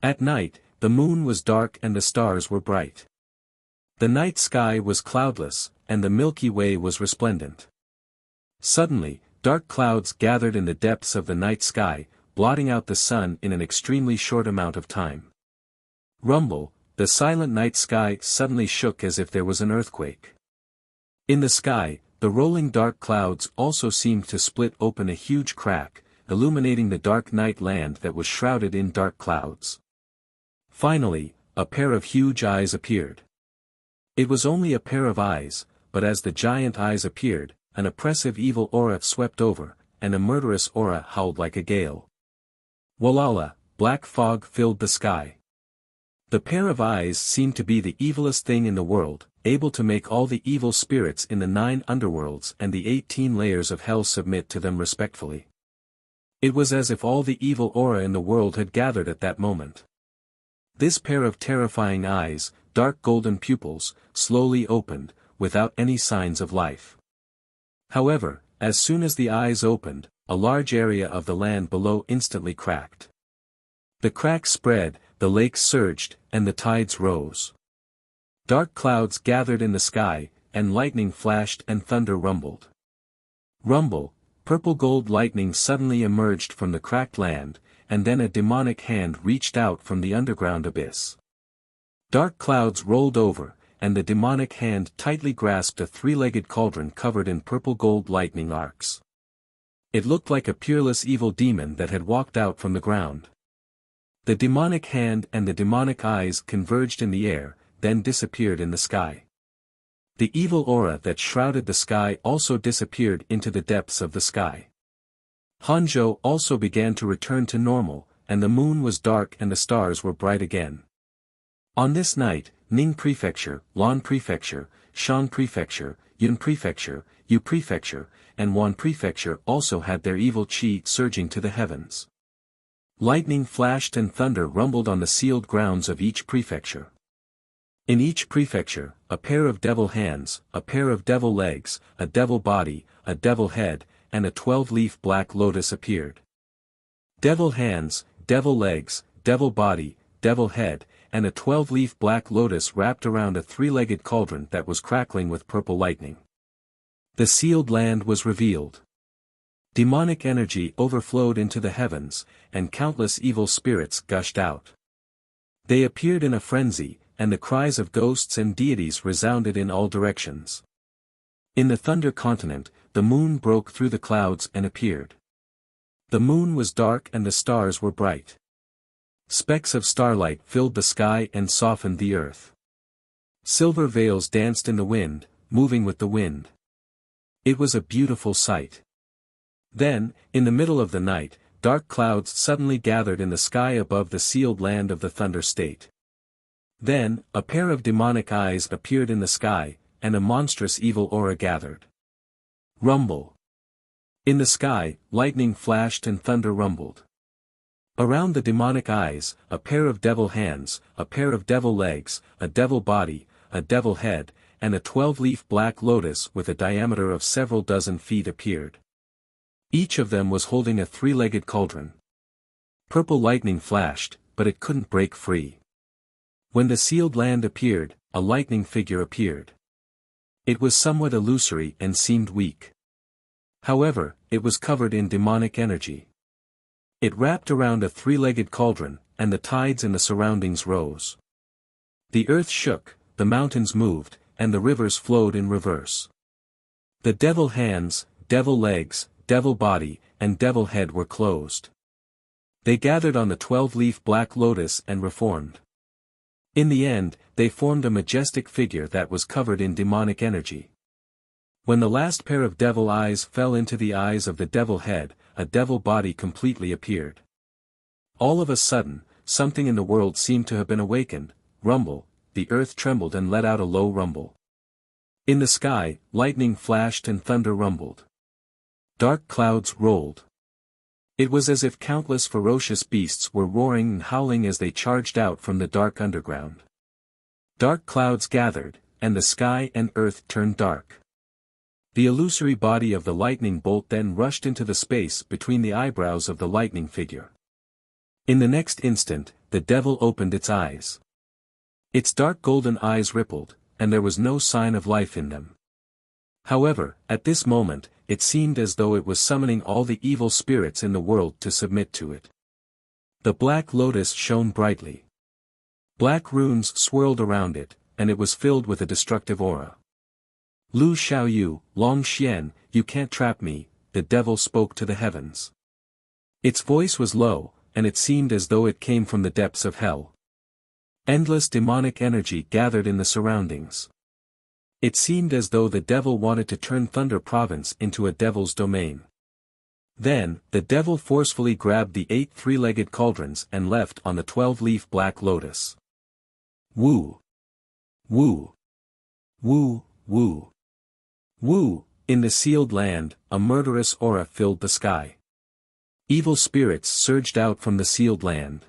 At night, the moon was dark and the stars were bright. The night sky was cloudless, and the Milky Way was resplendent. Suddenly, dark clouds gathered in the depths of the night sky, blotting out the sun in an extremely short amount of time. Rumble, the silent night sky suddenly shook as if there was an earthquake. In the sky, the rolling dark clouds also seemed to split open a huge crack, illuminating the dark night land that was shrouded in dark clouds. Finally, a pair of huge eyes appeared. It was only a pair of eyes, but as the giant eyes appeared, an oppressive evil aura swept over, and a murderous aura howled like a gale. Walala, black fog filled the sky. The pair of eyes seemed to be the evilest thing in the world, able to make all the evil spirits in the 9 underworlds and the 18 layers of hell submit to them respectfully. It was as if all the evil aura in the world had gathered at that moment. This pair of terrifying eyes, dark golden pupils, slowly opened, without any signs of life. However, as soon as the eyes opened, a large area of the land below instantly cracked. The crack spread, the lakes surged, and the tides rose. Dark clouds gathered in the sky, and lightning flashed and thunder rumbled. Rumble, purple gold lightning suddenly emerged from the cracked land, and then a demonic hand reached out from the underground abyss. Dark clouds rolled over, and the demonic hand tightly grasped a three-legged cauldron covered in purple-gold lightning arcs. It looked like a peerless evil demon that had walked out from the ground. The demonic hand and the demonic eyes converged in the air, then disappeared in the sky. The evil aura that shrouded the sky also disappeared into the depths of the sky. Hanzhou also began to return to normal, and the moon was dark and the stars were bright again. On this night, Ning Prefecture, Lan Prefecture, Shan Prefecture, Yun Prefecture, Yu Prefecture, and Wan Prefecture also had their evil qi surging to the heavens. Lightning flashed and thunder rumbled on the sealed grounds of each prefecture. In each prefecture, a pair of devil hands, a pair of devil legs, a devil body, a devil head, and a 12-leaf black lotus appeared. Devil hands, devil legs, devil body, devil head, and a 12-leaf black lotus wrapped around a three-legged cauldron that was crackling with purple lightning. The sealed land was revealed. Demonic energy overflowed into the heavens, and countless evil spirits gushed out. They appeared in a frenzy, and the cries of ghosts and deities resounded in all directions. In the Thunder Continent, the moon broke through the clouds and appeared. The moon was dark and the stars were bright. Specks of starlight filled the sky and softened the earth. Silver veils danced in the wind, moving with the wind. It was a beautiful sight. Then, in the middle of the night, dark clouds suddenly gathered in the sky above the sealed land of the Thunder State. Then, a pair of demonic eyes appeared in the sky, and a monstrous evil aura gathered. Rumble. In the sky, lightning flashed and thunder rumbled. Around the demonic eyes, a pair of devil hands, a pair of devil legs, a devil body, a devil head, and a 12-leaf black lotus with a diameter of several dozen feet appeared. Each of them was holding a three-legged cauldron. Purple lightning flashed, but it couldn't break free. When the sealed land appeared, a lightning figure appeared. It was somewhat illusory and seemed weak. However, it was covered in demonic energy. It wrapped around a three-legged cauldron, and the tides in the surroundings rose. The earth shook, the mountains moved, and the rivers flowed in reverse. The devil hands, devil legs, devil body, and devil head were closed. They gathered on the 12-leaf black lotus and reformed. In the end, they formed a majestic figure that was covered in demonic energy. When the last pair of devil eyes fell into the eyes of the devil head, a devil body completely appeared. All of a sudden, something in the world seemed to have been awakened. Rumble, the earth trembled and let out a low rumble. In the sky, lightning flashed and thunder rumbled. Dark clouds rolled. It was as if countless ferocious beasts were roaring and howling as they charged out from the dark underground. Dark clouds gathered, and the sky and earth turned dark. The illusory body of the lightning bolt then rushed into the space between the eyebrows of the lightning figure. In the next instant, the devil opened its eyes. Its dark golden eyes rippled, and there was no sign of life in them. However, at this moment, it seemed as though it was summoning all the evil spirits in the world to submit to it. The black lotus shone brightly. Black runes swirled around it, and it was filled with a destructive aura. Lu Xiaoyu, Long Xian, you can't trap me, the devil spoke to the heavens. Its voice was low, and it seemed as though it came from the depths of hell. Endless demonic energy gathered in the surroundings. It seemed as though the devil wanted to turn Thunder Province into a devil's domain. Then, the devil forcefully grabbed the 8 three-legged cauldrons and left on the 12-leaf black lotus. Woo! Woo! Woo! Woo! Woo! In the sealed land, a murderous aura filled the sky. Evil spirits surged out from the sealed land.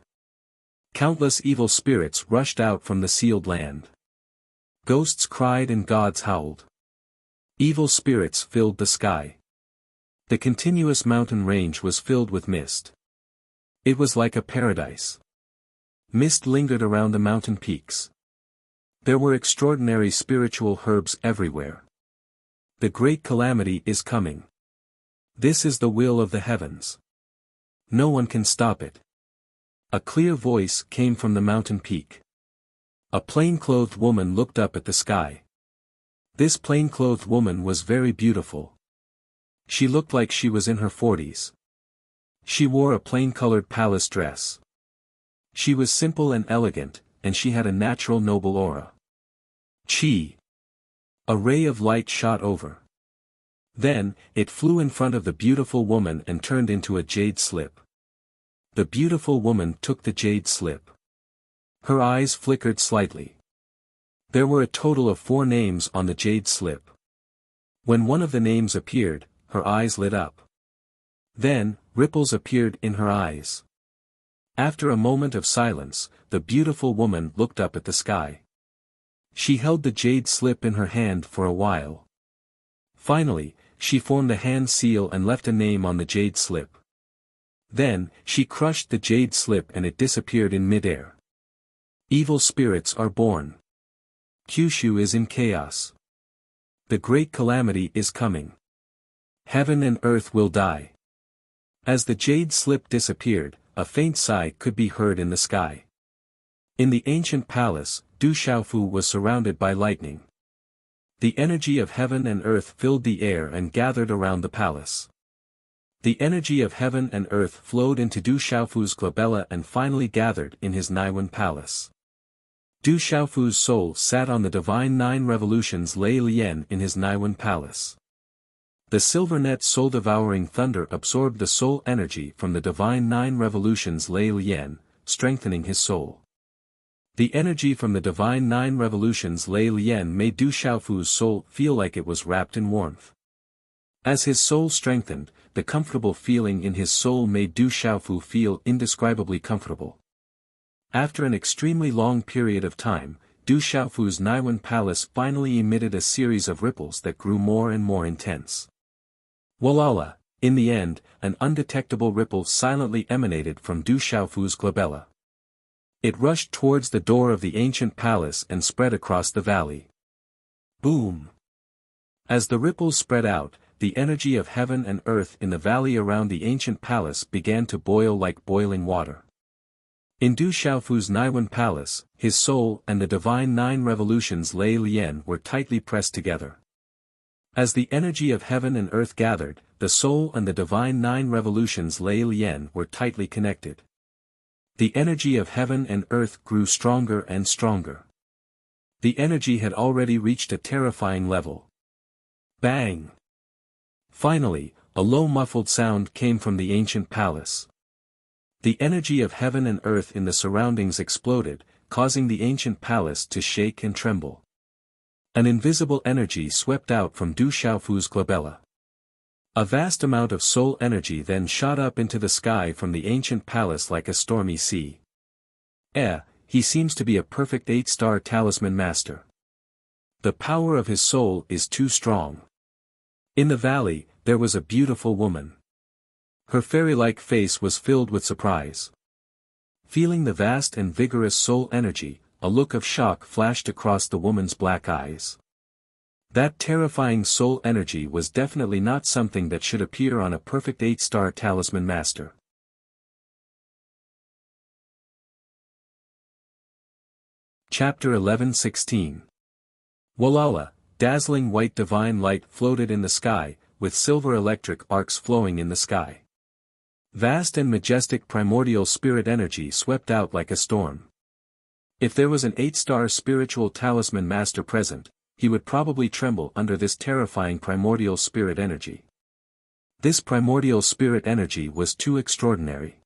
Countless evil spirits rushed out from the sealed land. Ghosts cried and gods howled. Evil spirits filled the sky. The continuous mountain range was filled with mist. It was like a paradise. Mist lingered around the mountain peaks. There were extraordinary spiritual herbs everywhere. The great calamity is coming. This is the will of the heavens. No one can stop it. A clear voice came from the mountain peak. A plain-clothed woman looked up at the sky. This plain-clothed woman was very beautiful. She looked like she was in her 40s. She wore a plain-colored palace dress. She was simple and elegant, and she had a natural noble aura. Chi! A ray of light shot over. Then, it flew in front of the beautiful woman and turned into a jade slip. The beautiful woman took the jade slip. Her eyes flickered slightly. There were a total of 4 names on the jade slip. When one of the names appeared, her eyes lit up. Then, ripples appeared in her eyes. After a moment of silence, the beautiful woman looked up at the sky. She held the jade slip in her hand for a while. Finally, she formed a hand seal and left a name on the jade slip. Then, she crushed the jade slip and it disappeared in midair. Evil spirits are born. Kyushu is in chaos. The great calamity is coming. Heaven and earth will die. As the jade slip disappeared, a faint sigh could be heard in the sky. In the ancient palace, Du Xiaofu was surrounded by lightning. The energy of heaven and earth filled the air and gathered around the palace. The energy of heaven and earth flowed into Du Xiaofu's glabella and finally gathered in his Naiwan palace. Du Xiaofu's soul sat on the divine 9 revolutions Lei Lian in his Naiwan palace. The silver net soul-devouring thunder absorbed the soul energy from the divine 9 revolutions Lei Lian, strengthening his soul. The energy from the divine 9 revolutions Lei Lian made Du Xiaofu's soul feel like it was wrapped in warmth. As his soul strengthened, the comfortable feeling in his soul made Du Xiaofu feel indescribably comfortable. After an extremely long period of time, Du Xiaofu's Naiwan palace finally emitted a series of ripples that grew more and more intense. Walala, in the end, an undetectable ripple silently emanated from Du Xiaofu's glabella. It rushed towards the door of the ancient palace and spread across the valley. Boom! As the ripples spread out, the energy of heaven and earth in the valley around the ancient palace began to boil like boiling water. In Du Xiaofu's Naiwan palace, his soul and the divine 9 revolutions Lei Lian were tightly pressed together. As the energy of heaven and earth gathered, the soul and the divine 9 revolutions Lei Lian were tightly connected. The energy of heaven and earth grew stronger and stronger. The energy had already reached a terrifying level. Bang! Finally, a low muffled sound came from the ancient palace. The energy of heaven and earth in the surroundings exploded, causing the ancient palace to shake and tremble. An invisible energy swept out from Du Xiaofu's glabella. A vast amount of soul energy then shot up into the sky from the ancient palace like a stormy sea. He seems to be a perfect 8-star talisman master. The power of his soul is too strong. In the valley, there was a beautiful woman. Her fairy-like face was filled with surprise. Feeling the vast and vigorous soul energy, a look of shock flashed across the woman's black eyes. That terrifying soul energy was definitely not something that should appear on a perfect 8-star talisman master. Chapter 11:16. Walala, dazzling white divine light floated in the sky, with silver electric arcs flowing in the sky. Vast and majestic primordial spirit energy swept out like a storm. If there was an 8-star spiritual talisman master present, he would probably tremble under this terrifying primordial spirit energy. This primordial spirit energy was too extraordinary.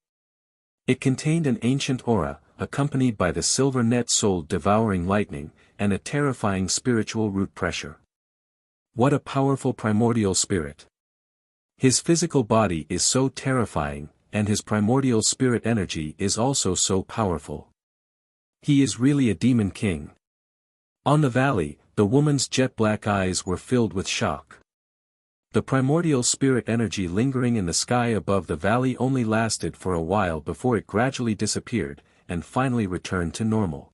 It contained an ancient aura, accompanied by the silver net soul-devouring lightning, and a terrifying spiritual root pressure. What a powerful primordial spirit! His physical body is so terrifying, and his primordial spirit energy is also so powerful. He is really a demon king. On the valley, the woman's jet-black eyes were filled with shock. The primordial spirit energy lingering in the sky above the valley only lasted for a while before it gradually disappeared, and finally returned to normal.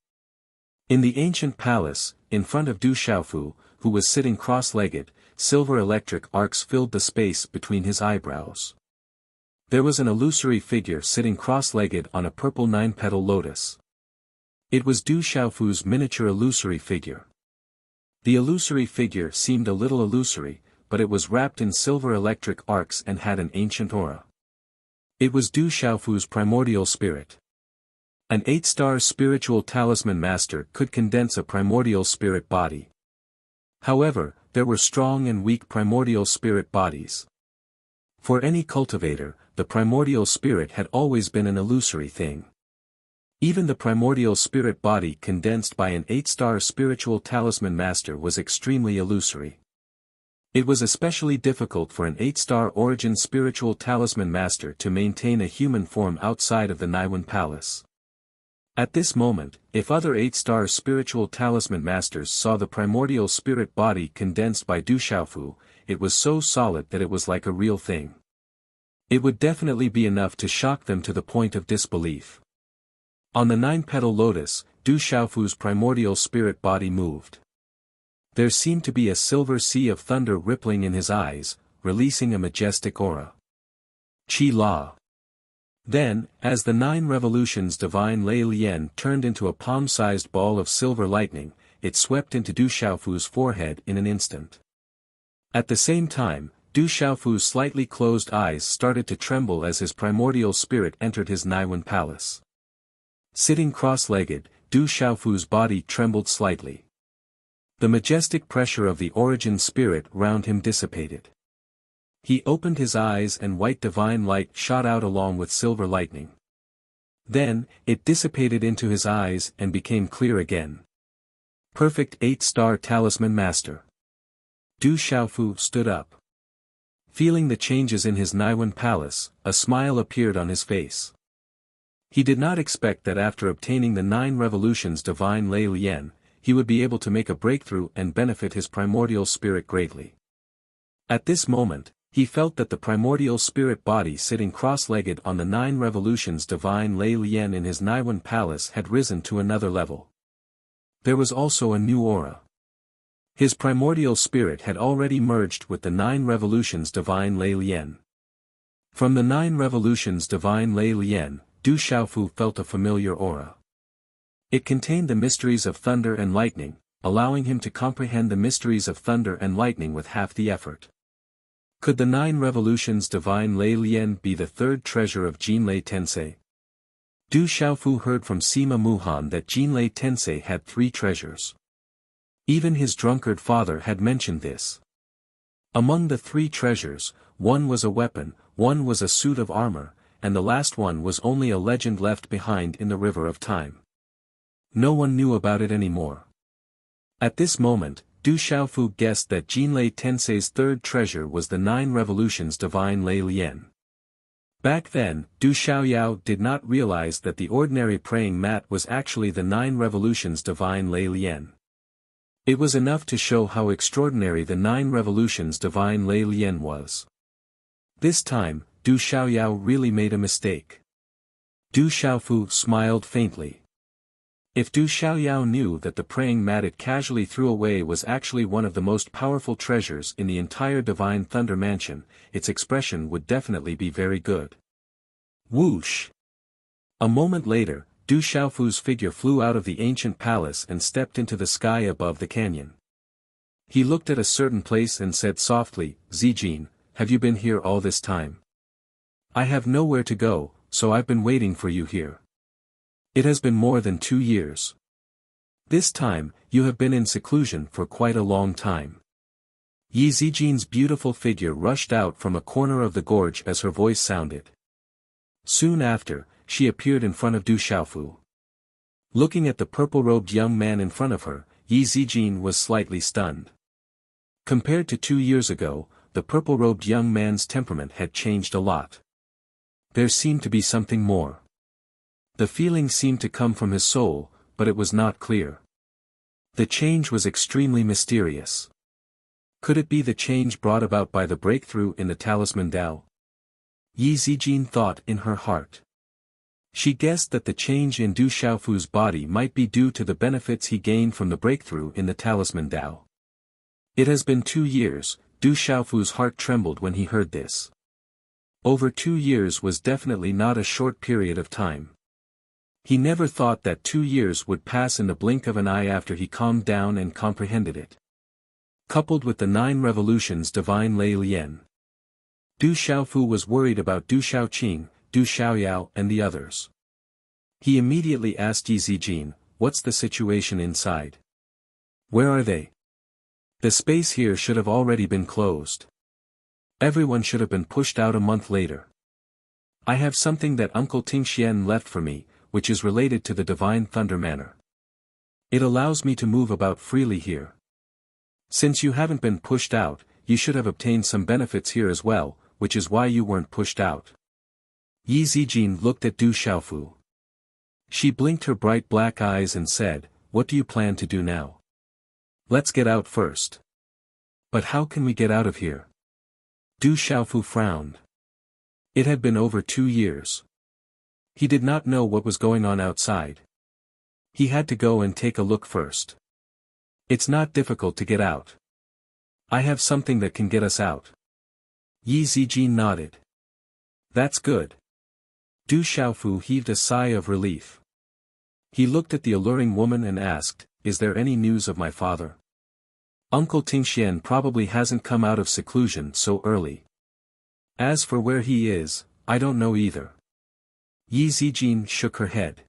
In the ancient palace, in front of Du Xiaofu, who was sitting cross-legged, silver electric arcs filled the space between his eyebrows. There was an illusory figure sitting cross-legged on a purple 9-petal lotus. It was Du Xiaofu's miniature illusory figure. The illusory figure seemed a little illusory, but it was wrapped in silver electric arcs and had an ancient aura. It was Du Xiaofu's primordial spirit. An 8-star spiritual talisman master could condense a primordial spirit body. However, there were strong and weak primordial spirit bodies. For any cultivator, the primordial spirit had always been an illusory thing. Even the primordial spirit body condensed by an 8-star spiritual talisman master was extremely illusory. It was especially difficult for an 8-star origin spiritual talisman master to maintain a human form outside of the Naiwan Palace. At this moment, if other 8-star spiritual talisman masters saw the primordial spirit body condensed by Du Xiaofu, it was so solid that it was like a real thing. It would definitely be enough to shock them to the point of disbelief. On the 9-petal lotus, Du Xiaofu's primordial spirit body moved. There seemed to be a silver sea of thunder rippling in his eyes, releasing a majestic aura. Qi La. Then, as the 9 revolutions divine Lei Lian turned into a palm-sized ball of silver lightning, it swept into Du Xiaofu's forehead in an instant. At the same time, Du Xiaofu's slightly closed eyes started to tremble as his primordial spirit entered his Naiwan Palace. Sitting cross-legged, Du Xiaofu's body trembled slightly. The majestic pressure of the origin spirit round him dissipated. He opened his eyes and white divine light shot out along with silver lightning. Then, it dissipated into his eyes and became clear again. Perfect 8-star talisman master. Du Xiaofu stood up. Feeling the changes in his Naiwan Palace, a smile appeared on his face. He did not expect that after obtaining the 9 revolutions divine Lei Lian, he would be able to make a breakthrough and benefit his primordial spirit greatly. At this moment, he felt that the primordial spirit body sitting cross-legged on the 9 revolutions divine Lei Lian in his Naiwan Palace had risen to another level. There was also a new aura. His primordial spirit had already merged with the 9 revolutions divine Lei Lian. From the 9 revolutions divine Lei Lian, Du Xiaofu felt a familiar aura. It contained the mysteries of thunder and lightning, allowing him to comprehend the mysteries of thunder and lightning with half the effort. Could the 9 revolutions divine Lei Lian be the 3rd treasure of Jinlei Tensei? Du Xiaofu heard from Sima Muhan that Jinlei Tensei had 3 treasures. Even his drunkard father had mentioned this. Among the 3 treasures, one was a weapon, one was a suit of armor, and the last one was only a legend left behind in the river of time. No one knew about it anymore. At this moment, Du Xiaofu guessed that Jinlei Tensei's 3rd treasure was the 9 revolutions divine Lei Lian. Back then, Du Xiaoyao did not realize that the ordinary praying mat was actually the 9 revolutions divine Lei Lian. It was enough to show how extraordinary the 9 revolutions divine Lei Lian was. This time, Du Xiaoyao really made a mistake. Du Xiaofu smiled faintly. If Du Xiaoyao knew that the praying mat it casually threw away was actually one of the most powerful treasures in the entire Divine Thunder Mansion, its expression would definitely be very good. Whoosh! A moment later, Du Xiaofu's figure flew out of the ancient palace and stepped into the sky above the canyon. He looked at a certain place and said softly, "Zijin, have you been here all this time? I have nowhere to go, so I've been waiting for you here. It has been more than 2 years. This time, you have been in seclusion for quite a long time." Yi Zijin's beautiful figure rushed out from a corner of the gorge as her voice sounded. Soon after, she appeared in front of Du Xiaofu. Looking at the purple-robed young man in front of her, Yi Zijin was slightly stunned. Compared to 2 years ago, the purple-robed young man's temperament had changed a lot. There seemed to be something more. The feeling seemed to come from his soul, but it was not clear. The change was extremely mysterious. Could it be the change brought about by the breakthrough in the Talisman Tao? Yi Zijin thought in her heart. She guessed that the change in Du Xiaofu's body might be due to the benefits he gained from the breakthrough in the Talisman Tao. It has been 2 years, Du Xiaofu's heart trembled when he heard this. Over 2 years was definitely not a short period of time. He never thought that 2 years would pass in the blink of an eye after he calmed down and comprehended it. Coupled with the 9 revolutions divine Lei Lian. Du Xiaofu was worried about Du Xiaoqing, Du Xiaoyao and the others. He immediately asked Yi Zijin, "What's the situation inside? Where are they? The space here should have already been closed. Everyone should have been pushed out a month later. I have something that Uncle Tingxian left for me, which is related to the Divine Thunder Manor. It allows me to move about freely here. Since you haven't been pushed out, you should have obtained some benefits here as well, which is why you weren't pushed out." Yi Zijin looked at Du Xiaofu. She blinked her bright black eyes and said, "What do you plan to do now? Let's get out first." "But how can we get out of here?" Du Xiaofu frowned. It had been over 2 years. He did not know what was going on outside. He had to go and take a look first. "It's not difficult to get out. I have something that can get us out." Yi Zijin nodded. "That's good." Du Xiaofu heaved a sigh of relief. He looked at the alluring woman and asked, "Is there any news of my father? Uncle Tingxian probably hasn't come out of seclusion so early. As for where he is, I don't know either." Yi Zijin shook her head.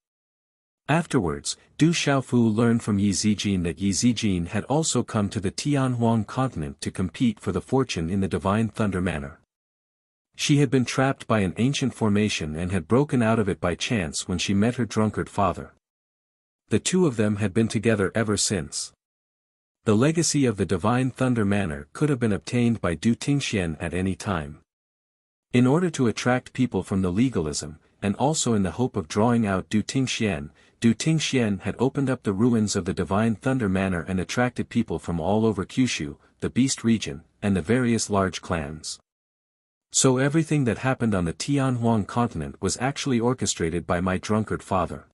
Afterwards, Du Xiaofu learned from Yi Zijin that Yi Zijin had also come to the Tianhuang continent to compete for the fortune in the Divine Thunder Manor. She had been trapped by an ancient formation and had broken out of it by chance when she met her drunkard father. The two of them had been together ever since. The legacy of the Divine Thunder Manor could have been obtained by Du Tingxian at any time. In order to attract people from the legalism, and also in the hope of drawing out Du Tingxian had opened up the ruins of the Divine Thunder Manor and attracted people from all over Kyushu, the Beast region, and the various large clans. So everything that happened on the Tianhuang continent was actually orchestrated by my drunkard father.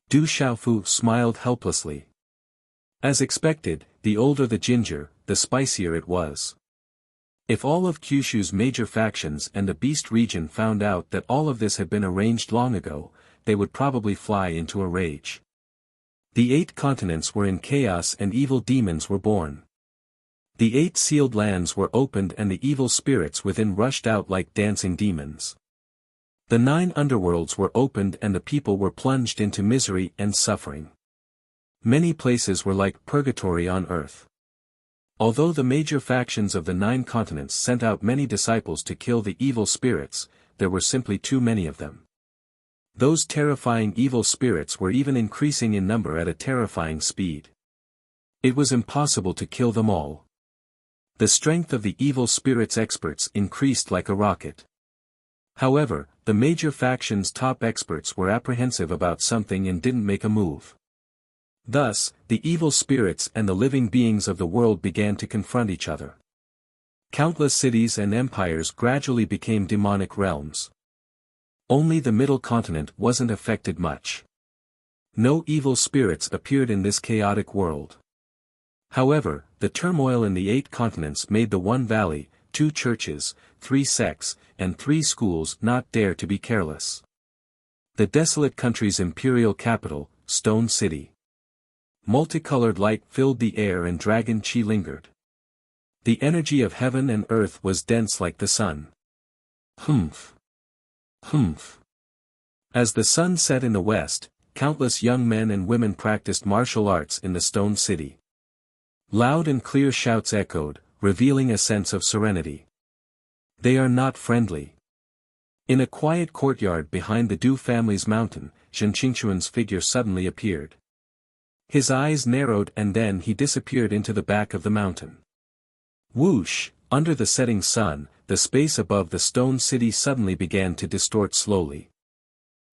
Du Xiaofu smiled helplessly. As expected, the older the ginger, the spicier it was. If all of Kyushu's major factions and the Beast region found out that all of this had been arranged long ago, they would probably fly into a rage. The 8 continents were in chaos and evil demons were born. The 8 sealed lands were opened and the evil spirits within rushed out like dancing demons. The 9 underworlds were opened and the people were plunged into misery and suffering. Many places were like purgatory on earth. Although the major factions of the 9 continents sent out many disciples to kill the evil spirits, there were simply too many of them. Those terrifying evil spirits were even increasing in number at a terrifying speed. It was impossible to kill them all. The strength of the evil spirits' experts increased like a rocket. However, the major factions' top experts were apprehensive about something and didn't make a move. Thus, the evil spirits and the living beings of the world began to confront each other. Countless cities and empires gradually became demonic realms. Only the middle continent wasn't affected much. No evil spirits appeared in this chaotic world. However, the turmoil in the 8 continents made the 1 valley, 2 churches, 3 sects, and 3 schools not dare to be careless. The desolate country's imperial capital, Stone City. Multicolored light filled the air and dragon chi lingered. The energy of heaven and earth was dense like the sun. Humph. Humph. As the sun set in the west, countless young men and women practiced martial arts in the Stone City. Loud and clear shouts echoed, revealing a sense of serenity. They are not friendly. In a quiet courtyard behind the Du family's mountain, Shen Qingquan's figure suddenly appeared. His eyes narrowed and then he disappeared into the back of the mountain. Whoosh, under the setting sun, the space above the Stone City suddenly began to distort slowly.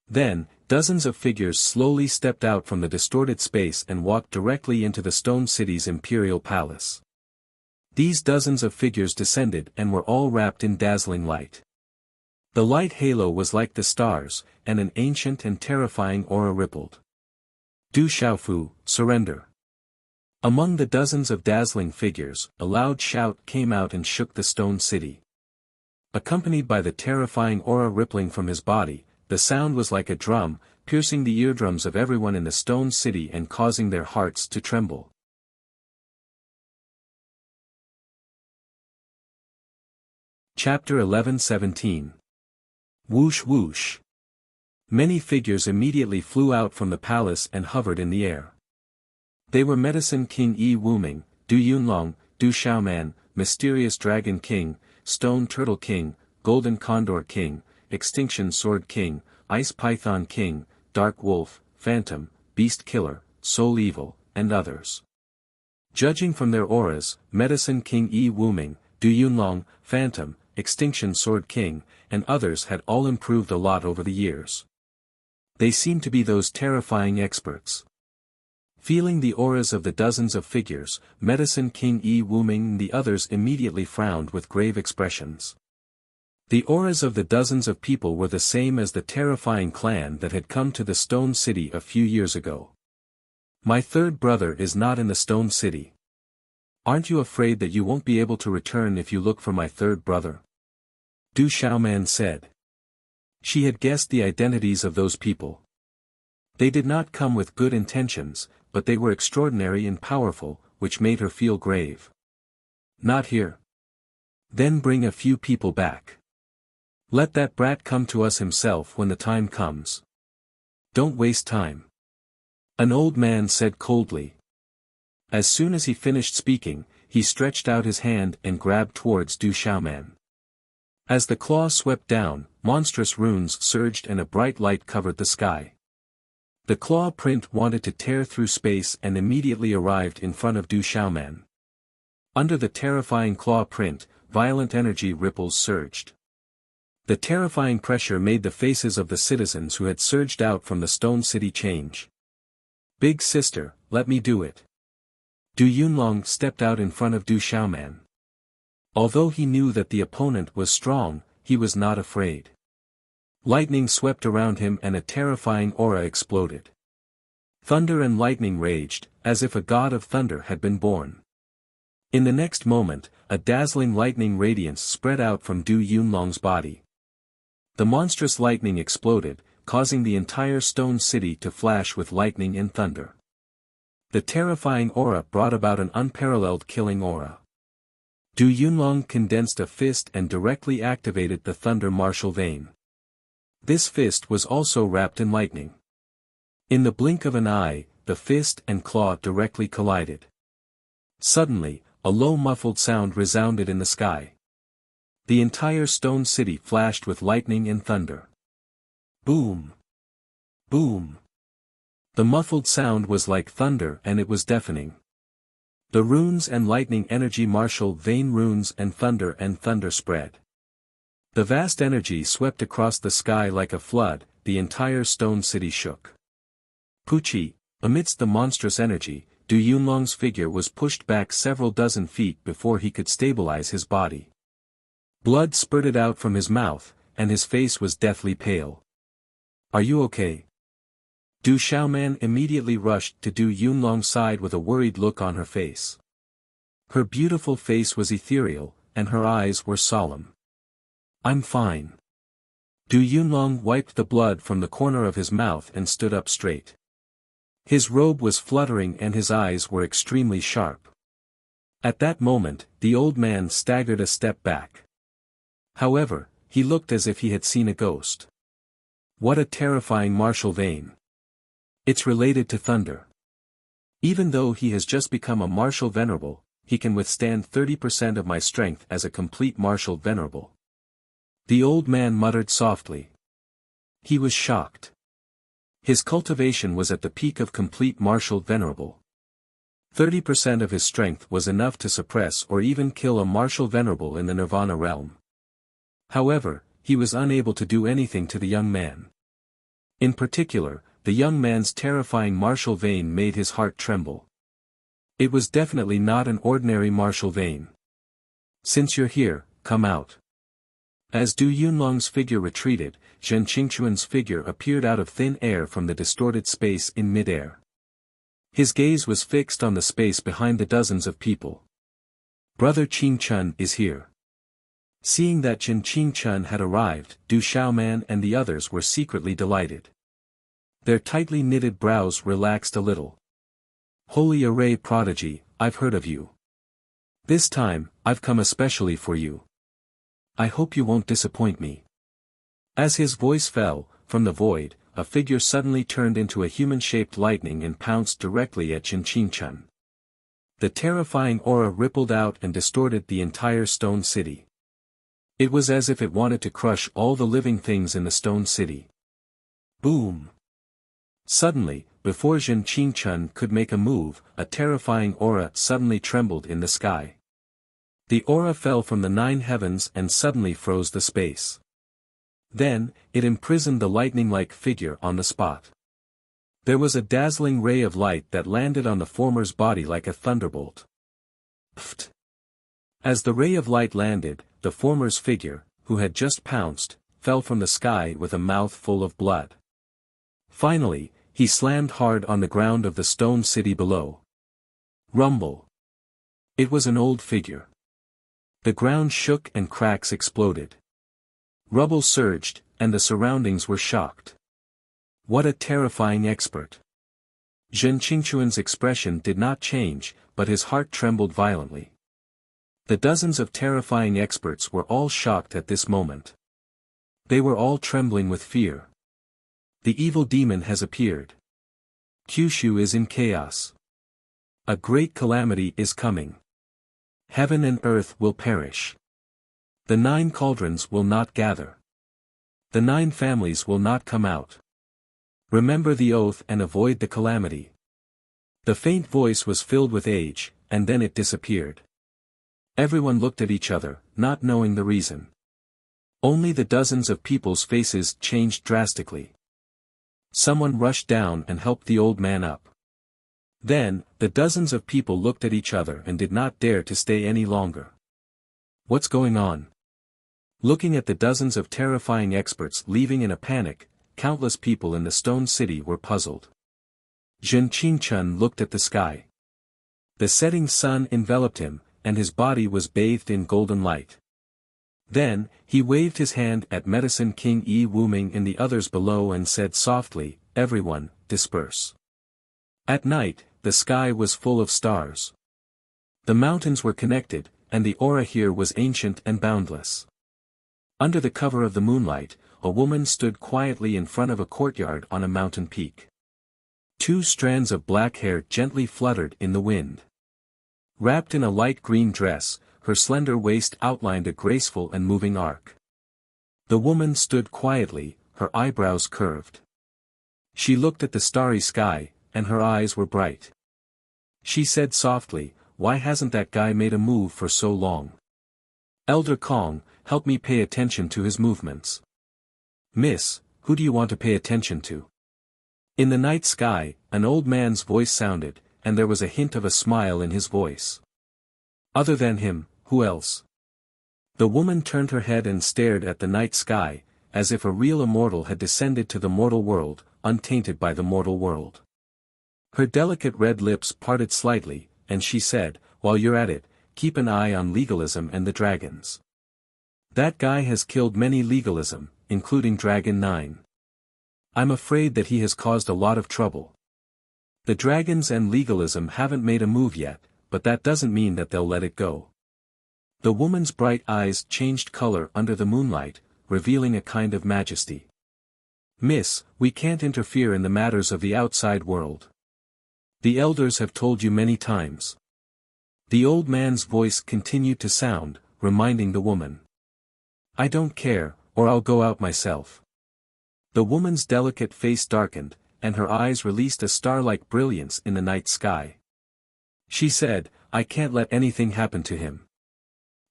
Then, dozens of figures slowly stepped out from the distorted space and walked directly into the Stone City's imperial palace. These dozens of figures descended and were all wrapped in dazzling light. The light halo was like the stars, and an ancient and terrifying aura rippled. Du Xiaofu, surrender. Among the dozens of dazzling figures, a loud shout came out and shook the Stone City. Accompanied by the terrifying aura rippling from his body, the sound was like a drum, piercing the eardrums of everyone in the stone city and causing their hearts to tremble. Chapter 11:17. Whoosh whoosh. Many figures immediately flew out from the palace and hovered in the air. They were Medicine King Yi Wuming, Du Yunlong, Du Xiaoman, Mysterious Dragon King, Stone Turtle King, Golden Condor King, Extinction Sword King, Ice Python King, Dark Wolf, Phantom, Beast Killer, Soul Evil, and others. Judging from their auras, Medicine King Yi Wuming, Du Yunlong, Phantom, Extinction Sword King, and others had all improved a lot over the years. They seemed to be those terrifying experts. Feeling the auras of the dozens of figures, Medicine King Yi Wuming and the others immediately frowned with grave expressions. The auras of the dozens of people were the same as the terrifying clan that had come to the Stone City a few years ago. My third brother is not in the Stone City. Aren't you afraid that you won't be able to return if you look for my third brother? Du Xiaoman said. She had guessed the identities of those people. They did not come with good intentions, but they were extraordinary and powerful, which made her feel grave. Not here. Then bring a few people back. Let that brat come to us himself when the time comes. Don't waste time. An old man said coldly. As soon as he finished speaking, he stretched out his hand and grabbed towards Du Xiaoman. As the claw swept down, monstrous runes surged and a bright light covered the sky. The claw print wanted to tear through space and immediately arrived in front of Du Xiaoman. Under the terrifying claw print, violent energy ripples surged. The terrifying pressure made the faces of the citizens who had surged out from the Stone City change. Big sister, let me do it. Du Yunlong stepped out in front of Du Xiaoman. Although he knew that the opponent was strong, he was not afraid. Lightning swept around him and a terrifying aura exploded. Thunder and lightning raged, as if a god of thunder had been born. In the next moment, a dazzling lightning radiance spread out from Du Yunlong's body. The monstrous lightning exploded, causing the entire stone city to flash with lightning and thunder. The terrifying aura brought about an unparalleled killing aura. Du Yunlong condensed a fist and directly activated the thunder martial vein. This fist was also wrapped in lightning. In the blink of an eye, the fist and claw directly collided. Suddenly, a low muffled sound resounded in the sky. The entire stone city flashed with lightning and thunder. Boom! Boom! The muffled sound was like thunder and it was deafening. The runes and lightning energy martial vein runes and thunder spread. The vast energy swept across the sky like a flood, the entire stone city shook. Pucci, amidst the monstrous energy, Du Yunlong's figure was pushed back several dozen feet before he could stabilize his body. Blood spurted out from his mouth, and his face was deathly pale. Are you okay? Du Xiaoman immediately rushed to Du Yunlong's side with a worried look on her face. Her beautiful face was ethereal, and her eyes were solemn. I'm fine. Du Yunlong wiped the blood from the corner of his mouth and stood up straight. His robe was fluttering and his eyes were extremely sharp. At that moment, the old man staggered a step back. However, he looked as if he had seen a ghost. What a terrifying martial vein. It's related to thunder. Even though he has just become a martial venerable, he can withstand 30% of my strength as a complete martial venerable. The old man muttered softly. He was shocked. His cultivation was at the peak of complete martial venerable. 30% of his strength was enough to suppress or even kill a martial venerable in the Nirvana realm. However, he was unable to do anything to the young man. In particular, the young man's terrifying martial vein made his heart tremble. It was definitely not an ordinary martial vein. Since you're here, come out. As Du Yunlong's figure retreated, Zhen Qingchuan's figure appeared out of thin air from the distorted space in mid-air. His gaze was fixed on the space behind the dozens of people. Brother Qingchun is here. Seeing that Zhen Qingchun had arrived, Du Xiaoman and the others were secretly delighted. Their tightly knitted brows relaxed a little. Holy Array Prodigy, I've heard of you. This time, I've come especially for you. I hope you won't disappoint me. As his voice fell, from the void, a figure suddenly turned into a human-shaped lightning and pounced directly at Qingqing. The terrifying aura rippled out and distorted the entire stone city. It was as if it wanted to crush all the living things in the stone city. Boom! Suddenly, before Qingqing could make a move, a terrifying aura suddenly trembled in the sky. The aura fell from the 9 heavens and suddenly froze the space. Then, it imprisoned the lightning-like figure on the spot. There was a dazzling ray of light that landed on the former's body like a thunderbolt. Pfft! As the ray of light landed, the former's figure, who had just pounced, fell from the sky with a mouth full of blood. Finally, he slammed hard on the ground of the stone city below. Rumble! It was an old figure. The ground shook and cracks exploded. Rubble surged, and the surroundings were shocked. What a terrifying expert! Qingquan's expression did not change, but his heart trembled violently. The dozens of terrifying experts were all shocked at this moment. They were all trembling with fear. The evil demon has appeared. Kyushu is in chaos. A great calamity is coming. Heaven and earth will perish. The 9 cauldrons will not gather. The 9 families will not come out. Remember the oath and avoid the calamity. The faint voice was filled with age, and then it disappeared. Everyone looked at each other, not knowing the reason. Only the dozens of people's faces changed drastically. Someone rushed down and helped the old man up. Then, the dozens of people looked at each other and did not dare to stay any longer. What's going on? Looking at the dozens of terrifying experts leaving in a panic, countless people in the stone city were puzzled. Qingquan looked at the sky. The setting sun enveloped him, and his body was bathed in golden light. Then, he waved his hand at Medicine King Yi Wuming and the others below and said softly, "Everyone, disperse." At night, the sky was full of stars. The mountains were connected, and the aura here was ancient and boundless. Under the cover of the moonlight, a woman stood quietly in front of a courtyard on a mountain peak. 2 strands of black hair gently fluttered in the wind. Wrapped in a light green dress, her slender waist outlined a graceful and moving arc. The woman stood quietly, her eyebrows curved. She looked at the starry sky, and her eyes were bright. She said softly, "Why hasn't that guy made a move for so long? Elder Kong, help me pay attention to his movements." "Miss, who do you want to pay attention to?" In the night sky, an old man's voice sounded, and there was a hint of a smile in his voice. "Other than him, who else?" The woman turned her head and stared at the night sky, as if a real immortal had descended to the mortal world, untainted by the mortal world. Her delicate red lips parted slightly, and she said, "While you're at it, keep an eye on legalism and the dragons. That guy has killed many legalism, including Dragon 9. I'm afraid that he has caused a lot of trouble. The dragons and legalism haven't made a move yet, but that doesn't mean that they'll let it go." The woman's bright eyes changed color under the moonlight, revealing a kind of majesty. "Miss, we can't interfere in the matters of the outside world. The elders have told you many times." The old man's voice continued to sound, reminding the woman. "I don't care, or I'll go out myself." The woman's delicate face darkened, and her eyes released a star-like brilliance in the night sky. She said, "I can't let anything happen to him.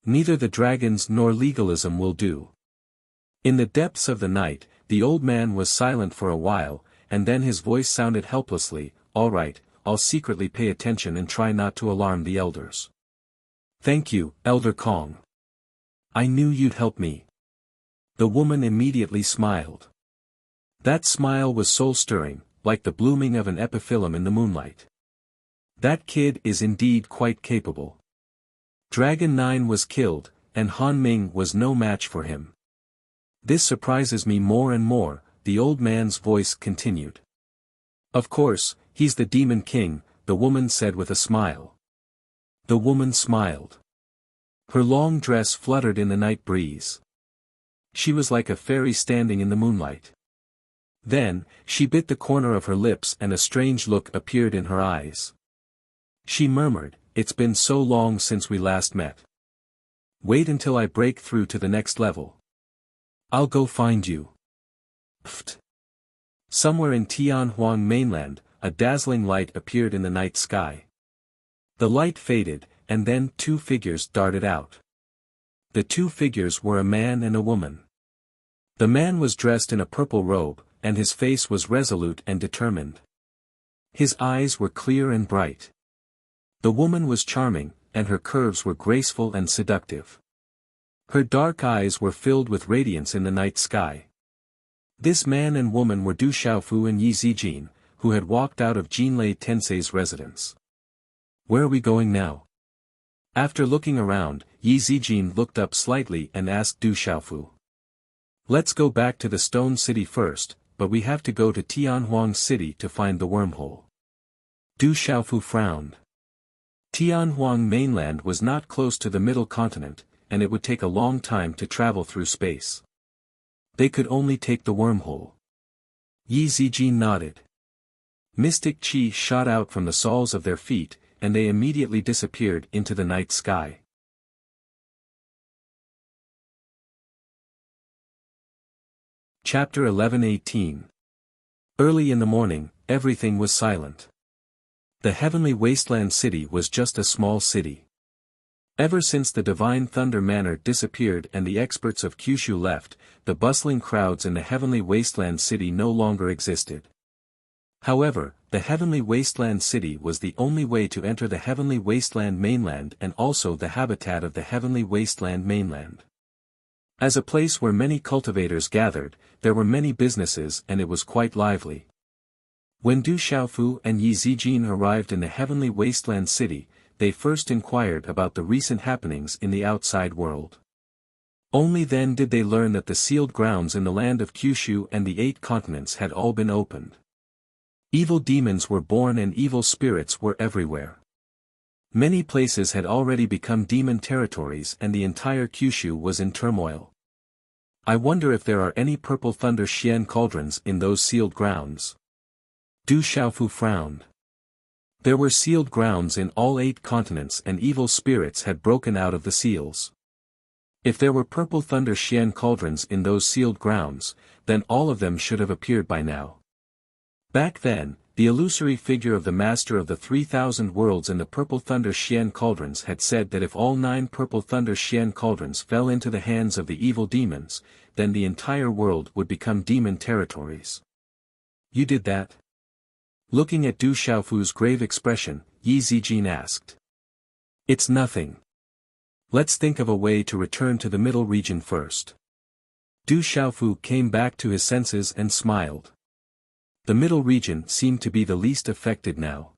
Neither the dragons nor legalism will do." In the depths of the night, the old man was silent for a while, and then his voice sounded helplessly, "All right, I'll secretly pay attention and try not to alarm the elders." "Thank you, Elder Kong. I knew you'd help me." The woman immediately smiled. That smile was soul-stirring, like the blooming of an epiphyllum in the moonlight. That kid is indeed quite capable. Dragon 9 was killed, and Han Ming was no match for him. This surprises me more and more, the old man's voice continued. Of course, he's the Demon King, the woman said with a smile. The woman smiled. Her long dress fluttered in the night breeze. She was like a fairy standing in the moonlight. Then, she bit the corner of her lips and a strange look appeared in her eyes. She murmured, "It's been so long since we last met. Wait until I break through to the next level. I'll go find you." Pfft. Somewhere in Tianhuang mainland, a dazzling light appeared in the night sky. The light faded, and then two figures darted out. The two figures were a man and a woman. The man was dressed in a purple robe, and his face was resolute and determined. His eyes were clear and bright. The woman was charming, and her curves were graceful and seductive. Her dark eyes were filled with radiance in the night sky. This man and woman were Du Xiaofu and Yi Zijin, who had walked out of Jinlei Tensei's residence. "Where are we going now?" After looking around, Yi Zijin looked up slightly and asked Du Xiaofu. "Let's go back to the Stone City first, but we have to go to Tianhuang City to find the wormhole." Du Xiaofu frowned. Tianhuang mainland was not close to the middle continent, and it would take a long time to travel through space. They could only take the wormhole. Yi Zijin nodded. Mystic chi shot out from the soles of their feet, and they immediately disappeared into the night sky. Chapter 11:18. Early in the morning, everything was silent. The heavenly wasteland city was just a small city. Ever since the Divine Thunder Manor disappeared and the experts of Kyushu left, the bustling crowds in the heavenly wasteland city no longer existed. However, the heavenly wasteland city was the only way to enter the heavenly wasteland mainland and also the habitat of the heavenly wasteland mainland. As a place where many cultivators gathered, there were many businesses and it was quite lively. When Du Xiaofu and Yi Zijin arrived in the heavenly wasteland city, they first inquired about the recent happenings in the outside world. Only then did they learn that the sealed grounds in the land of Kyushu and the 8 continents had all been opened. Evil demons were born and evil spirits were everywhere. Many places had already become demon territories and the entire Kyushu was in turmoil. I wonder if there are any purple thunder Xian cauldrons in those sealed grounds. Du Xiaofu frowned. There were sealed grounds in all 8 continents and evil spirits had broken out of the seals. If there were purple thunder Xian cauldrons in those sealed grounds, then all of them should have appeared by now. Back then, the illusory figure of the master of the 3,000 worlds in the purple thunder Xian cauldrons had said that if all 9 purple thunder Xian cauldrons fell into the hands of the evil demons, then the entire world would become demon territories. You did that? Looking at Du Xiaofu's grave expression, Yi Zijin asked. It's nothing. Let's think of a way to return to the middle region first. Du Xiaofu came back to his senses and smiled. The middle region seemed to be the least affected now.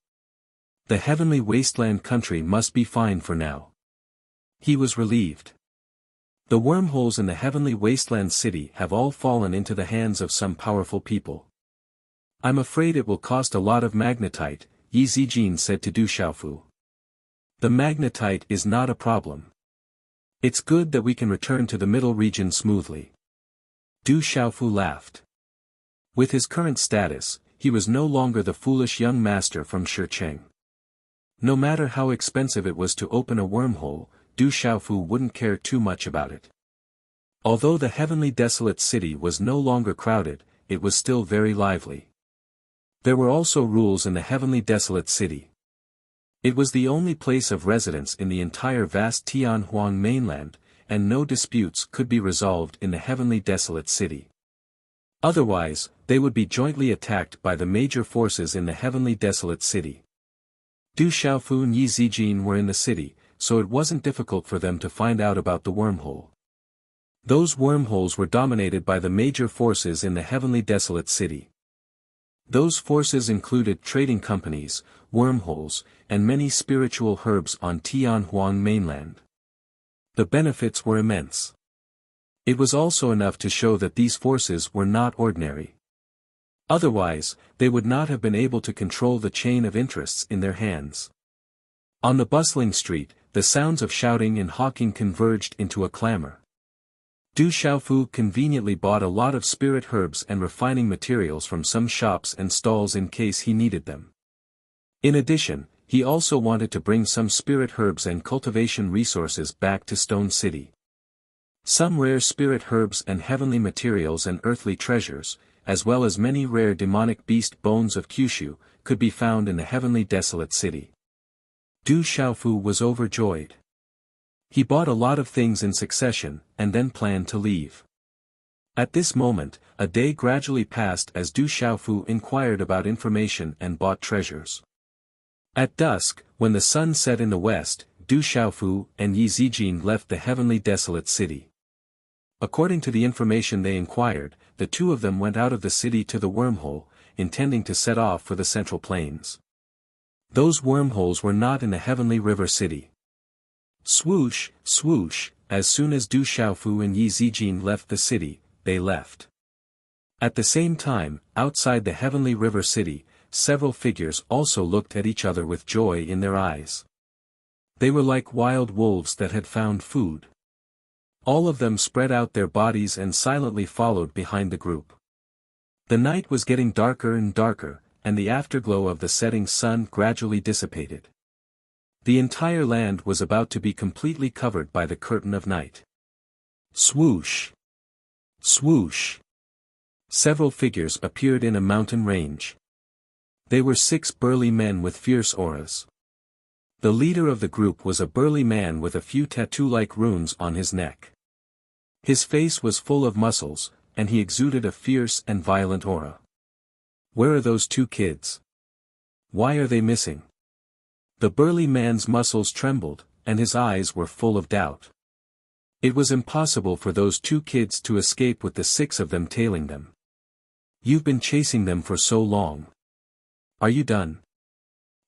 The heavenly wasteland country must be fine for now. He was relieved. The wormholes in the heavenly wasteland city have all fallen into the hands of some powerful people. I'm afraid it will cost a lot of magnetite, Yi Zijin said to Du Xiaofu. The magnetite is not a problem. It's good that we can return to the middle region smoothly. Du Xiaofu laughed. With his current status, he was no longer the foolish young master from Shicheng. No matter how expensive it was to open a wormhole, Du Xiaofu wouldn't care too much about it. Although the heavenly desolate city was no longer crowded, it was still very lively. There were also rules in the heavenly desolate city. It was the only place of residence in the entire vast Tianhuang mainland, and no disputes could be resolved in the heavenly desolate city. Otherwise, they would be jointly attacked by the major forces in the heavenly desolate city. Du Xiaofu and Yi Zijin were in the city, so it wasn't difficult for them to find out about the wormhole. Those wormholes were dominated by the major forces in the heavenly desolate city. Those forces included trading companies, wormholes, and many spiritual herbs on Tianhuang mainland. The benefits were immense. It was also enough to show that these forces were not ordinary. Otherwise, they would not have been able to control the chain of interests in their hands. On the bustling street, the sounds of shouting and hawking converged into a clamor. Du Xiaofu conveniently bought a lot of spirit herbs and refining materials from some shops and stalls in case he needed them. In addition, he also wanted to bring some spirit herbs and cultivation resources back to Stone City. Some rare spirit herbs and heavenly materials and earthly treasures, as well as many rare demonic beast bones of Kyushu, could be found in the heavenly desolate city. Du Xiaofu was overjoyed. He bought a lot of things in succession, and then planned to leave. At this moment, a day gradually passed as Du Xiaofu inquired about information and bought treasures. At dusk, when the sun set in the west, Du Xiaofu and Yi Zijin left the heavenly desolate city. According to the information they inquired, the two of them went out of the city to the wormhole, intending to set off for the Central Plains. Those wormholes were not in the heavenly river city. Swoosh, swoosh, as soon as Du Xiaofu and Yi Zijin left the city, they left. At the same time, outside the heavenly river city, several figures also looked at each other with joy in their eyes. They were like wild wolves that had found food. All of them spread out their bodies and silently followed behind the group. The night was getting darker and darker, and the afterglow of the setting sun gradually dissipated. The entire land was about to be completely covered by the curtain of night. Swoosh! Swoosh! Several figures appeared in a mountain range. They were 6 burly men with fierce auras. The leader of the group was a burly man with a few tattoo-like runes on his neck. His face was full of muscles, and he exuded a fierce and violent aura. Where are those 2 kids? Why are they missing? The burly man's muscles trembled, and his eyes were full of doubt. It was impossible for those 2 kids to escape with the 6 of them tailing them. You've been chasing them for so long. Are you done?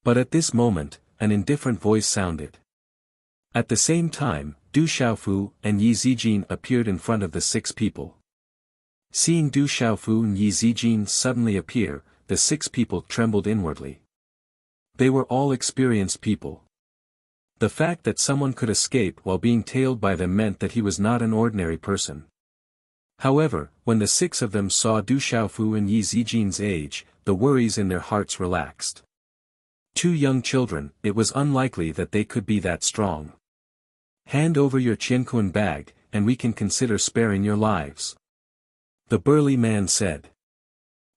But at this moment, an indifferent voice sounded. At the same time, Du Xiaofu and Yi Zijin appeared in front of the 6 people. Seeing Du Xiaofu and Yi Zijin suddenly appear, the 6 people trembled inwardly. They were all experienced people. The fact that someone could escape while being tailed by them meant that he was not an ordinary person. However, when the 6 of them saw Du Xiaofu and Yi Zijin's age, the worries in their hearts relaxed. 2 young children, it was unlikely that they could be that strong. Hand over your Qianquan bag, and we can consider sparing your lives. The burly man said.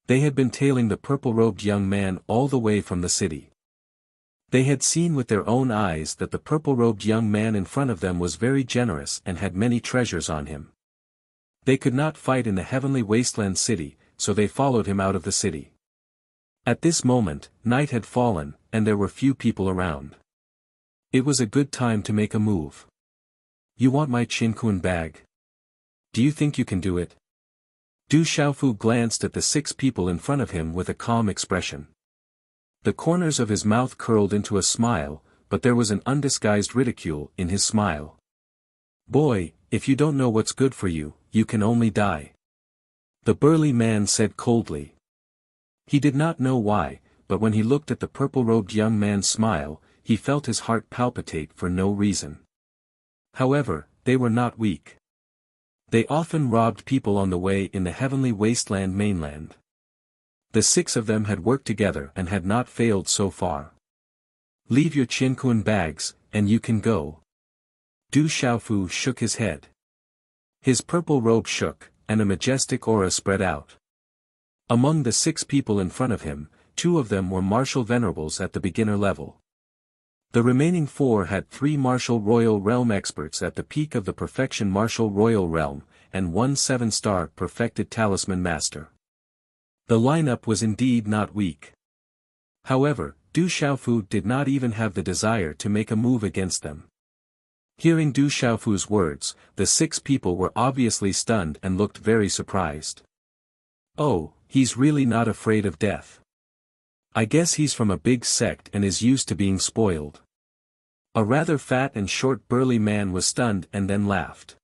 They had been tailing the purple-robed young man all the way from the city. They had seen with their own eyes that the purple-robed young man in front of them was very generous and had many treasures on him. They could not fight in the heavenly wasteland city, so they followed him out of the city. At this moment, night had fallen, and there were few people around. It was a good time to make a move. You want my Qianquan bag? Do you think you can do it? Du Xiaofu glanced at the 6 people in front of him with a calm expression. The corners of his mouth curled into a smile, but there was an undisguised ridicule in his smile. Boy, if you don't know what's good for you, you can only die. The burly man said coldly. He did not know why, but when he looked at the purple-robed young man's smile, he felt his heart palpitate for no reason. However, they were not weak. They often robbed people on the way in the heavenly wasteland mainland. The 6 of them had worked together and had not failed so far. Leave your Qianquan bags, and you can go. Du Xiaofu shook his head. His purple robe shook, and a majestic aura spread out. Among the 6 people in front of him, 2 of them were martial venerables at the beginner level. The remaining 4 had 3 martial royal realm experts at the peak of the perfection martial royal realm, and 1 7-star perfected talisman master. The lineup was indeed not weak. However, Du Xiaofu did not even have the desire to make a move against them. Hearing Du Xiaofu's words, the 6 people were obviously stunned and looked very surprised. Oh, he's really not afraid of death. I guess he's from a big sect and is used to being spoiled. A rather fat and short burly man was stunned and then laughed.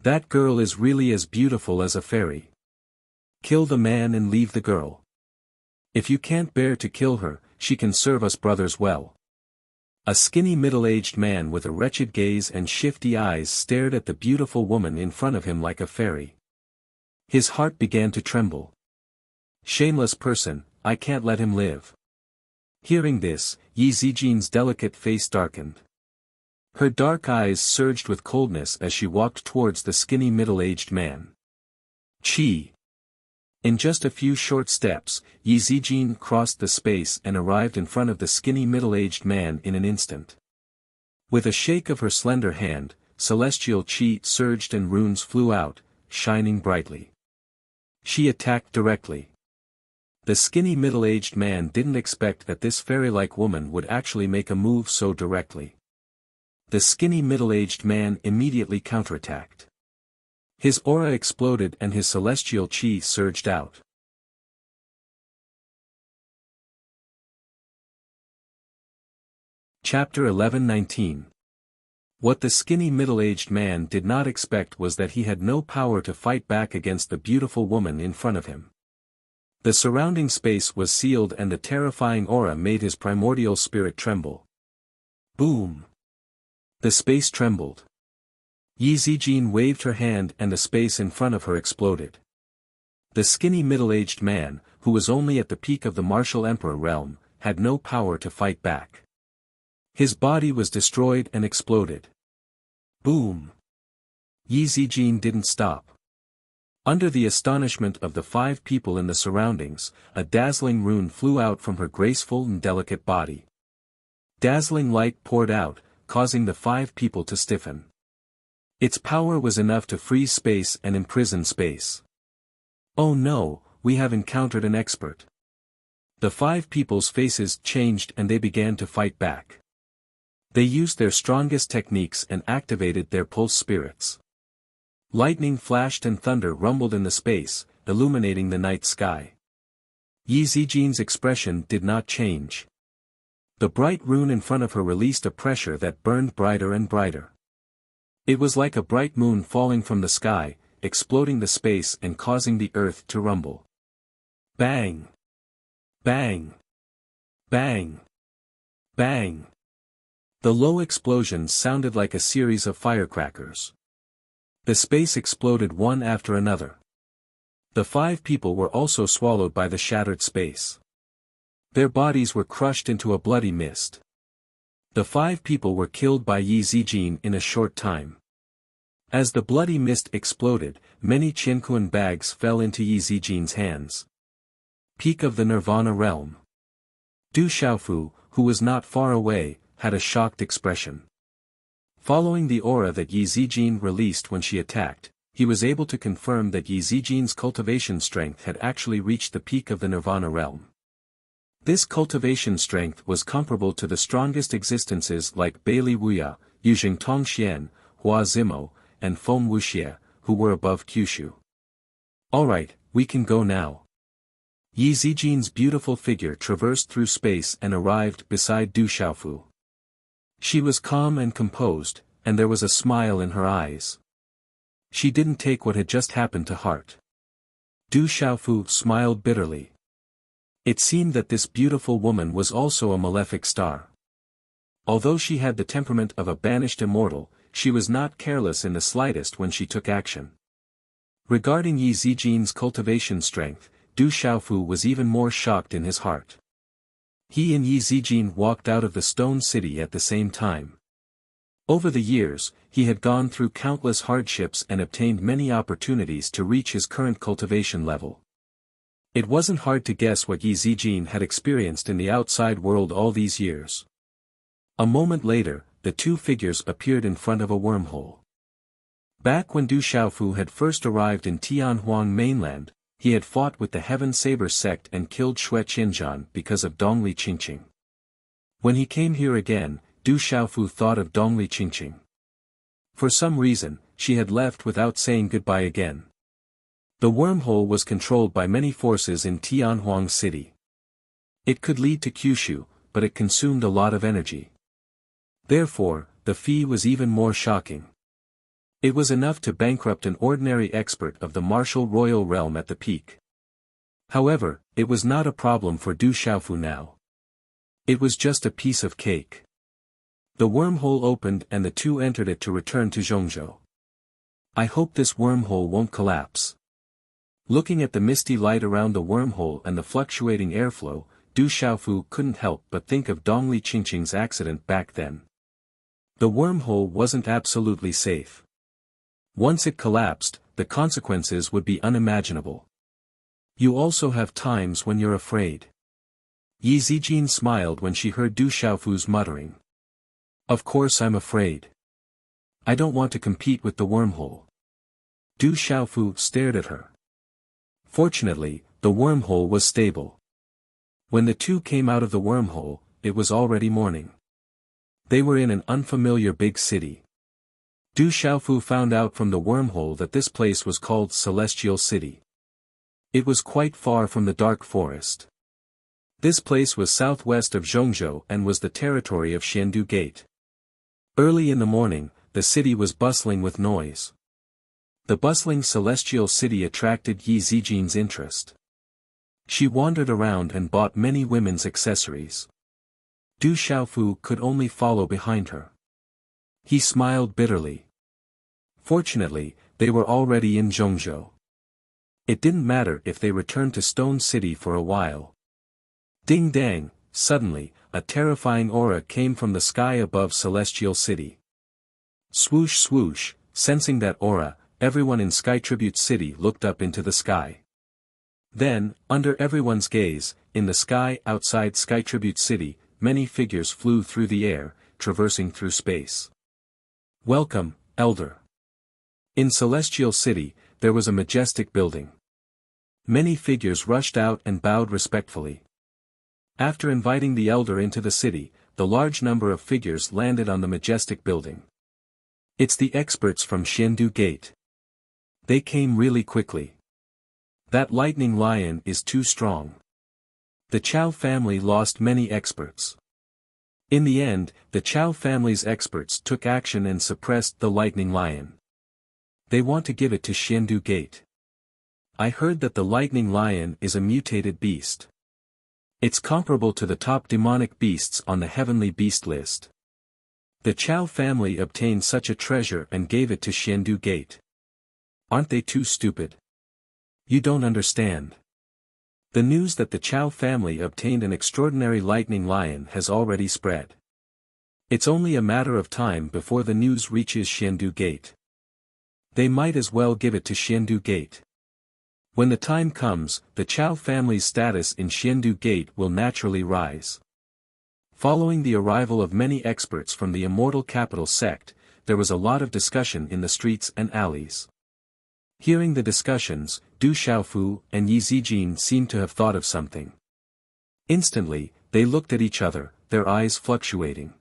That girl is really as beautiful as a fairy. Kill the man and leave the girl. If you can't bear to kill her, she can serve us brothers well. A skinny middle-aged man with a wretched gaze and shifty eyes stared at the beautiful woman in front of him like a fairy. His heart began to tremble. Shameless person, I can't let him live. Hearing this, Yi Zijin's delicate face darkened. Her dark eyes surged with coldness as she walked towards the skinny middle-aged man. Chi. In just a few short steps, Yi Zijin crossed the space and arrived in front of the skinny middle-aged man in an instant. With a shake of her slender hand, celestial chi surged and runes flew out, shining brightly. She attacked directly. The skinny middle-aged man didn't expect that this fairy-like woman would actually make a move so directly. The skinny middle-aged man immediately counterattacked. His aura exploded and his celestial chi surged out. Chapter 11:19. What the skinny middle-aged man did not expect was that he had no power to fight back against the beautiful woman in front of him. The surrounding space was sealed and the terrifying aura made his primordial spirit tremble. Boom! The space trembled. Yi Zijin waved her hand and the space in front of her exploded. The skinny middle-aged man, who was only at the peak of the martial emperor realm, had no power to fight back. His body was destroyed and exploded. Boom! Yi Zijin didn't stop. Under the astonishment of the 5 people in the surroundings, a dazzling rune flew out from her graceful and delicate body. Dazzling light poured out, causing the 5 people to stiffen. Its power was enough to freeze space and imprison space. Oh no, we have encountered an expert. The 5 people's faces changed and they began to fight back. They used their strongest techniques and activated their pulse spirits. Lightning flashed and thunder rumbled in the space, illuminating the night sky. Yi Zijin's expression did not change. The bright rune in front of her released a pressure that burned brighter and brighter. It was like a bright moon falling from the sky, exploding the space and causing the earth to rumble. Bang! Bang! Bang! Bang! The low explosions sounded like a series of firecrackers. The space exploded one after another. The 5 people were also swallowed by the shattered space. Their bodies were crushed into a bloody mist. The 5 people were killed by Yi Zijin in a short time. As the bloody mist exploded, many Qinquan bags fell into Yi Zijin's hands. Peak of the Nirvana realm. Du Xiaofu, who was not far away, had a shocked expression. Following the aura that Yi Zijin released when she attacked, he was able to confirm that Yi Zijin's cultivation strength had actually reached the peak of the Nirvana realm. This cultivation strength was comparable to the strongest existences like Bailey Wuya, Yuzheng Tongxian, Hua Zimo, and Feng Wuxia, who were above Kyushu. Alright, we can go now. Yi Zijin's beautiful figure traversed through space and arrived beside Du Xiaofu. She was calm and composed, and there was a smile in her eyes. She didn't take what had just happened to heart. Du Xiaofu smiled bitterly. It seemed that this beautiful woman was also a malefic star. Although she had the temperament of a banished immortal, she was not careless in the slightest when she took action. Regarding Yi Zijin's cultivation strength, Du Xiaofu was even more shocked in his heart. He and Yi Zijin walked out of the stone city at the same time. Over the years, he had gone through countless hardships and obtained many opportunities to reach his current cultivation level. It wasn't hard to guess what Yi Zijin had experienced in the outside world all these years. A moment later, the 2 figures appeared in front of a wormhole. Back when Du Xiaofu had first arrived in Tianhuang mainland, he had fought with the Heaven Saber sect and killed Xue Qinzhan because of Dongli Qingqing. When he came here again, Du Xiaofu thought of Dongli Qingqing. For some reason, she had left without saying goodbye again. The wormhole was controlled by many forces in Tianhuang City. It could lead to Kyushu, but it consumed a lot of energy. Therefore, the fee was even more shocking. It was enough to bankrupt an ordinary expert of the martial royal realm at the peak. However, it was not a problem for Du Xiaofu now. It was just a piece of cake. The wormhole opened and the two entered it to return to Zhongzhou. I hope this wormhole won't collapse. Looking at the misty light around the wormhole and the fluctuating airflow, Du Xiaofu couldn't help but think of Dongli Qingqing's accident back then. The wormhole wasn't absolutely safe. Once it collapsed, the consequences would be unimaginable. You also have times when you're afraid. Yi Zijin smiled when she heard Du Xiaofu's muttering. Of course I'm afraid. I don't want to compete with the wormhole. Du Xiaofu stared at her. Fortunately, the wormhole was stable. When the two came out of the wormhole, it was already morning. They were in an unfamiliar big city. Du Xiaofu found out from the wormhole that this place was called Celestial City. It was quite far from the dark forest. This place was southwest of Zhongzhou and was the territory of Xiandu Gate. Early in the morning, the city was bustling with noise. The bustling Celestial City attracted Yi Zijin's interest. She wandered around and bought many women's accessories. Du Xiaofu could only follow behind her. He smiled bitterly. Fortunately, they were already in Zhongzhou. It didn't matter if they returned to Stone City for a while. Ding dang, suddenly, a terrifying aura came from the sky above Celestial City. Swoosh swoosh, sensing that aura, everyone in Sky Tribute City looked up into the sky. Then, under everyone's gaze, in the sky outside Sky Tribute City, many figures flew through the air, traversing through space. Welcome, Elder. In Celestial City, there was a majestic building. Many figures rushed out and bowed respectfully. After inviting the Elder into the city, the large number of figures landed on the majestic building. It's the experts from Xiandu Gate. They came really quickly. That lightning lion is too strong. The Chao family lost many experts. In the end, the Chao family's experts took action and suppressed the lightning lion. They want to give it to Xiandu Gate. I heard that the lightning lion is a mutated beast. It's comparable to the top demonic beasts on the heavenly beast list. The Chao family obtained such a treasure and gave it to Xiandu Gate. Aren't they too stupid? You don't understand. The news that the Chao family obtained an extraordinary lightning lion has already spread. It's only a matter of time before the news reaches Xiandu Gate. They might as well give it to Xiandu Gate. When the time comes, the Chao family's status in Xiandu Gate will naturally rise. Following the arrival of many experts from the Immortal Capital sect, there was a lot of discussion in the streets and alleys. Hearing the discussions, Du Xiaofu and Yi Zijin seemed to have thought of something. Instantly, they looked at each other, their eyes fluctuating.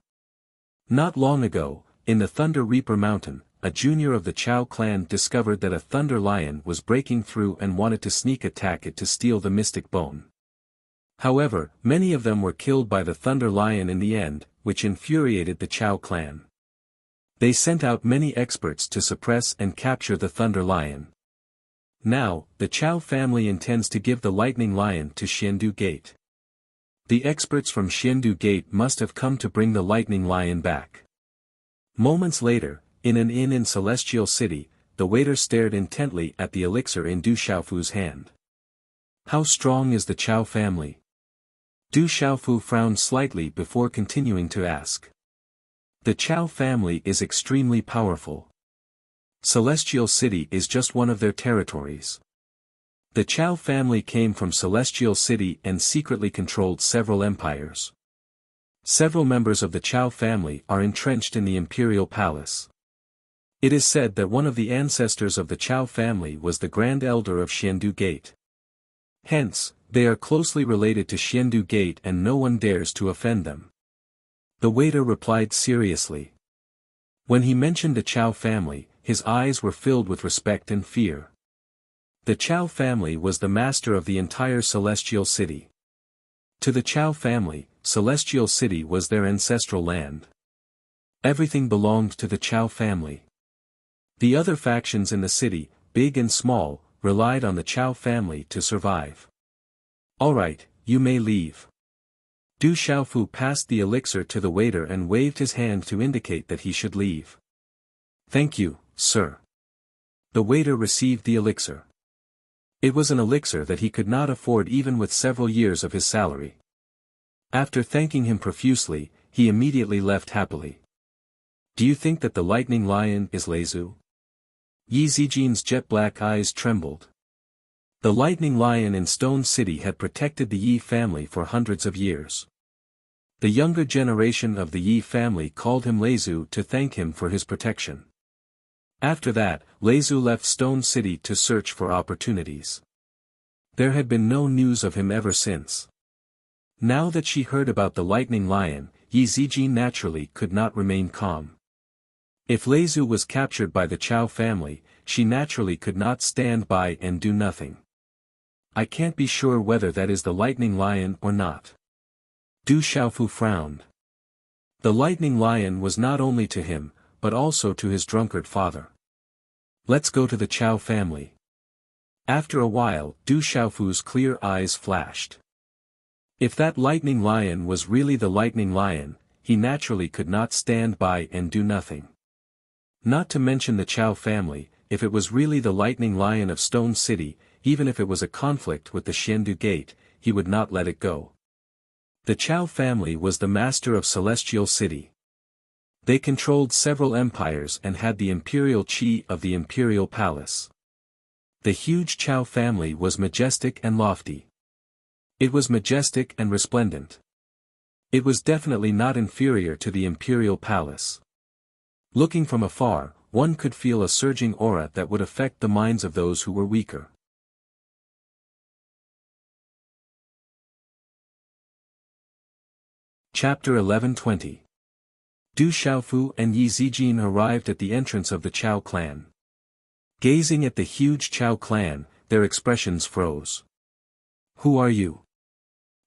Not long ago, in the Thunder Reaper Mountain, a junior of the Chao clan discovered that a thunder lion was breaking through and wanted to sneak attack it to steal the mystic bone. However, many of them were killed by the thunder lion in the end, which infuriated the Chao clan. They sent out many experts to suppress and capture the thunder lion. Now, the Chao family intends to give the lightning lion to Xiandu Gate. The experts from Xiandu Gate must have come to bring the lightning lion back. Moments later, in an inn in Celestial City, the waiter stared intently at the elixir in Du Xiaofu's hand. How strong is the Chao family? Du Xiaofu frowned slightly before continuing to ask. The Chao family is extremely powerful. Celestial City is just one of their territories. The Chao family came from Celestial City and secretly controlled several empires. Several members of the Chao family are entrenched in the imperial palace. It is said that one of the ancestors of the Chao family was the Grand Elder of Xiandu Gate. Hence, they are closely related to Xiandu Gate and no one dares to offend them. The waiter replied seriously. When he mentioned the Chao family, his eyes were filled with respect and fear. The Chao family was the master of the entire Celestial City. To the Chao family, Celestial City was their ancestral land. Everything belonged to the Chao family. The other factions in the city, big and small, relied on the Chao family to survive. All right, you may leave. Du Xiaofu passed the elixir to the waiter and waved his hand to indicate that he should leave. Thank you, sir. The waiter received the elixir. It was an elixir that he could not afford even with several years of his salary. After thanking him profusely, he immediately left happily. Do you think that the lightning lion is Leizu? Yi Zijin's jet-black eyes trembled. The lightning lion in Stone City had protected the Yi family for hundreds of years. The younger generation of the Yi family called him Leizu to thank him for his protection. After that, Leizu left Stone City to search for opportunities. There had been no news of him ever since. Now that she heard about the lightning lion, Yi Zijin naturally could not remain calm. If Leizu was captured by the Chao family, she naturally could not stand by and do nothing. I can't be sure whether that is the lightning lion or not. Du Xiaofu frowned. The lightning lion was not only to him, but also to his drunkard father. Let's go to the Chao family. After a while, Du Xiaofu's clear eyes flashed. If that lightning lion was really the lightning lion, he naturally could not stand by and do nothing. Not to mention the Chao family, if it was really the lightning lion of Stone City, even if it was a conflict with the Xiandu Gate, he would not let it go. The Chao family was the master of Celestial City. They controlled several empires and had the imperial qi of the imperial palace. The huge Chao family was majestic and lofty. It was majestic and resplendent. It was definitely not inferior to the imperial palace. Looking from afar, one could feel a surging aura that would affect the minds of those who were weaker. Chapter 11:20. Du Xiaofu and Yi Zijin arrived at the entrance of the Chao clan. Gazing at the huge Chao clan, their expressions froze. Who are you?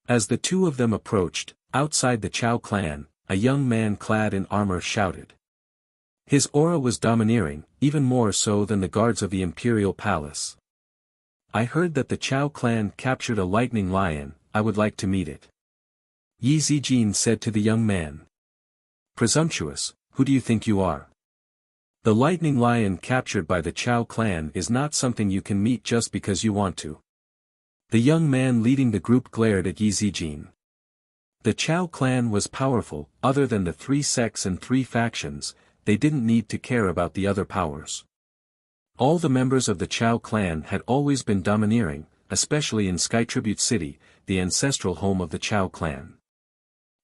As the two of them approached, outside the Chao clan, a young man clad in armor shouted. His aura was domineering, even more so than the guards of the imperial palace. I heard that the Chao clan captured a lightning lion, I would like to meet it. Yi Zijin said to the young man. Presumptuous, who do you think you are? The lightning lion captured by the Chao clan is not something you can meet just because you want to. The young man leading the group glared at Yi Zijin. The Chao clan was powerful, other than the 3 sects and 3 factions, they didn't need to care about the other powers. All the members of the Chao clan had always been domineering, especially in Sky Tribute City, the ancestral home of the Chao clan.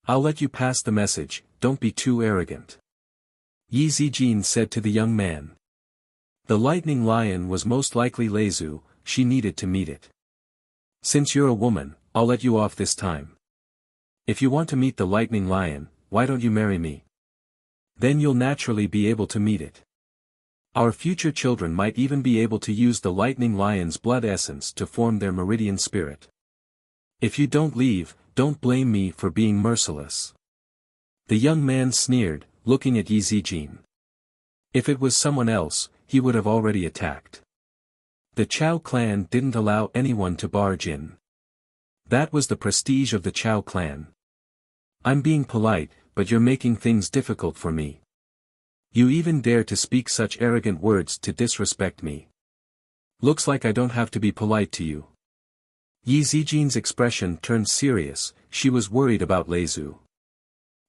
I'll let you pass the message, don't be too arrogant. Yi Zijin said to the young man. The lightning lion was most likely Leizu, she needed to meet it. Since you're a woman, I'll let you off this time. If you want to meet the lightning lion, why don't you marry me? Then you'll naturally be able to meet it. Our future children might even be able to use the lightning lion's blood essence to form their meridian spirit. If you don't leave, don't blame me for being merciless. The young man sneered, looking at Yi Zijin. If it was someone else, he would have already attacked. The Chao clan didn't allow anyone to barge in. That was the prestige of the Chao clan. I'm being polite, but you're making things difficult for me. You even dare to speak such arrogant words to disrespect me. Looks like I don't have to be polite to you. Yi Zijin's expression turned serious, she was worried about Leizu.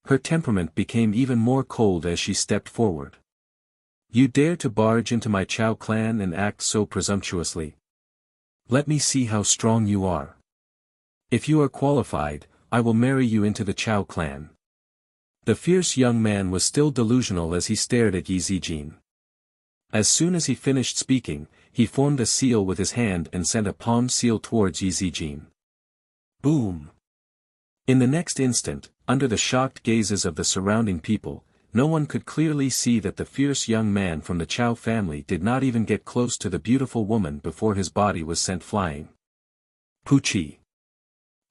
Her temperament became even more cold as she stepped forward. You dare to barge into my Chao clan and act so presumptuously? Let me see how strong you are. If you are qualified, I will marry you into the Chao clan. The fierce young man was still delusional as he stared at Yi Zijin. As soon as he finished speaking, he formed a seal with his hand and sent a palm seal towards Yi Zijin. Boom! In the next instant, under the shocked gazes of the surrounding people, no one could clearly see that the fierce young man from the Chao family did not even get close to the beautiful woman before his body was sent flying. Puchi!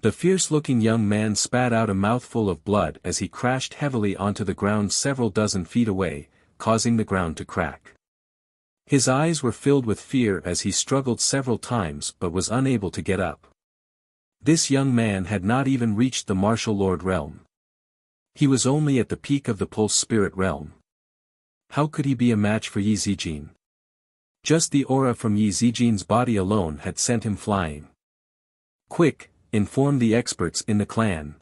The fierce-looking young man spat out a mouthful of blood as he crashed heavily onto the ground several dozen feet away, causing the ground to crack. His eyes were filled with fear as he struggled several times but was unable to get up. This young man had not even reached the martial lord realm. He was only at the peak of the pulse spirit realm. How could he be a match for Yi Zijin? Just the aura from Yi Zijin's body alone had sent him flying. Quick, inform the experts in the clan.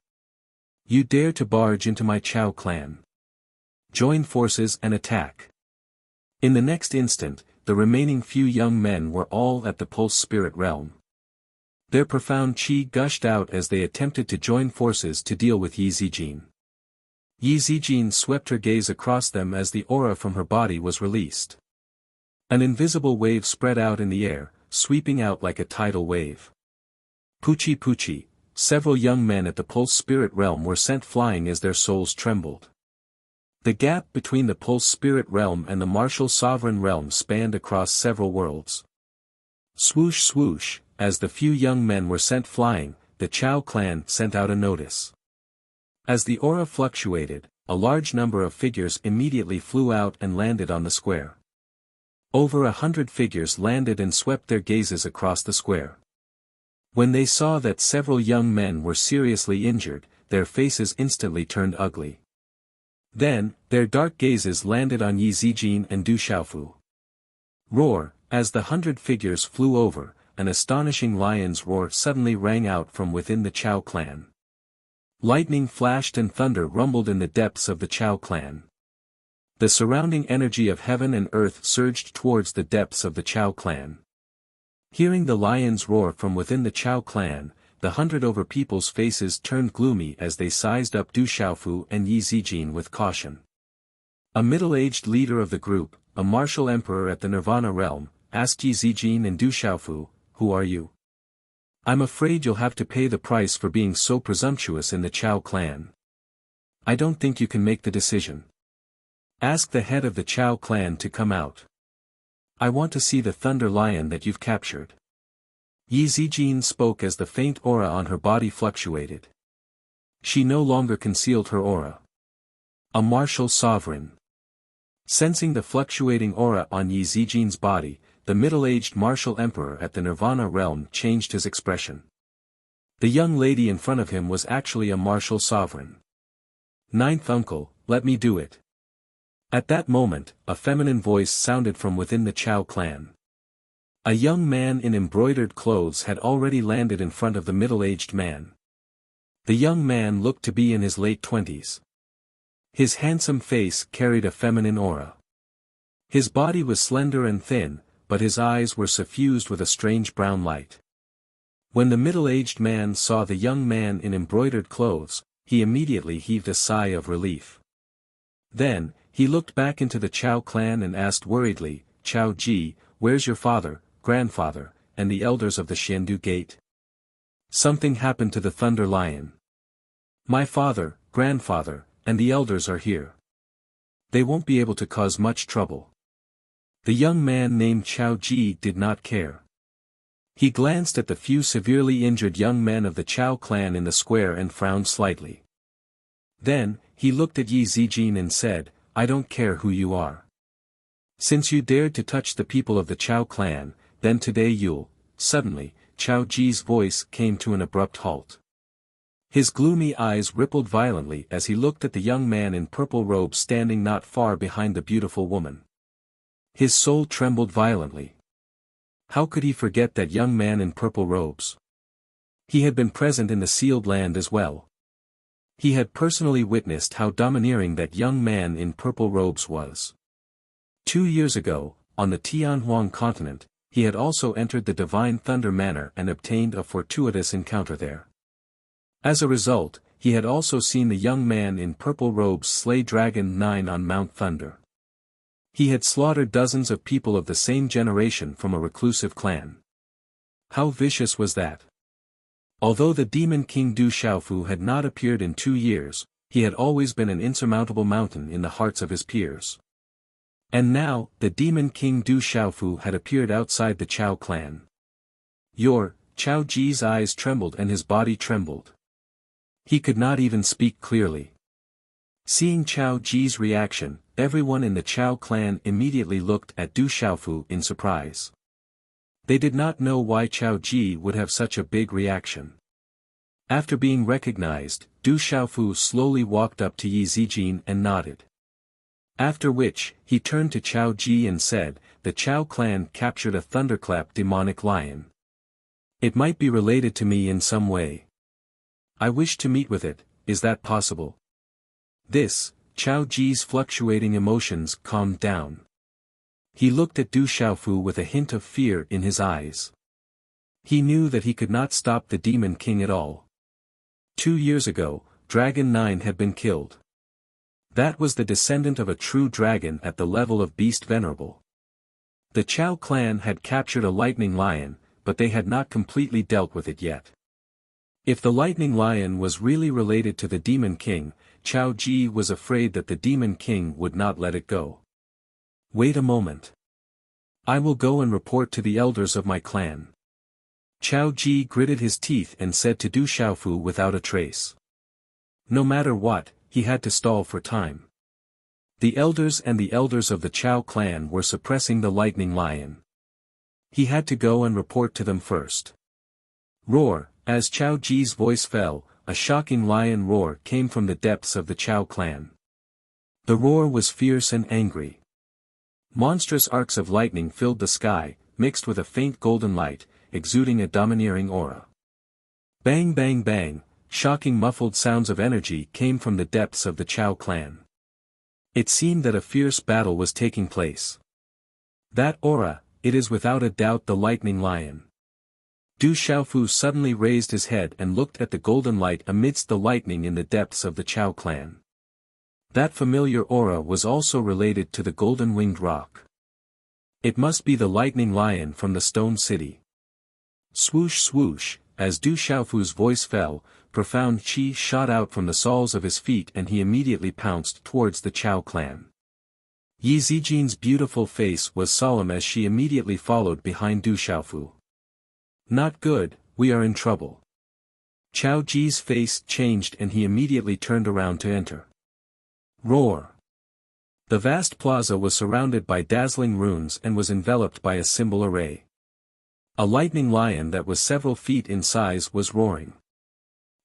You dare to barge into my Chao clan. Join forces and attack. In the next instant, the remaining few young men were all at the pulse spirit realm. Their profound qi gushed out as they attempted to join forces to deal with Yi Zijin. Yi Zijin swept her gaze across them as the aura from her body was released. An invisible wave spread out in the air, sweeping out like a tidal wave. Puchi Puchi, several young men at the pulse spirit realm were sent flying as their souls trembled. The gap between the pulse spirit realm and the martial sovereign realm spanned across several worlds. Swoosh swoosh, as the few young men were sent flying, the Chao clan sent out a notice. As the aura fluctuated, a large number of figures immediately flew out and landed on the square. Over 100 figures landed and swept their gazes across the square. When they saw that several young men were seriously injured, their faces instantly turned ugly. Then, their dark gazes landed on Yi Zijin and Du Xiaofu. Roar, as the 100 figures flew over, an astonishing lion's roar suddenly rang out from within the Chao clan. Lightning flashed and thunder rumbled in the depths of the Chao clan. The surrounding energy of heaven and earth surged towards the depths of the Chao clan. Hearing the lion's roar from within the Chao clan, the 100 over people's faces turned gloomy as they sized up Du Xiaofu and Yi Zijin with caution. A middle-aged leader of the group, a martial emperor at the Nirvana realm, asked Yi Zijin and Du Xiaofu, "Who are you? I'm afraid you'll have to pay the price for being so presumptuous in the Chao clan. I don't think you can make the decision. Ask the head of the Chao clan to come out. I want to see the thunder lion that you've captured." Yi Zijin spoke as the faint aura on her body fluctuated. She no longer concealed her aura. A martial sovereign. Sensing the fluctuating aura on Yi Zijin's body, the middle-aged martial emperor at the Nirvana realm changed his expression. The young lady in front of him was actually a martial sovereign. "Ninth uncle, let me do it." At that moment, a feminine voice sounded from within the Chao clan. A young man in embroidered clothes had already landed in front of the middle-aged man. The young man looked to be in his late 20s. His handsome face carried a feminine aura. His body was slender and thin, but his eyes were suffused with a strange brown light. When the middle-aged man saw the young man in embroidered clothes, he immediately heaved a sigh of relief. Then, he looked back into the Chao clan and asked worriedly, "Chao Ji, where's your father, grandfather, and the elders of the Xiandu Gate?" "Something happened to the Thunder Lion. My father, grandfather, and the elders are here. They won't be able to cause much trouble." The young man named Chao Ji did not care. He glanced at the few severely injured young men of the Chao clan in the square and frowned slightly. Then, he looked at Yi Zijin and said, "I don't care who you are. Since you dared to touch the people of the Chao clan, then today you'll..." Suddenly, Chao Ji's voice came to an abrupt halt. His gloomy eyes rippled violently as he looked at the young man in purple robes standing not far behind the beautiful woman. His soul trembled violently. How could he forget that young man in purple robes? He had been present in the sealed land as well. He had personally witnessed how domineering that young man in purple robes was. 2 years ago, on the Tianhuang continent, he had also entered the Divine Thunder Manor and obtained a fortuitous encounter there. As a result, he had also seen the young man in purple robes slay Dragon 9 on Mount Thunder. He had slaughtered dozens of people of the same generation from a reclusive clan. How vicious was that? Although the Demon King Du Xiaofu had not appeared in 2 years, he had always been an insurmountable mountain in the hearts of his peers. And now, the Demon King Du Xiaofu had appeared outside the Chao clan. Chao Ji's eyes trembled and his body trembled. He could not even speak clearly. Seeing Chao Ji's reaction, everyone in the Chao clan immediately looked at Du Xiaofu in surprise. They did not know why Chao Ji would have such a big reaction. After being recognized, Du Xiaofu slowly walked up to Yi Zijin and nodded. After which, he turned to Chao Ji and said, "The Chao clan captured a thunderclap demonic lion. It might be related to me in some way. I wish to meet with it, is that possible?" This, Chao Ji's fluctuating emotions calmed down. He looked at Du Xiaofu with a hint of fear in his eyes. He knew that he could not stop the Demon King at all. 2 years ago, Dragon 9 had been killed. That was the descendant of a true dragon at the level of Beast Venerable. The Chao clan had captured a lightning lion, but they had not completely dealt with it yet. If the lightning lion was really related to the Demon King, Chao Ji was afraid that the Demon King would not let it go. "Wait a moment. I will go and report to the elders of my clan." Chao Ji gritted his teeth and said to Du Xiaofu without a trace. No matter what, he had to stall for time. The elders and the elders of the Chao clan were suppressing the lightning lion. He had to go and report to them first. Roar! As Chao Ji's voice fell, a shocking lion roar came from the depths of the Chao clan. The roar was fierce and angry. Monstrous arcs of lightning filled the sky, mixed with a faint golden light, exuding a domineering aura. Bang bang bang, shocking muffled sounds of energy came from the depths of the Chao clan. It seemed that a fierce battle was taking place. That aura, it is without a doubt the lightning lion. Du Xiaofu suddenly raised his head and looked at the golden light amidst the lightning in the depths of the Chao clan. That familiar aura was also related to the golden-winged rock. It must be the lightning lion from the stone city. Swoosh swoosh, as Du Xiaofu's voice fell, profound qi shot out from the soles of his feet and he immediately pounced towards the Chao clan. Yi Zijin's beautiful face was solemn as she immediately followed behind Du Xiaofu. "Not good, we are in trouble." Chao Ji's face changed and he immediately turned around to enter. Roar! The vast plaza was surrounded by dazzling runes and was enveloped by a symbol array. A lightning lion that was several feet in size was roaring.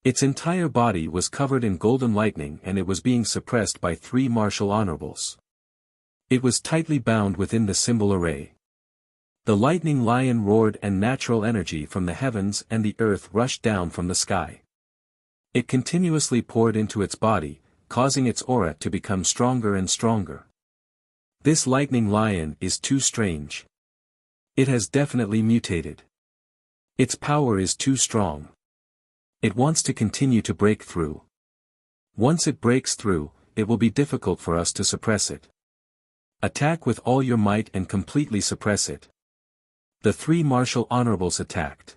Its entire body was covered in golden lightning and it was being suppressed by 3 martial honorables. It was tightly bound within the symbol array. The lightning lion roared and natural energy from the heavens and the earth rushed down from the sky. It continuously poured into its body, causing its aura to become stronger and stronger. This lightning lion is too strange. It has definitely mutated. Its power is too strong. It wants to continue to break through. Once it breaks through, it will be difficult for us to suppress it. Attack with all your might and completely suppress it. The 3 martial honorables attacked.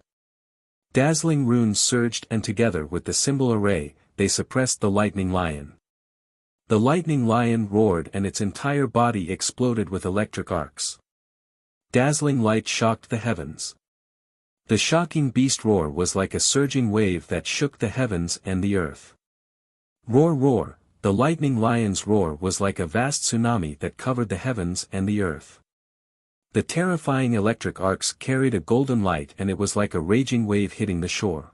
Dazzling runes surged and together with the symbol array, they suppressed the lightning lion. The lightning lion roared and its entire body exploded with electric arcs. Dazzling light shocked the heavens. The shocking beast roar was like a surging wave that shook the heavens and the earth. Roar roar, the lightning lion's roar was like a vast tsunami that covered the heavens and the earth. The terrifying electric arcs carried a golden light and it was like a raging wave hitting the shore.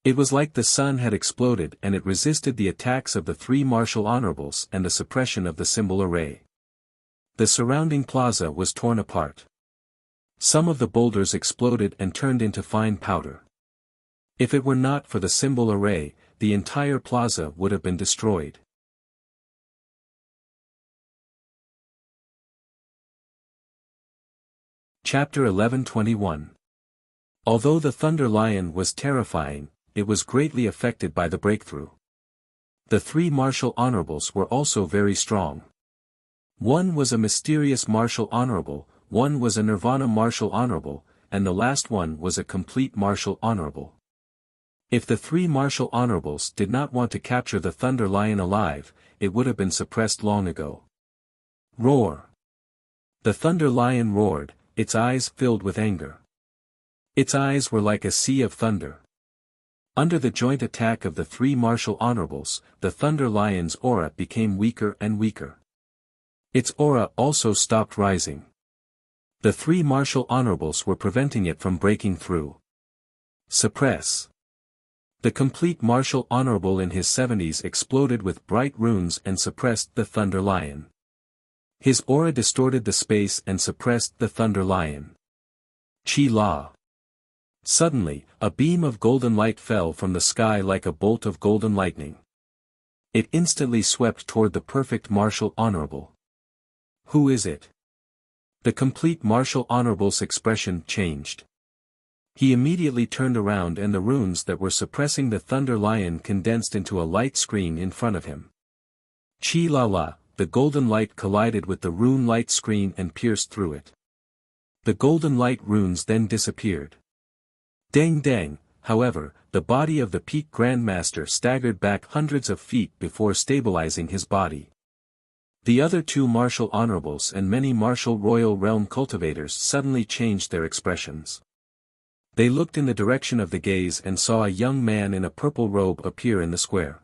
It was like the sun had exploded and it resisted the attacks of the 3 martial honorables and the suppression of the symbol array. The surrounding plaza was torn apart. Some of the boulders exploded and turned into fine powder. If it were not for the symbol array, the entire plaza would have been destroyed. Chapter 11:21. Although the Thunder Lion was terrifying, it was greatly affected by the breakthrough. The 3 martial honorables were also very strong. One was a mysterious martial honorable, one was a nirvana martial honorable, and the last one was a complete martial honorable. If the 3 martial honorables did not want to capture the Thunder Lion alive, it would have been suppressed long ago. Roar! The Thunder Lion roared, its eyes filled with anger. Its eyes were like a sea of thunder. Under the joint attack of the 3 martial honorables, the Thunder Lion's aura became weaker and weaker. Its aura also stopped rising. The 3 martial honorables were preventing it from breaking through. Suppress. The complete martial honorable in his 70s exploded with bright runes and suppressed the Thunder Lion. His aura distorted the space and suppressed the Thunder Lion. Chi La. Suddenly, a beam of golden light fell from the sky like a bolt of golden lightning. It instantly swept toward the perfect martial honorable. Who is it? The complete martial honorable's expression changed. He immediately turned around and the runes that were suppressing the Thunder Lion condensed into a light screen in front of him. Chi La La, the golden light collided with the rune light screen and pierced through it. The golden light runes then disappeared. Dang dang, however, the body of the Peak Grandmaster staggered back hundreds of feet before stabilizing his body. The other two martial honorables and many martial royal realm cultivators suddenly changed their expressions. They looked in the direction of the gaze and saw a young man in a purple robe appear in the square.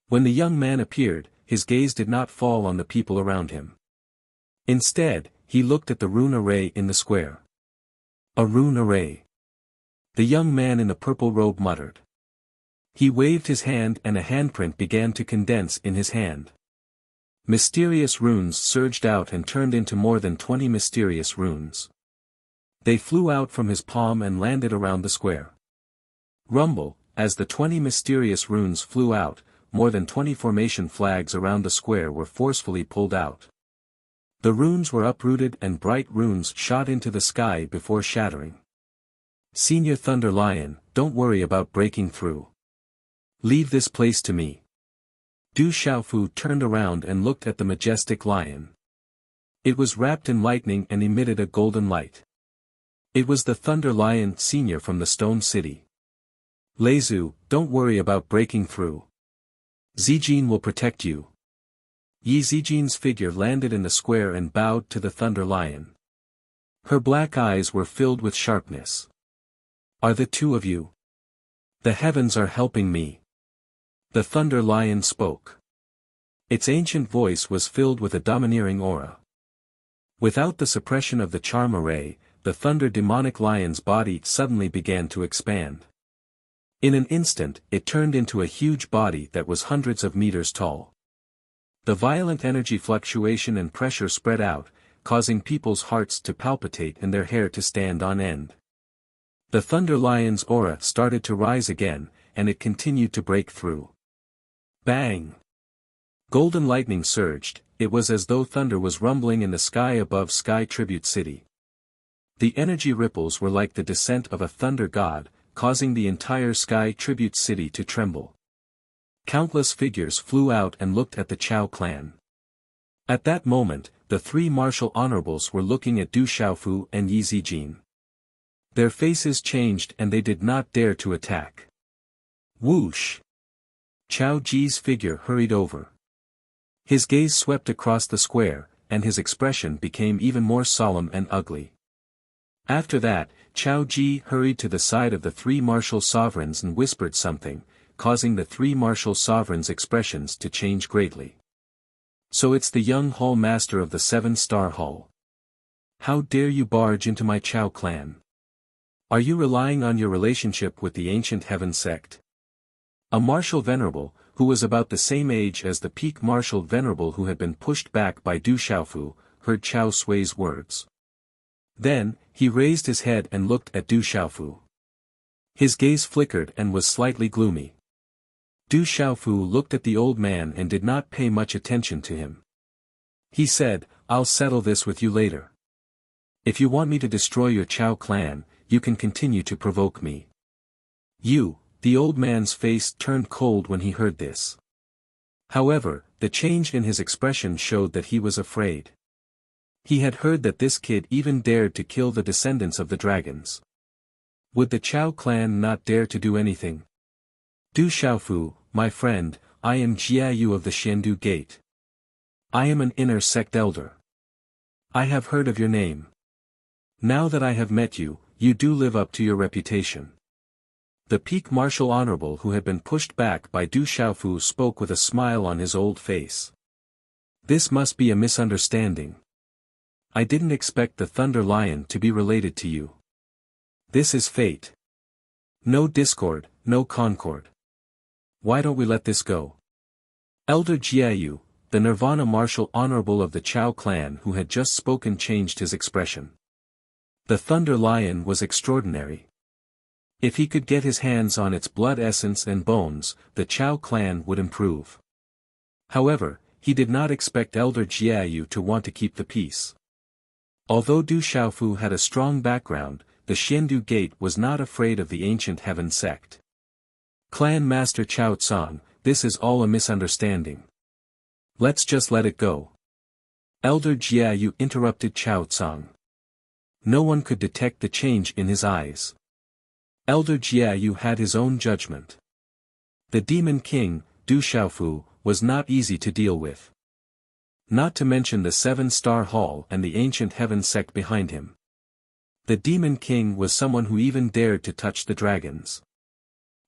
When the young man appeared, his gaze did not fall on the people around him. Instead, he looked at the rune array in the square. A rune array. The young man in the purple robe muttered. He waved his hand and a handprint began to condense in his hand. Mysterious runes surged out and turned into more than 20 mysterious runes. They flew out from his palm and landed around the square. Rumble, as the 20 mysterious runes flew out, more than 20 formation flags around the square were forcefully pulled out. The runes were uprooted and bright runes shot into the sky before shattering. Senior Thunder Lion, don't worry about breaking through. Leave this place to me. Du Xiaofu turned around and looked at the majestic lion. It was wrapped in lightning and emitted a golden light. It was the Thunder Lion Senior from the Stone City. Leizu, don't worry about breaking through. Zijin will protect you. Yi Zijin's figure landed in the square and bowed to the Thunder Lion. Her black eyes were filled with sharpness. Are the two of you? The heavens are helping me. The Thunder Lion spoke. Its ancient voice was filled with a domineering aura. Without the suppression of the charm array, the Thunder Demonic Lion's body suddenly began to expand. In an instant, it turned into a huge body that was hundreds of meters tall. The violent energy fluctuation and pressure spread out, causing people's hearts to palpitate and their hair to stand on end. The Thunder Lion's aura started to rise again, and it continued to break through. Bang! Golden lightning surged, it was as though thunder was rumbling in the sky above Sky Tribute City. The energy ripples were like the descent of a thunder god, causing the entire Sky Tribute City to tremble. Countless figures flew out and looked at the Chao clan. At that moment, the three martial honorables were looking at Du Xiaofu and Yi Zijin. Their faces changed and they did not dare to attack. Whoosh! Chao Ji's figure hurried over. His gaze swept across the square, and his expression became even more solemn and ugly. After that, Chao Ji hurried to the side of the three martial sovereigns and whispered something, causing the three martial sovereigns' expressions to change greatly. So it's the young Hall Master of the 7-Star Hall. How dare you barge into my Chao clan? Are you relying on your relationship with the ancient Heaven sect? A martial venerable, who was about the same age as the peak martial venerable who had been pushed back by Du Xiaofu, heard Chao Sui's words. Then, he raised his head and looked at Du Xiaofu. His gaze flickered and was slightly gloomy. Du Xiaofu looked at the old man and did not pay much attention to him. He said, I'll settle this with you later. If you want me to destroy your Chao clan, you can continue to provoke me. The old man's face turned cold when he heard this. However, the change in his expression showed that he was afraid. He had heard that this kid even dared to kill the descendants of the dragons. Would the Chao clan not dare to do anything? Du Xiaofu, my friend, I am Jia Yu of the Xiandu Gate. I am an inner sect elder. I have heard of your name. Now that I have met you, you do live up to your reputation. The peak martial honorable who had been pushed back by Du Xiaofu spoke with a smile on his old face. This must be a misunderstanding. I didn't expect the Thunder Lion to be related to you. This is fate. No discord, no concord. Why don't we let this go? Elder Jiayu, the Nirvana Martial Honorable of the Chao clan who had just spoken, changed his expression. The Thunder Lion was extraordinary. If he could get his hands on its blood essence and bones, the Chao clan would improve. However, he did not expect Elder Jiayu to want to keep the peace. Although Du Xiaofu had a strong background, the Xiandu Gate was not afraid of the ancient heaven sect. Clan Master Chao Tsang, this is all a misunderstanding. Let's just let it go. Elder Jiayu interrupted Chao Tsang. No one could detect the change in his eyes. Elder Jiayu had his own judgment. The Demon King, Du Xiaofu, was not easy to deal with. Not to mention the 7-star hall and the ancient heaven sect behind him. The Demon King was someone who even dared to touch the dragons.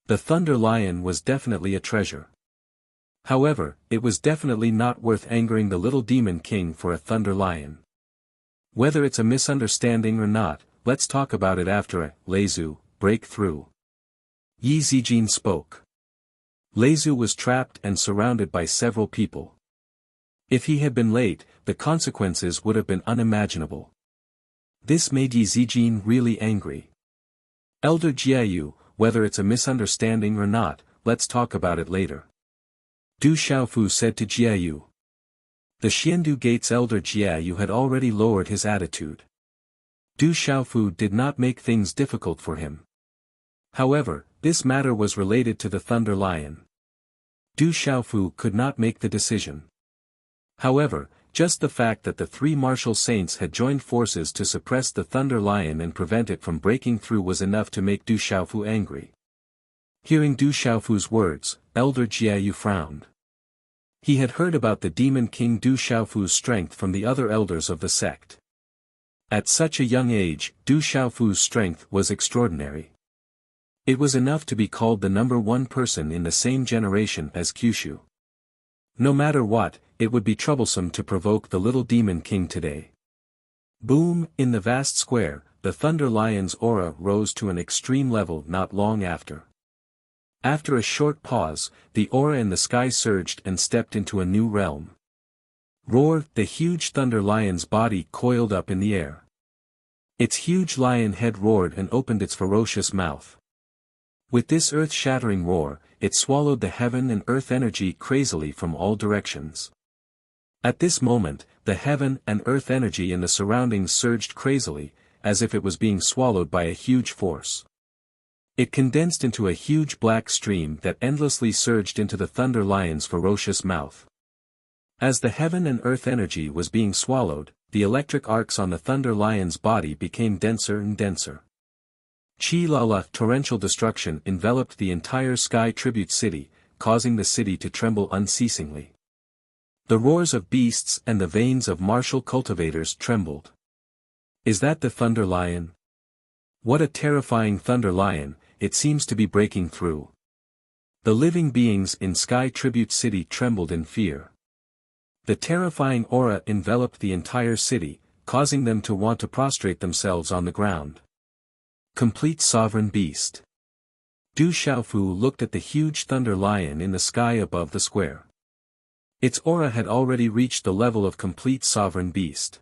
The Thunder Lion was definitely a treasure. However, it was definitely not worth angering the little Demon King for a Thunder Lion. Whether it's a misunderstanding or not, let's talk about it after a Leizu breakthrough. Yi Zijin spoke. Leizu was trapped and surrounded by several people. If he had been late, the consequences would have been unimaginable. This made Yi Zijin really angry. Elder Jiayu, whether it's a misunderstanding or not, let's talk about it later. Du Xiaofu said to Jiayu. The Xiandu Gate's Elder Jiayu had already lowered his attitude. Du Xiaofu did not make things difficult for him. However, this matter was related to the Thunder Lion. Du Xiaofu could not make the decision. However, just the fact that the 3 martial saints had joined forces to suppress the Thunder Lion and prevent it from breaking through was enough to make Du Xiaofu angry. Hearing Du Xiaofu's words, Elder Jiayu frowned. He had heard about the Demon King Du Xiaofu's strength from the other elders of the sect. At such a young age, Du Xiaofu's strength was extraordinary. It was enough to be called the #1 person in the same generation as Kyushu. No matter what, it would be troublesome to provoke the little Demon King today. Boom! In the vast square, the Thunder Lion's aura rose to an extreme level not long after. After a short pause, the aura in the sky surged and stepped into a new realm. Roar! The huge Thunder Lion's body coiled up in the air. Its huge lion head roared and opened its ferocious mouth. With this earth-shattering roar, it swallowed the heaven and earth energy crazily from all directions. At this moment, the heaven and earth energy in the surroundings surged crazily, as if it was being swallowed by a huge force. It condensed into a huge black stream that endlessly surged into the Thunder Lion's ferocious mouth. As the heaven and earth energy was being swallowed, the electric arcs on the Thunder Lion's body became denser and denser. Chi-la-la torrential destruction enveloped the entire Sky Tribute City, causing the city to tremble unceasingly. The roars of beasts and the veins of martial cultivators trembled. Is that the Thunder Lion? What a terrifying Thunder Lion, it seems to be breaking through. The living beings in Sky Tribute City trembled in fear. The terrifying aura enveloped the entire city, causing them to want to prostrate themselves on the ground. Complete sovereign beast. Du Xiaofu looked at the huge Thunder Lion in the sky above the square. Its aura had already reached the level of complete sovereign beast.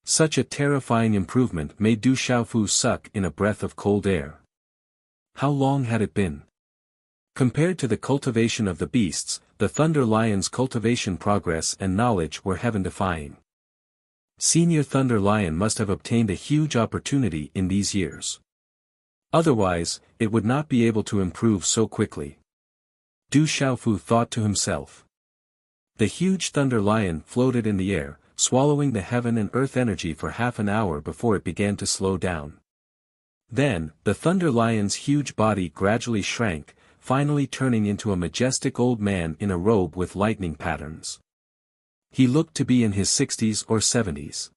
Such a terrifying improvement made Du Xiaofu suck in a breath of cold air. How long had it been? Compared to the cultivation of the beasts, the Thunder Lion's cultivation progress and knowledge were heaven-defying. Senior Thunder Lion must have obtained a huge opportunity in these years. Otherwise, it would not be able to improve so quickly. Du Xiaofu thought to himself. The huge Thunder Lion floated in the air, swallowing the heaven and earth energy for half an hour before it began to slow down. Then, the Thunder Lion's huge body gradually shrank, finally turning into a majestic old man in a robe with lightning patterns. He looked to be in his 60s or 70s.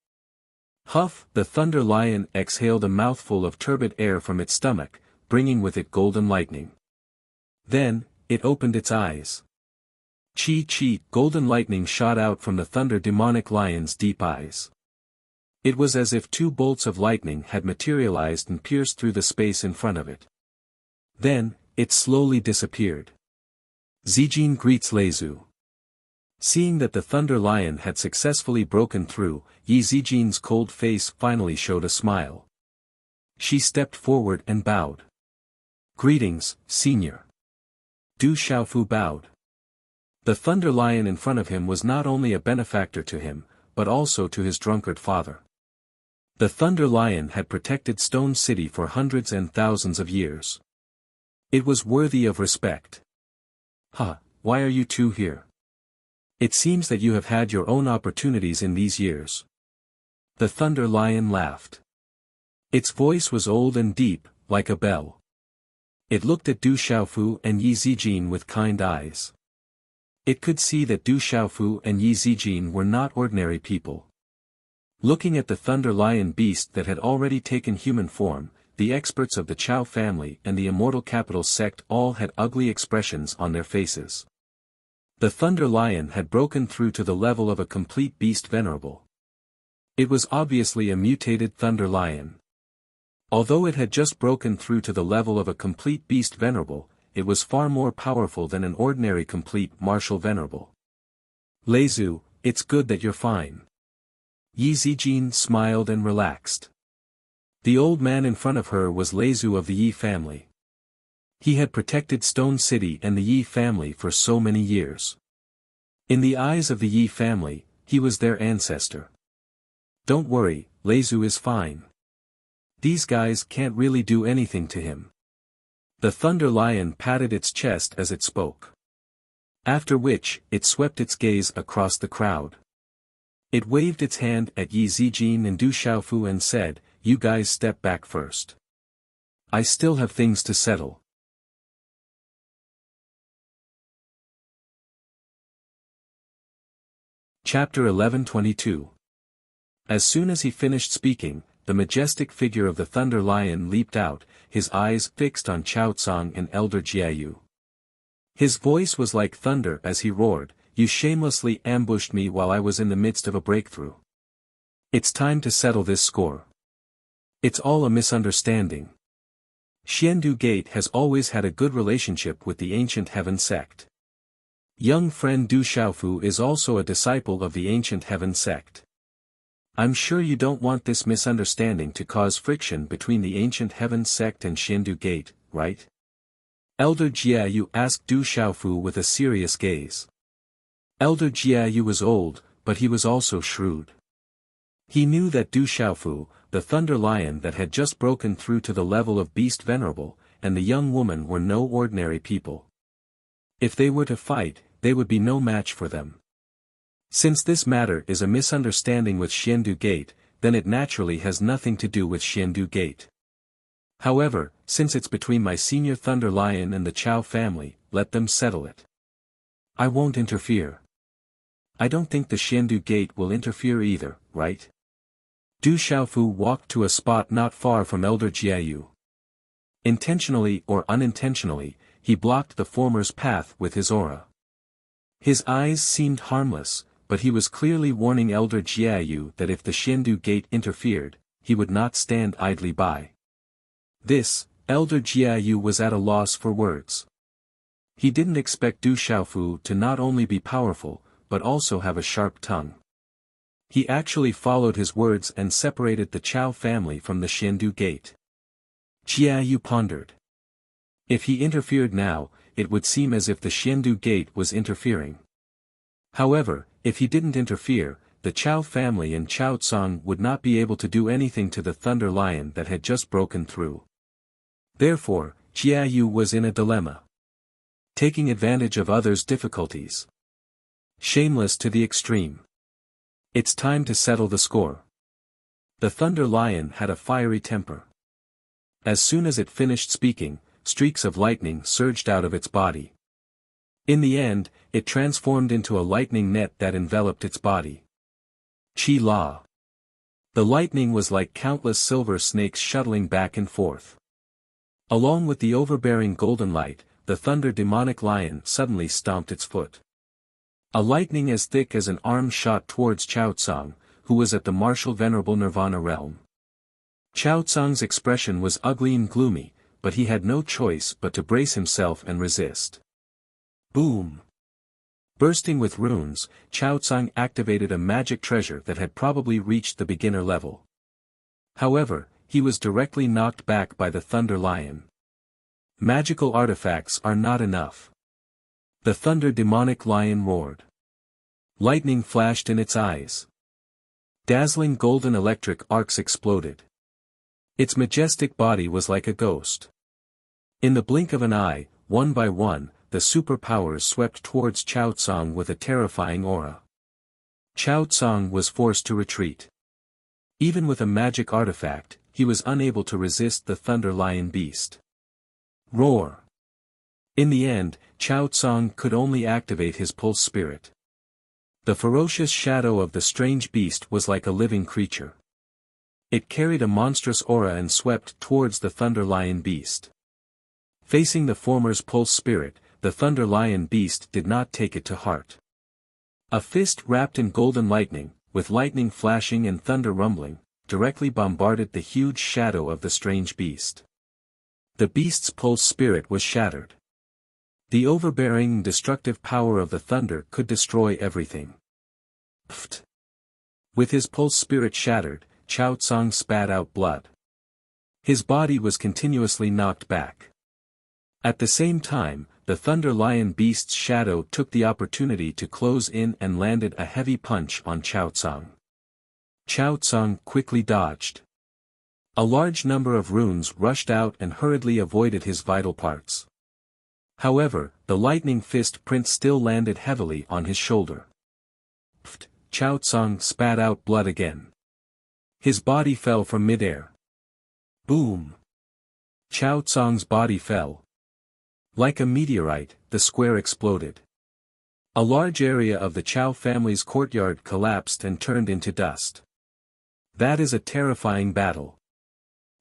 Huff! The Thunder Lion exhaled a mouthful of turbid air from its stomach, bringing with it golden lightning. Then, it opened its eyes. Chi! Golden lightning shot out from the Thunder Demonic Lion's deep eyes. It was as if 2 bolts of lightning had materialized and pierced through the space in front of it. Then, it slowly disappeared. Zijin greets Leizu. Seeing that the Thunder Lion had successfully broken through, Yi Zijin's cold face finally showed a smile. She stepped forward and bowed. "Greetings, Senior." Du Xiaofu bowed. The Thunder Lion in front of him was not only a benefactor to him, but also to his drunkard father. The Thunder Lion had protected Stone City for hundreds and thousands of years. It was worthy of respect. "Huh, why are you two here? It seems that you have had your own opportunities in these years." The Thunder Lion laughed. Its voice was old and deep, like a bell. It looked at Du Xiaofu and Yi Zijin with kind eyes. It could see that Du Xiaofu and Yi Zijin were not ordinary people. Looking at the Thunder Lion beast that had already taken human form, the experts of the Chao family and the Immortal Capital sect all had ugly expressions on their faces. The Thunder Lion had broken through to the level of a complete beast venerable. It was obviously a mutated Thunder Lion. Although it had just broken through to the level of a complete beast venerable, it was far more powerful than an ordinary complete martial venerable. "Leizu, it's good that you're fine." Yi Zijin smiled and relaxed. The old man in front of her was Leizu of the Yi family. He had protected Stone City and the Yi family for so many years. In the eyes of the Yi family, he was their ancestor. "Don't worry, Leizu is fine. These guys can't really do anything to him." The Thunder Lion patted its chest as it spoke. After which, it swept its gaze across the crowd. It waved its hand at Yi Zijin and Du Xiaofu and said, "You guys step back first. I still have things to settle." Chapter 11:22. As soon as he finished speaking, the majestic figure of the Thunder Lion leaped out, his eyes fixed on Chao Tsang and Elder Jiayu. His voice was like thunder as he roared, "You shamelessly ambushed me while I was in the midst of a breakthrough. It's time to settle this score. It's all a misunderstanding. Xiandu Gate has always had a good relationship with the Ancient Heaven sect. Young friend Du Xiaofu is also a disciple of the Ancient Heaven sect. I'm sure you don't want this misunderstanding to cause friction between the Ancient Heaven sect and Xiandu Gate, right?" Elder Jiayu asked Du Xiaofu with a serious gaze. Elder Jiayu was old, but he was also shrewd. He knew that Du Xiaofu, the Thunder Lion that had just broken through to the level of Beast Venerable, and the young woman were no ordinary people. If they were to fight, they would be no match for them. Since this matter is a misunderstanding with Xiandu Gate, then it naturally has nothing to do with Xiandu Gate. However, since it's between my senior Thunder Lion and the Chao family, let them settle it. I won't interfere. I don't think the Xiandu Gate will interfere either, right? Du Xiaofu walked to a spot not far from Elder Jiayu. Intentionally or unintentionally, he blocked the former's path with his aura. His eyes seemed harmless, but he was clearly warning Elder Jiayu that if the Xiandu Gate interfered, he would not stand idly by. This, Elder Jiayu was at a loss for words. He didn't expect Du Xiaofu to not only be powerful, but also have a sharp tongue. He actually followed his words and separated the Chao family from the Xiandu Gate. Jiayu pondered. If he interfered now, it would seem as if the Xiandu Gate was interfering. However, if he didn't interfere, the Chao family and Chao Tsang would not be able to do anything to the Thunder Lion that had just broken through. Therefore, Jiayu was in a dilemma. Taking advantage of others' difficulties. Shameless to the extreme. It's time to settle the score. The Thunder Lion had a fiery temper. As soon as it finished speaking, streaks of lightning surged out of its body. In the end, it transformed into a lightning net that enveloped its body. Qi La. The lightning was like countless silver snakes shuttling back and forth. Along with the overbearing golden light, the Thunder Demonic Lion suddenly stomped its foot. A lightning as thick as an arm shot towards Chao Tsang, who was at the martial venerable Nirvana realm. Chao Tsang's expression was ugly and gloomy, but he had no choice but to brace himself and resist. Boom! Bursting with runes, Chao Tsang activated a magic treasure that had probably reached the beginner level. However, he was directly knocked back by the Thunder Lion. Magical artifacts are not enough. The Thunder Demonic Lion roared. Lightning flashed in its eyes. Dazzling golden electric arcs exploded. Its majestic body was like a ghost. In the blink of an eye, one by one, the superpowers swept towards Chao Tsang with a terrifying aura. Chao Tsang was forced to retreat. Even with a magic artifact, he was unable to resist the Thunder Lion beast. Roar! In the end, Chao Tsang could only activate his pulse spirit. The ferocious shadow of the strange beast was like a living creature. It carried a monstrous aura and swept towards the Thunder Lion beast. Facing the former's pulse spirit, the Thunder Lion beast did not take it to heart. A fist wrapped in golden lightning, with lightning flashing and thunder rumbling, directly bombarded the huge shadow of the strange beast. The beast's pulse spirit was shattered. The overbearing and destructive power of the thunder could destroy everything. Pfft! With his pulse spirit shattered, Chao Tsang spat out blood. His body was continuously knocked back. At the same time, the Thunder Lion beast's shadow took the opportunity to close in and landed a heavy punch on Chao Tsang. Chao Tsang quickly dodged. A large number of runes rushed out and hurriedly avoided his vital parts. However, the lightning fist print still landed heavily on his shoulder. Pfft! Chao Tsang spat out blood again. His body fell from midair. Boom! Chao Tsang's body fell. Like a meteorite, the square exploded. A large area of the Chao family's courtyard collapsed and turned into dust. That is a terrifying battle.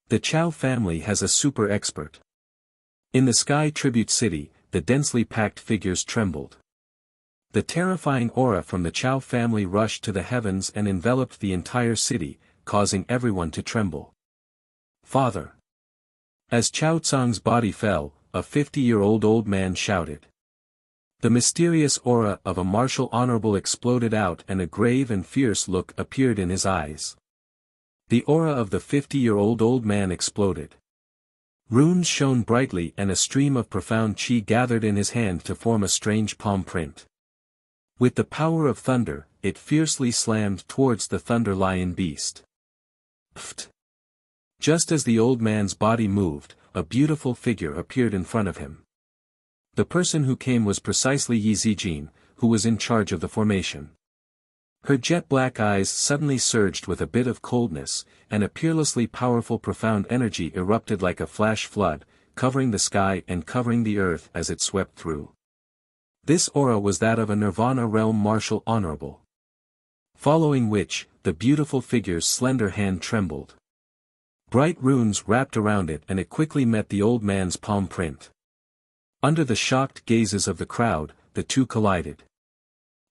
The Chao family has a super expert. In the Sky Tribute City, the densely packed figures trembled. The terrifying aura from the Chao family rushed to the heavens and enveloped the entire city, causing everyone to tremble. Father! As Chao Tsang's body fell, a 50-year-old old man shouted. The mysterious aura of a martial honorable exploded out and a grave and fierce look appeared in his eyes. The aura of the 50-year-old old man exploded. Runes shone brightly and a stream of profound chi gathered in his hand to form a strange palm print. With the power of thunder, it fiercely slammed towards the Thunder Lion beast. Pfft! Just as the old man's body moved, a beautiful figure appeared in front of him. The person who came was precisely Yi Zijin, who was in charge of the formation. Her jet-black eyes suddenly surged with a bit of coldness, and a peerlessly powerful profound energy erupted like a flash flood, covering the sky and covering the earth as it swept through. This aura was that of a Nirvana realm martial honorable. Following which, the beautiful figure's slender hand trembled. Bright runes wrapped around it and it quickly met the old man's palm print. Under the shocked gazes of the crowd, the two collided.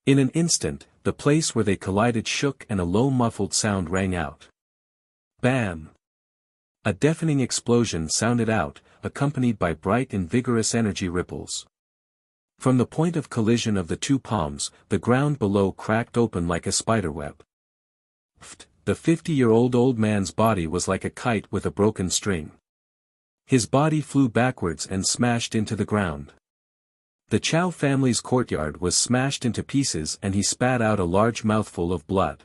In an instant, the place where they collided shook and a low muffled sound rang out. Bam! A deafening explosion sounded out, accompanied by bright and vigorous energy ripples. From the point of collision of the two palms, the ground below cracked open like a spiderweb. The 50-year-old old man's body was like a kite with a broken string. His body flew backwards and smashed into the ground. The Chao family's courtyard was smashed into pieces and he spat out a large mouthful of blood.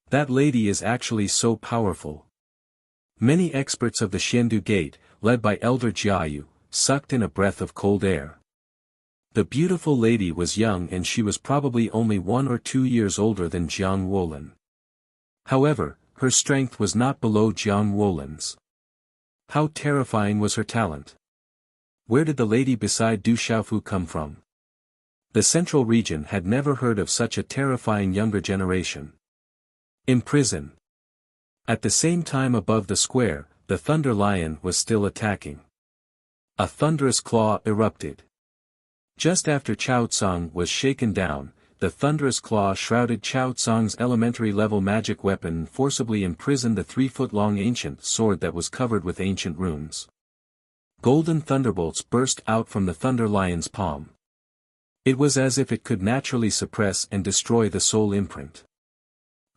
That lady is actually so powerful. Many experts of the Xiandu Gate, led by Elder Jiayu, sucked in a breath of cold air. The beautiful lady was young and she was probably only 1 or 2 years older than Jiang Wolin. However, her strength was not below Jiang Wolin's. How terrifying was her talent! Where did the lady beside Du Xiaofu come from? The central region had never heard of such a terrifying younger generation. In prison. At the same time above the square, the Thunder Lion was still attacking. A thunderous claw erupted. Just after Chao Tsang was shaken down, the thunderous claw shrouded Chao Tsang's elementary-level magic weapon and forcibly imprisoned the 3-foot-long ancient sword that was covered with ancient runes. golden thunderbolts burst out from the Thunder Lion's palm. It was as if it could naturally suppress and destroy the soul imprint.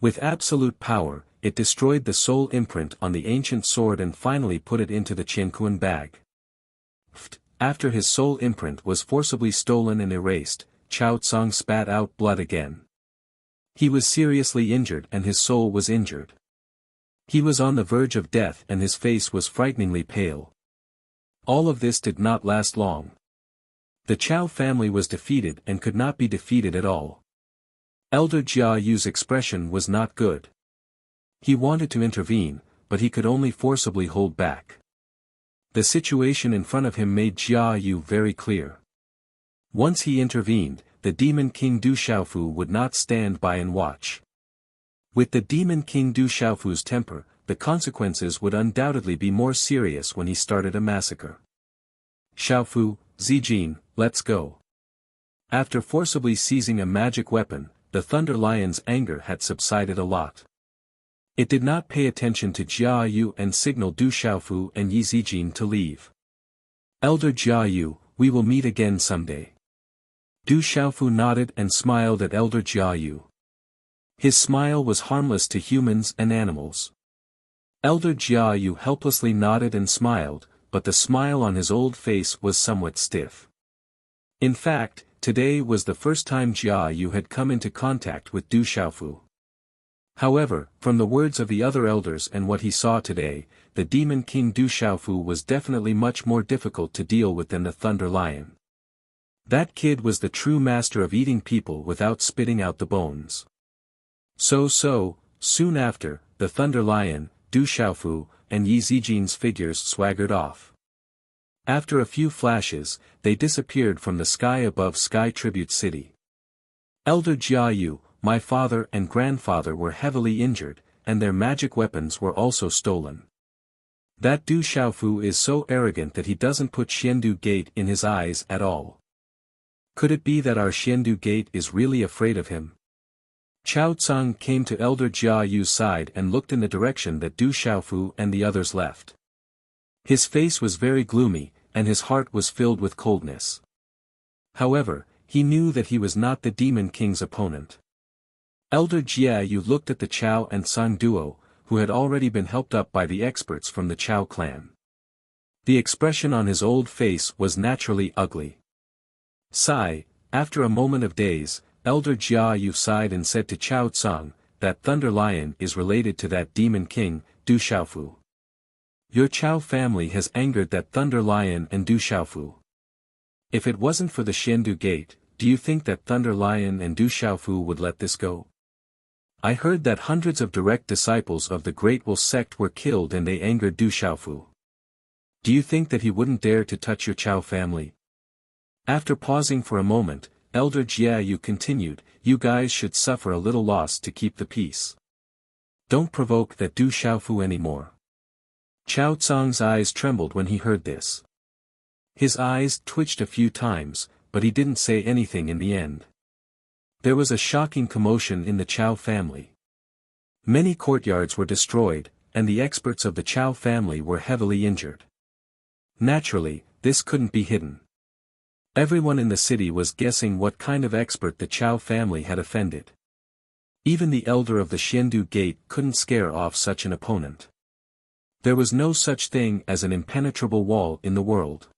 With absolute power, it destroyed the soul imprint on the ancient sword and finally put it into the Qianquan bag. After his soul imprint was forcibly stolen and erased, Chao Tsang spat out blood again. He was seriously injured and his soul was injured. He was on the verge of death and his face was frighteningly pale. All of this did not last long. The Chao family was defeated and could not be defeated at all. Elder Jia Yu's expression was not good. He wanted to intervene, but he could only forcibly hold back. The situation in front of him made Jia Yu very clear. Once he intervened, the Demon King Du Xiaofu would not stand by and watch. With the Demon King Du Xiaofu's temper, the consequences would undoubtedly be more serious when he started a massacre. Xiaofu, Zijin, let's go. After forcibly seizing a magic weapon, the Thunder Lion's anger had subsided a lot. It did not pay attention to Jia Yu and signaled Du Xiaofu and Yi Zijin to leave. Elder Jia Yu, we will meet again someday. Du Xiaofu nodded and smiled at Elder Jia Yu. His smile was harmless to humans and animals. Elder Jia Yu helplessly nodded and smiled, but the smile on his old face was somewhat stiff. In fact, today was the first time Jia Yu had come into contact with Du Xiaofu. However, from the words of the other elders and what he saw today, the Demon King Du Xiaofu was definitely much more difficult to deal with than the Thunder Lion. That kid was the true master of eating people without spitting out the bones. Soon after, the Thunder Lion, Du Xiaofu, and Yi Zijin's figures swaggered off. After a few flashes, they disappeared from the sky above Sky Tribute City. Elder Jia Yu, my father and grandfather were heavily injured, and their magic weapons were also stolen. That Du Xiaofu is so arrogant that he doesn't put Xiandu Gate in his eyes at all. Could it be that our Xiandu Gate is really afraid of him? Chao Tsang came to Elder Jia Yu's side and looked in the direction that Du Xiaofu and the others left. His face was very gloomy, and his heart was filled with coldness. However, he knew that he was not the Demon King's opponent. Elder Jia Yu looked at the Chao and Tsang duo, who had already been helped up by the experts from the Chao clan. The expression on his old face was naturally ugly. Sigh, after a moment of daze, Elder Jia Yu sighed and said to Chao Tsang, that Thunder Lion is related to that Demon King, Du Xiaofu. Your Chao family has angered that Thunder Lion and Du Xiaofu. If it wasn't for the Xiandu Gate, do you think that Thunder Lion and Du Xiaofu would let this go? I heard that hundreds of direct disciples of the Great Will sect were killed and they angered Du Xiaofu. Do you think that he wouldn't dare to touch your Chao family? After pausing for a moment, Elder Jia Yu continued, you guys should suffer a little loss to keep the peace. Don't provoke that Du Xiaofu anymore. Chao Tsang's eyes trembled when he heard this. His eyes twitched a few times, but he didn't say anything in the end. There was a shocking commotion in the Chao family. Many courtyards were destroyed, and the experts of the Chao family were heavily injured. Naturally, this couldn't be hidden. Everyone in the city was guessing what kind of expert the Chao family had offended. Even the elder of the Xiandu Gate couldn't scare off such an opponent. There was no such thing as an impenetrable wall in the world.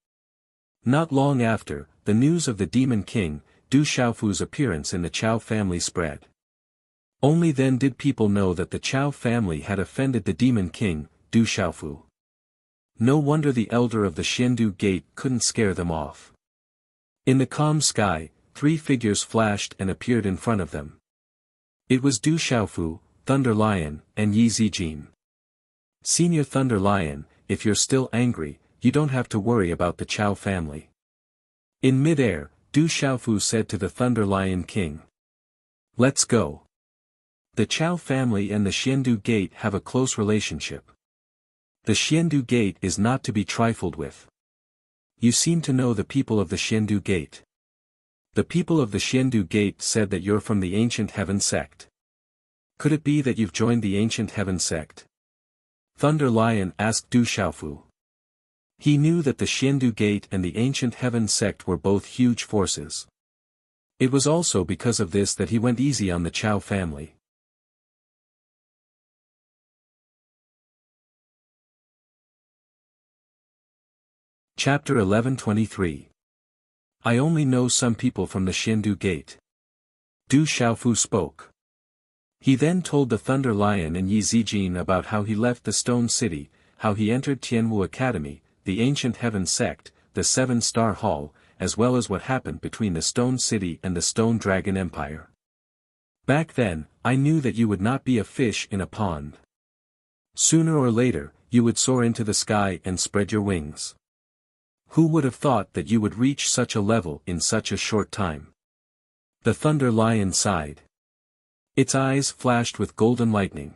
Not long after, the news of the Demon King, Du Xiaofu's appearance in the Chao family spread. Only then did people know that the Chao family had offended the Demon King, Du Xiaofu. No wonder the elder of the Xiandu Gate couldn't scare them off. In the calm sky, 3 figures flashed and appeared in front of them. It was Du Xiaofu, Thunder Lion, and Yi Zijin. Senior Thunder Lion, if you're still angry, you don't have to worry about the Chao family. In mid-air, Du Xiaofu said to the Thunder Lion King. Let's go. The Chao family and the Xiandu Gate have a close relationship. The Xiandu Gate is not to be trifled with. You seem to know the people of the Xiandu Gate. The people of the Xiandu Gate said that you're from the Ancient Heaven sect. Could it be that you've joined the Ancient Heaven sect? Thunder Lion asked Du Xiaofu. He knew that the Xiandu Gate and the Ancient Heaven sect were both huge forces. It was also because of this that he went easy on the Chao family. Chapter 11:23. I only know some people from the Xiandu Gate. Du Xiaofu spoke. He then told the Thunder Lion and Yi Zijin about how he left the Stone City, how he entered Tianwu Academy, the Ancient Heaven sect, the Seven-Star Hall, as well as what happened between the Stone City and the Stone Dragon Empire. Back then, I knew that you would not be a fish in a pond. Sooner or later, you would soar into the sky and spread your wings. Who would have thought that you would reach such a level in such a short time? The Thunder Lion sighed. Its eyes flashed with golden lightning.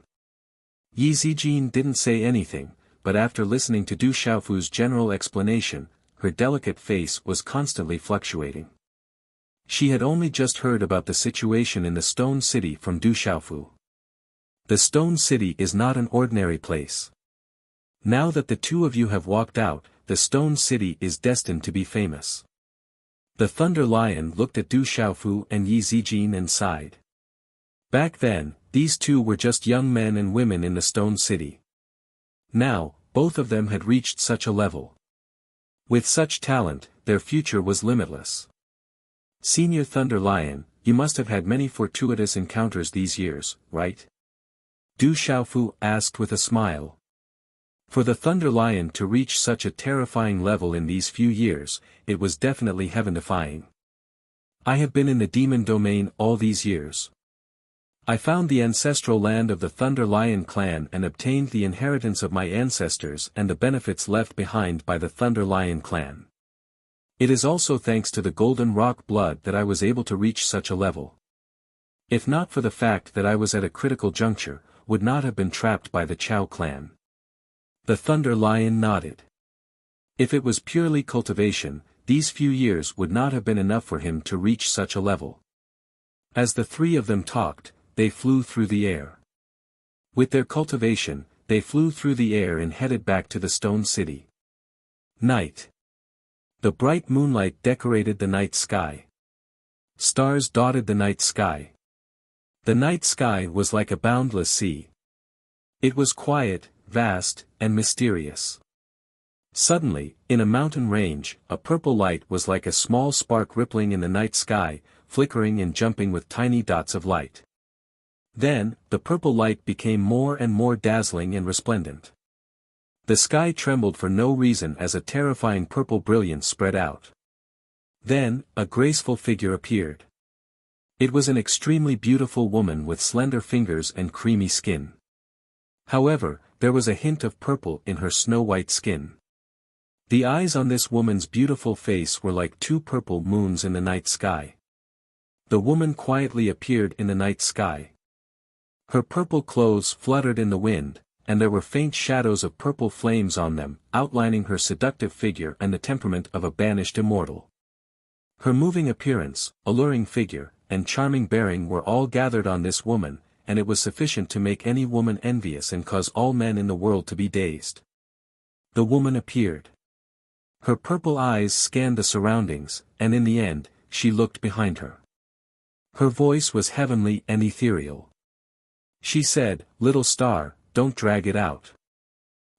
Yi Zijin didn't say anything, but after listening to Du Xiaofu's general explanation, her delicate face was constantly fluctuating. She had only just heard about the situation in the Stone City from Du Xiaofu. The Stone City is not an ordinary place. Now that the two of you have walked out, the Stone City is destined to be famous. The Thunder Lion looked at Du Xiaofu and Yi Zijin and sighed. Back then, these two were just young men and women in the Stone City. Now, both of them had reached such a level. With such talent, their future was limitless. Senior Thunder Lion, you must have had many fortuitous encounters these years, right? Du Xiaofu asked with a smile. For the Thunder Lion to reach such a terrifying level in these few years, it was definitely heaven-defying. I have been in the demon domain all these years. I found the ancestral land of the Thunder Lion clan and obtained the inheritance of my ancestors and the benefits left behind by the Thunder Lion clan. It is also thanks to the Golden Rock blood that I was able to reach such a level. If not for the fact that I was at a critical juncture, would not have been trapped by the Chao clan. The Thunder Lion nodded. If it was purely cultivation, these few years would not have been enough for him to reach such a level. As the three of them talked, they flew through the air. With their cultivation, they flew through the air and headed back to the Stone City. Night. The bright moonlight decorated the night sky. Stars dotted the night sky. The night sky was like a boundless sea. It was quiet, vast, and mysterious. Suddenly, in a mountain range, a purple light was like a small spark rippling in the night sky, flickering and jumping with tiny dots of light. Then, the purple light became more and more dazzling and resplendent. The sky trembled for no reason as a terrifying purple brilliance spread out. Then, a graceful figure appeared. It was an extremely beautiful woman with slender fingers and creamy skin. However, there was a hint of purple in her snow-white skin. The eyes on this woman's beautiful face were like two purple moons in the night sky. The woman quietly appeared in the night sky. Her purple clothes fluttered in the wind, and there were faint shadows of purple flames on them, outlining her seductive figure and the temperament of a banished immortal. Her moving appearance, alluring figure, and charming bearing were all gathered on this woman, and it was sufficient to make any woman envious and cause all men in the world to be dazed. The woman appeared. Her purple eyes scanned the surroundings, and in the end, she looked behind her. Her voice was heavenly and ethereal. She said, "Little star, don't drag it out."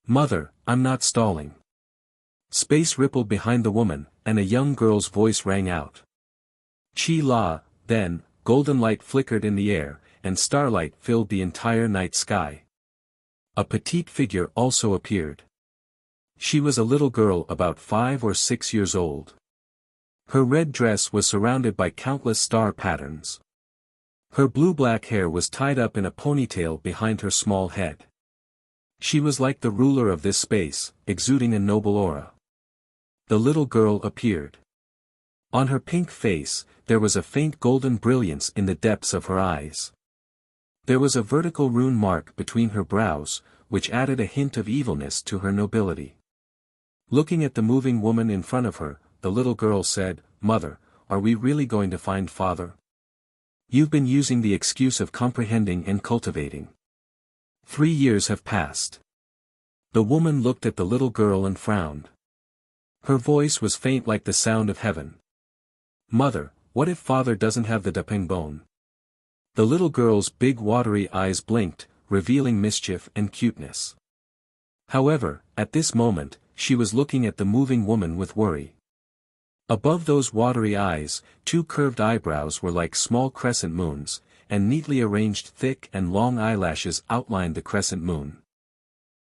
"Mother, I'm not stalling." Space rippled behind the woman, and a young girl's voice rang out. "Chi La," then, golden light flickered in the air, and starlight filled the entire night sky. A petite figure also appeared. She was a little girl about 5 or 6 years old. Her red dress was surrounded by countless star patterns. Her blue-black hair was tied up in a ponytail behind her small head. She was like the ruler of this space, exuding a noble aura. The little girl appeared. On her pink face, there was a faint golden brilliance in the depths of her eyes. There was a vertical rune mark between her brows, which added a hint of evilness to her nobility. Looking at the moving woman in front of her, the little girl said, "Mother, are we really going to find father? You've been using the excuse of comprehending and cultivating. 3 years have passed." The woman looked at the little girl and frowned. Her voice was faint like the sound of heaven. Mother, what if father doesn't have the dapeng bone? The little girl's big watery eyes blinked, revealing mischief and cuteness. However, at this moment, she was looking at the moving woman with worry. Above those watery eyes, two curved eyebrows were like small crescent moons, and neatly arranged thick and long eyelashes outlined the crescent moon.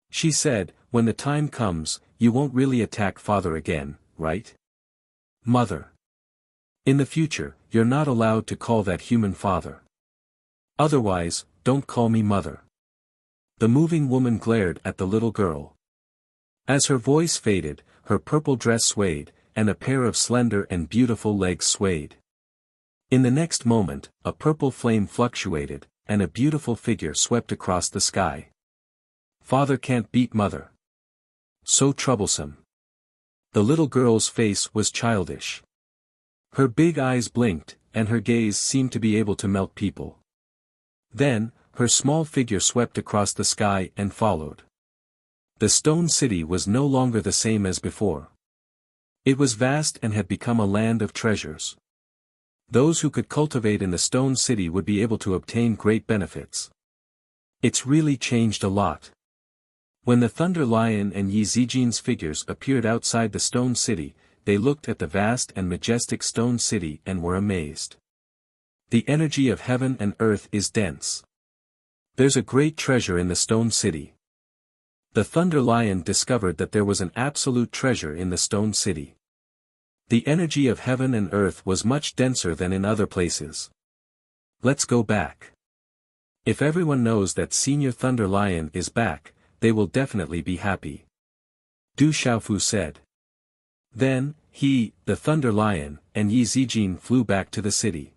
She said, when the time comes, you won't really attack father again, right? Mother. In the future, you're not allowed to call that human father. Otherwise, don't call me mother. The moving woman glared at the little girl. As her voice faded, her purple dress swayed, and a pair of slender and beautiful legs swayed. In the next moment, a purple flame fluctuated, and a beautiful figure swept across the sky. Father can't beat mother. So troublesome. The little girl's face was childish. Her big eyes blinked, and her gaze seemed to be able to melt people. Then, her small figure swept across the sky and followed. The stone city was no longer the same as before. It was vast and had become a land of treasures. Those who could cultivate in the stone city would be able to obtain great benefits. It's really changed a lot. When the Thunder Lion and Yi Zijin's figures appeared outside the stone city, they looked at the vast and majestic stone city and were amazed. The energy of heaven and earth is dense. There's a great treasure in the stone city. The Thunder Lion discovered that there was an absolute treasure in the stone city. The energy of heaven and earth was much denser than in other places. Let's go back. If everyone knows that Senior Thunder Lion is back, they will definitely be happy. Du Xiaofu said. Then, he, the Thunder Lion, and Yi Zijin flew back to the city.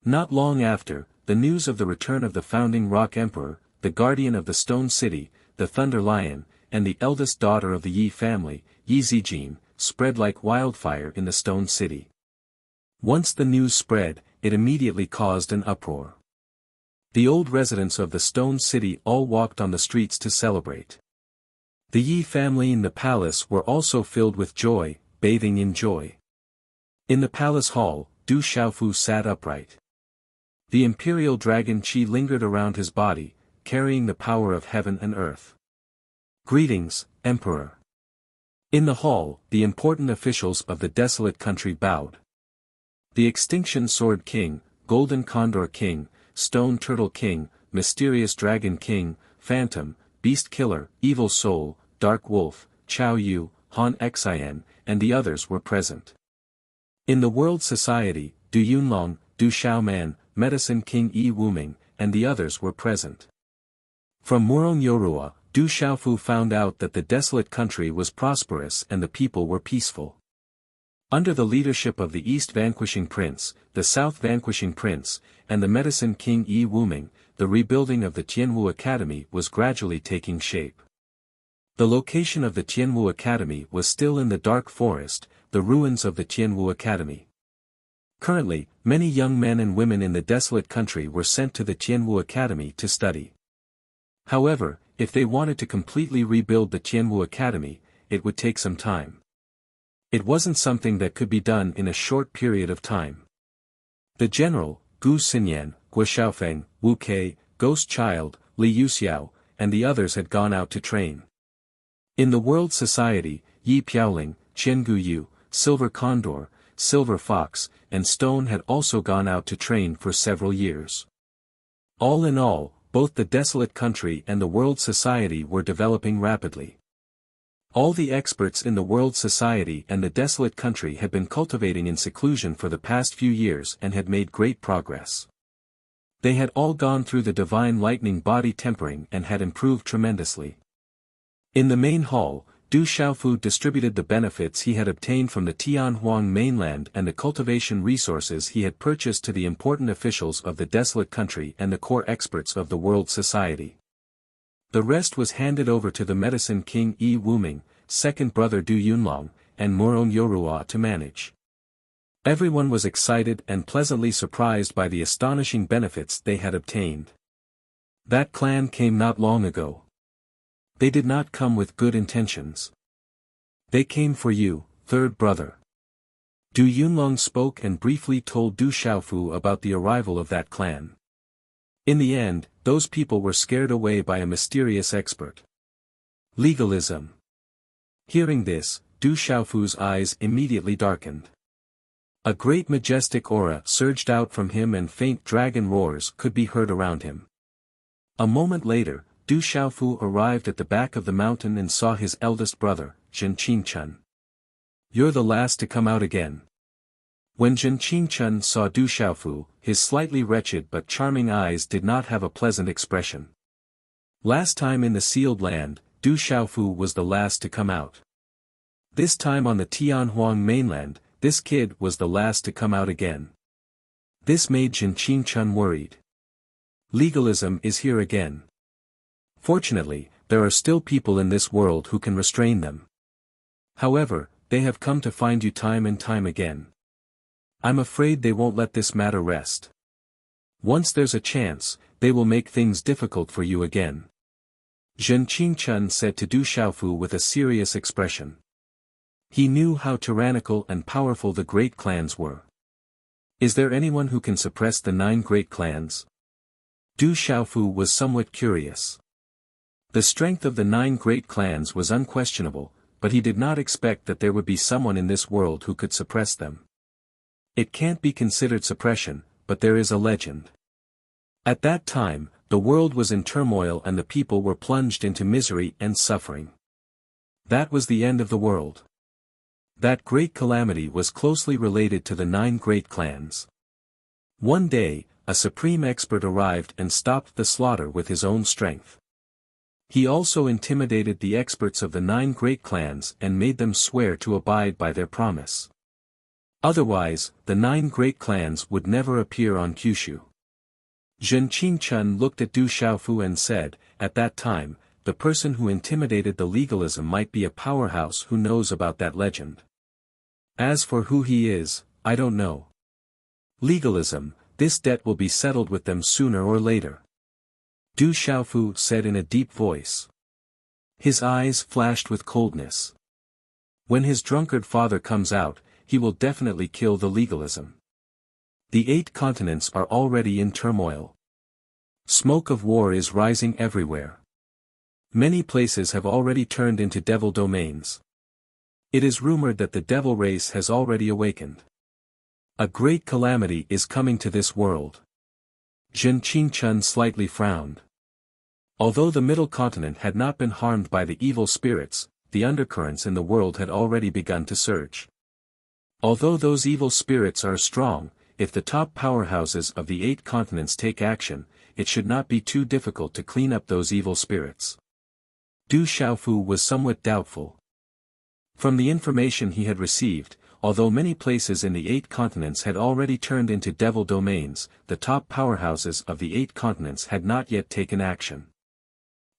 Not long after, the news of the return of the founding Rock Emperor, the guardian of the Stone City, the Thunder Lion, and the eldest daughter of the Yi family, Yi Zijin, spread like wildfire in the Stone City. Once the news spread, it immediately caused an uproar. The old residents of the Stone City all walked on the streets to celebrate. The Yi family in the palace were also filled with joy, bathing in joy. In the palace hall, Du Xiaofu sat upright. The imperial dragon Qi lingered around his body, carrying the power of heaven and earth. Greetings, Emperor. In the hall, the important officials of the desolate country bowed. The Extinction Sword King, Golden Condor King, Stone Turtle King, Mysterious Dragon King, Phantom, Beast Killer, Evil Soul, Dark Wolf, Chao Yu, Han Xian, and the others were present. In the World Society, Du Yunlong, Du Xiaoman, Medicine King Yi Wuming, and the others were present. From Murong Yorua, Du Xiaofu found out that the desolate country was prosperous and the people were peaceful. Under the leadership of the East Vanquishing Prince, the South Vanquishing Prince, and the Medicine King Yi Wuming, the rebuilding of the Tianwu Academy was gradually taking shape. The location of the Tianwu Academy was still in the dark forest, the ruins of the Tianwu Academy. Currently, many young men and women in the desolate country were sent to the Tianwu Academy to study. However, if they wanted to completely rebuild the Tianwu Academy, it would take some time. It wasn't something that could be done in a short period of time. The general, Gu Xinyan, Guo Xiaofeng, Wu Kei, Ghost Child, Li Yuxiao, and the others had gone out to train. In the World Society, Yi Piaoling, Qian Guyu, Silver Condor, Silver Fox, and Stone had also gone out to train for several years. All in all, both the desolate country and the World Society were developing rapidly. All the experts in the World Society and the desolate country had been cultivating in seclusion for the past few years and had made great progress. They had all gone through the divine lightning body tempering and had improved tremendously. In the main hall, Du Xiaofu distributed the benefits he had obtained from the Tianhuang mainland and the cultivation resources he had purchased to the important officials of the desolate country and the core experts of the World Society. The rest was handed over to the Medicine King Yi Wuming, second brother Du Yunlong, and Murong Yorua to manage. Everyone was excited and pleasantly surprised by the astonishing benefits they had obtained. That clan came not long ago. They did not come with good intentions. They came for you, third brother. Du Yunlong spoke and briefly told Du Xiaofu about the arrival of that clan. In the end, those people were scared away by a mysterious expert. Legalism. Hearing this, Du Xiaofu's eyes immediately darkened. A great majestic aura surged out from him and faint dragon roars could be heard around him. A moment later, Du Xiaofu arrived at the back of the mountain and saw his eldest brother, Zhen Qingchun. "You're the last to come out again." When Zhen Qingchun saw Du Xiaofu, his slightly wretched but charming eyes did not have a pleasant expression. Last time in the sealed land, Du Xiaofu was the last to come out. This time on the Tianhuang mainland, this kid was the last to come out again. This made Zhen Qingchun worried. Legalism is here again. Fortunately, there are still people in this world who can restrain them. However, they have come to find you time and time again. I'm afraid they won't let this matter rest. Once there's a chance, they will make things difficult for you again. Zhen Qingchun said to Du Xiaofu with a serious expression. He knew how tyrannical and powerful the great clans were. Is there anyone who can suppress the 9 great clans? Du Xiaofu was somewhat curious. The strength of the 9 great clans was unquestionable, but he did not expect that there would be someone in this world who could suppress them. It can't be considered suppression, but there is a legend. At that time, the world was in turmoil and the people were plunged into misery and suffering. That was the end of the world. That great calamity was closely related to the 9 great clans. One day, a supreme expert arrived and stopped the slaughter with his own strength. He also intimidated the experts of the 9 great clans and made them swear to abide by their promise. Otherwise, the 9 great clans would never appear on Kyushu. Zhen Qingchun looked at Du Xiaofu and said, at that time, the person who intimidated the legalism might be a powerhouse who knows about that legend. As for who he is, I don't know. Legalism, this debt will be settled with them sooner or later. Du Xiaofu said in a deep voice. His eyes flashed with coldness. When his drunkard father comes out, he will definitely kill the legalism. The 8 continents are already in turmoil. Smoke of war is rising everywhere. Many places have already turned into devil domains. It is rumored that the devil race has already awakened. A great calamity is coming to this world. Zhen Qingchun slightly frowned. Although the middle continent had not been harmed by the evil spirits, the undercurrents in the world had already begun to surge. Although those evil spirits are strong, if the top powerhouses of the 8 continents take action, it should not be too difficult to clean up those evil spirits. Du Xiaofu was somewhat doubtful. From the information he had received, although many places in the 8 continents had already turned into devil domains, the top powerhouses of the 8 continents had not yet taken action.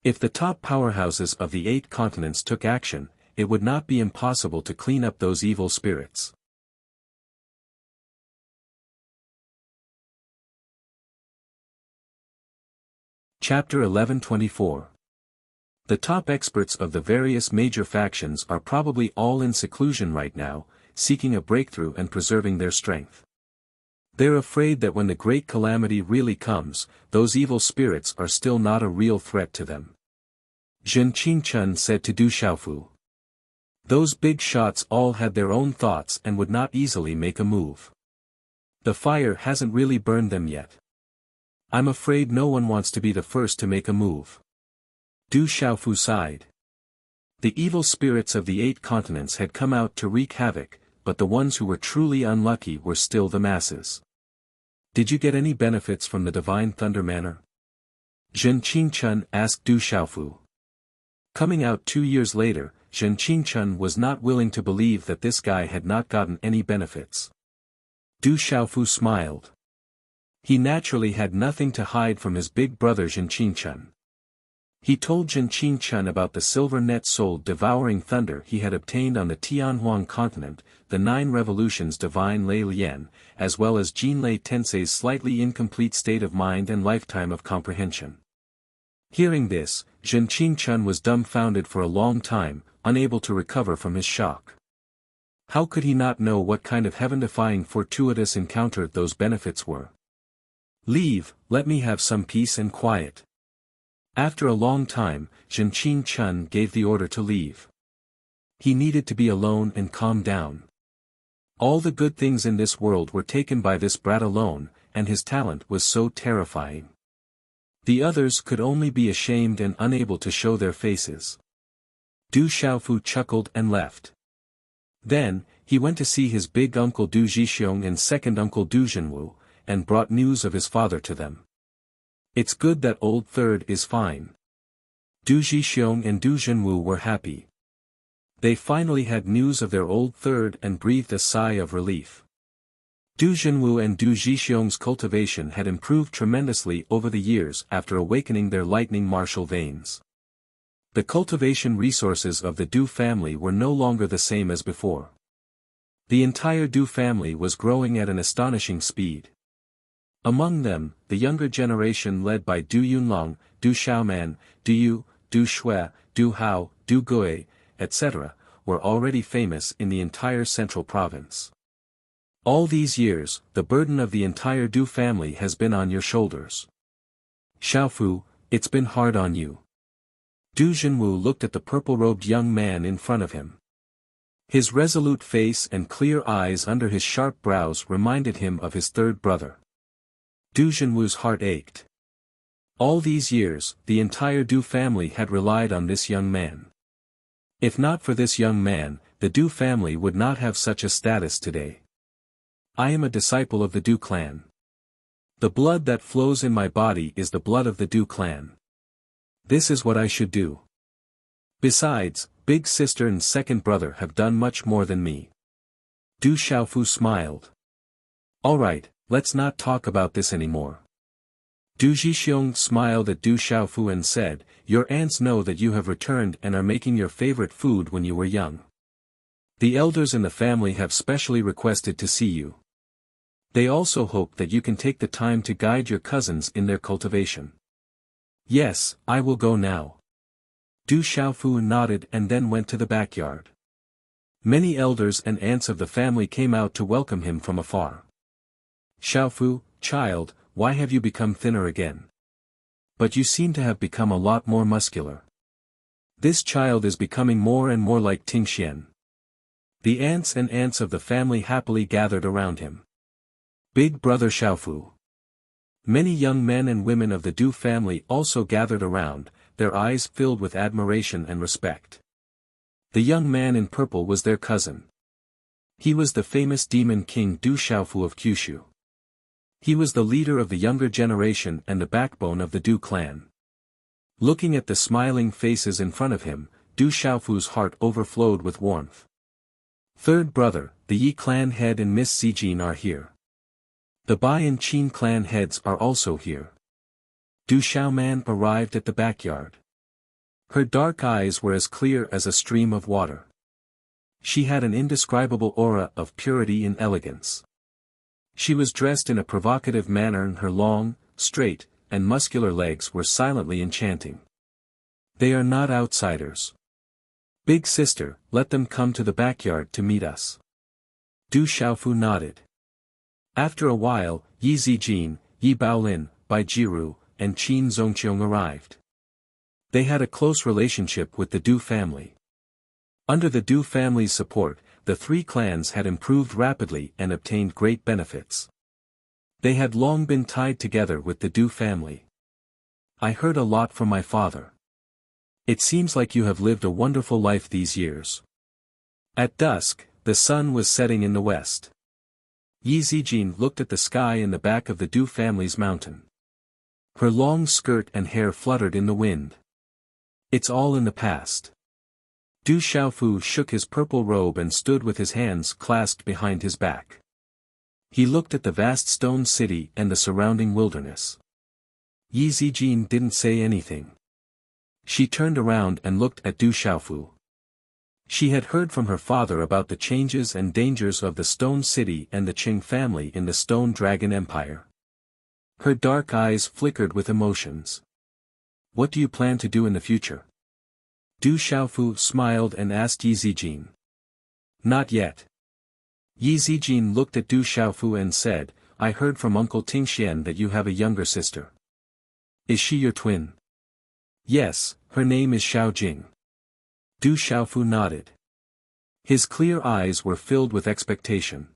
If the top powerhouses of the 8 continents took action, it would not be impossible to clean up those evil spirits. Chapter 11:24. The top experts of the various major factions are probably all in seclusion right now, seeking a breakthrough and preserving their strength. They're afraid that when the great calamity really comes, those evil spirits are still not a real threat to them. Zhen Qingchun said to Du Xiaofu. Those big shots all had their own thoughts and would not easily make a move. The fire hasn't really burned them yet. I'm afraid no one wants to be the first to make a move. Du Xiaofu sighed. The evil spirits of the 8 continents had come out to wreak havoc, but the ones who were truly unlucky were still the masses. Did you get any benefits from the Divine Thunder Manor? Zhen Qingchun asked Du Xiaofu. Coming out 2 years later, Zhen Qingchun was not willing to believe that this guy had not gotten any benefits. Du Xiaofu smiled. He naturally had nothing to hide from his big brother Zhen Qingchun. He told Zhen Qingchun about the silver net soul devouring thunder he had obtained on the Tianhuang continent, the 9 revolutions divine Lei Lian, as well as Jinlei Tensei's slightly incomplete state of mind and lifetime of comprehension. Hearing this, Zhen Qingchun was dumbfounded for a long time, unable to recover from his shock. How could he not know what kind of heaven-defying fortuitous encounter those benefits were? Leave, let me have some peace and quiet. After a long time, Zhenqin Chun gave the order to leave. He needed to be alone and calm down. All the good things in this world were taken by this brat alone, and his talent was so terrifying. The others could only be ashamed and unable to show their faces. Du Xiaofu chuckled and left. Then, he went to see his big uncle Du Zhixiong and second uncle Du Zhenwu, and brought news of his father to them. It's good that old third is fine. Du Zhixiong and Du Zhenwu were happy. They finally had news of their old third and breathed a sigh of relief. Du Zhenwu and Du Zhixiong's cultivation had improved tremendously over the years after awakening their lightning martial veins. The cultivation resources of the Du family were no longer the same as before. The entire Du family was growing at an astonishing speed. Among them, the younger generation led by Du Yunlong, Du Xiaoman, Du Yu, Du Shui, Du Hao, Du Gui, etc., were already famous in the entire central province. All these years, the burden of the entire Du family has been on your shoulders. Xiaofu, it's been hard on you. Du Zhenwu looked at the purple-robed young man in front of him. His resolute face and clear eyes under his sharp brows reminded him of his third brother. Du Zhenwu's heart ached. All these years, the entire Du family had relied on this young man. If not for this young man, the Du family would not have such a status today. I am a disciple of the Du clan. The blood that flows in my body is the blood of the Du clan. This is what I should do. Besides, big sister and second brother have done much more than me. Du Xiaofu smiled. Alright, let's not talk about this anymore. Du Zhixiong smiled at Du Xiaofu and said, your aunts know that you have returned and are making your favorite food when you were young. The elders in the family have specially requested to see you. They also hope that you can take the time to guide your cousins in their cultivation. Yes, I will go now. Du Xiaofu nodded and then went to the backyard. Many elders and aunts of the family came out to welcome him from afar. Xiaofu, child, why have you become thinner again? But you seem to have become a lot more muscular. This child is becoming more and more like Tingxian. The aunts and aunts of the family happily gathered around him. Big brother Xiaofu. Many young men and women of the Du family also gathered around, their eyes filled with admiration and respect. The young man in purple was their cousin. He was the famous demon king Du Xiaofu of Kyushu. He was the leader of the younger generation and the backbone of the Du clan. Looking at the smiling faces in front of him, Du Xiaofu's heart overflowed with warmth. Third brother, the Yi clan head and Miss Zijin are here. The Bai and Qin clan heads are also here. Du Xiaoman arrived at the backyard. Her dark eyes were as clear as a stream of water. She had an indescribable aura of purity and elegance. She was dressed in a provocative manner and her long, straight, and muscular legs were silently enchanting. They are not outsiders. Big sister, let them come to the backyard to meet us. Du Xiaofu nodded. After a while, Yi Zijin, Yi Baolin, Bai Jiru, and Qin Zongqiong arrived. They had a close relationship with the Du family. Under the Du family's support, the three clans had improved rapidly and obtained great benefits. They had long been tied together with the Du family. I heard a lot from my father. It seems like you have lived a wonderful life these years. At dusk, the sun was setting in the west. Yi Zijin looked at the sky in the back of the Du family's mountain. Her long skirt and hair fluttered in the wind. It's all in the past. Du Xiaofu shook his purple robe and stood with his hands clasped behind his back. He looked at the vast stone city and the surrounding wilderness. Yi Zijin didn't say anything. She turned around and looked at Du Xiaofu. She had heard from her father about the changes and dangers of the Stone City and the Qing family in the Stone Dragon Empire. Her dark eyes flickered with emotions. What do you plan to do in the future? Du Xiaofu smiled and asked Yi Zijin. Not yet. Yi Zijin looked at Du Xiaofu and said, I heard from Uncle Tingxian that you have a younger sister. Is she your twin? Yes, her name is Xiao Jing. Du Xiaofu nodded. His clear eyes were filled with expectation.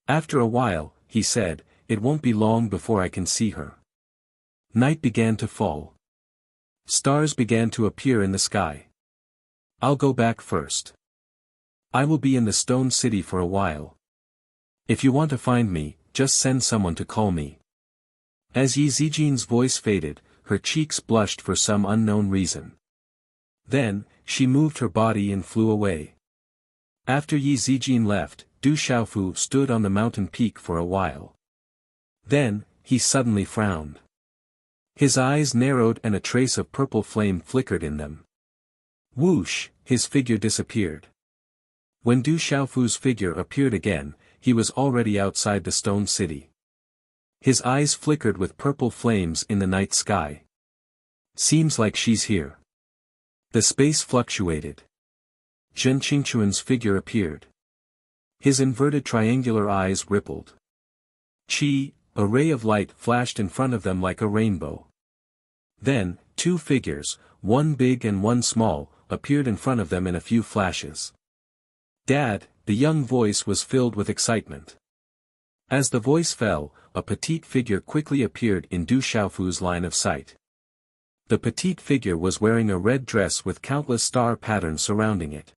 After a while, he said, it won't be long before I can see her. Night began to fall. Stars began to appear in the sky. I'll go back first. I will be in the stone city for a while. If you want to find me, just send someone to call me. As Yi Zijin's voice faded, her cheeks blushed for some unknown reason. Then, she moved her body and flew away. After Yi Zijin left, Du Xiaofu stood on the mountain peak for a while. Then, he suddenly frowned. His eyes narrowed and a trace of purple flame flickered in them. Whoosh, his figure disappeared. When Du Xiaofu's figure appeared again, he was already outside the stone city. His eyes flickered with purple flames in the night sky. Seems like she's here. The space fluctuated. Zhen Qingquan's figure appeared. His inverted triangular eyes rippled. Qi, a ray of light flashed in front of them like a rainbow. Then, two figures, one big and one small, appeared in front of them in a few flashes. Dad, the young voice was filled with excitement. As the voice fell, a petite figure quickly appeared in Du Xiaofu's line of sight. The petite figure was wearing a red dress with countless star patterns surrounding it.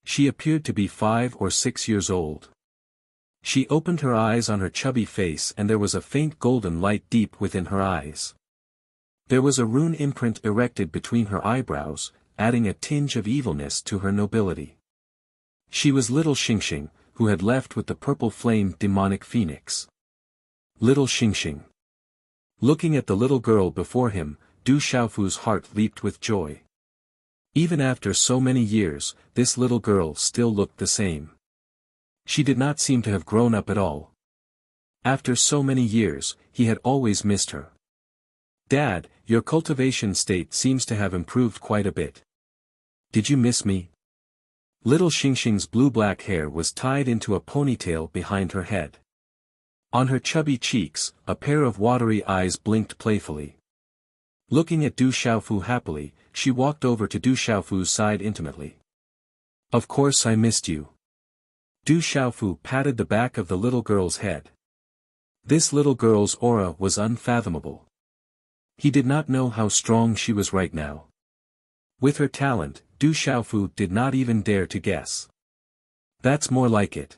She appeared to be 5 or 6 years old. She opened her eyes on her chubby face and there was a faint golden light deep within her eyes. There was a rune imprint erected between her eyebrows, adding a tinge of evilness to her nobility. She was little Xingxing, who had left with the purple flame demonic phoenix. Little Xingxing. Looking at the little girl before him, Du Xiaofu's heart leaped with joy. Even after so many years, this little girl still looked the same. She did not seem to have grown up at all. After so many years, he had always missed her. Dad, your cultivation state seems to have improved quite a bit. Did you miss me? Little Xingxing's blue-black hair was tied into a ponytail behind her head. On her chubby cheeks, a pair of watery eyes blinked playfully. Looking at Du Xiaofu happily, she walked over to Du Xiaofu's side intimately. Of course I missed you. Du Xiaofu patted the back of the little girl's head. This little girl's aura was unfathomable. He did not know how strong she was right now. With her talent, Du Xiaofu did not even dare to guess. That's more like it.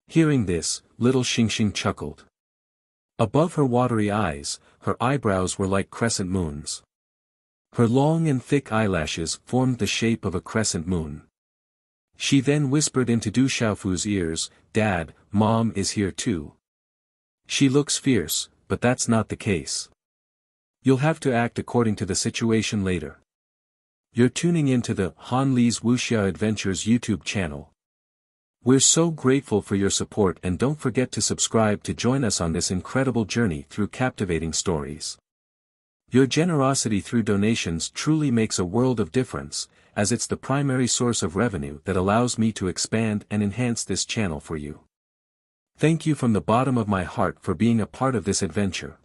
Hearing this, little Xingxing chuckled. Above her watery eyes, her eyebrows were like crescent moons. Her long and thick eyelashes formed the shape of a crescent moon. She then whispered into Du Xiaofu's ears, Dad, Mom is here too. She looks fierce, but that's not the case. You'll have to act according to the situation later. You're tuning into the Han Li's Wuxia Adventures YouTube channel. We're so grateful for your support and don't forget to subscribe to join us on this incredible journey through captivating stories. Your generosity through donations truly makes a world of difference, as it's the primary source of revenue that allows me to expand and enhance this channel for you. Thank you from the bottom of my heart for being a part of this adventure.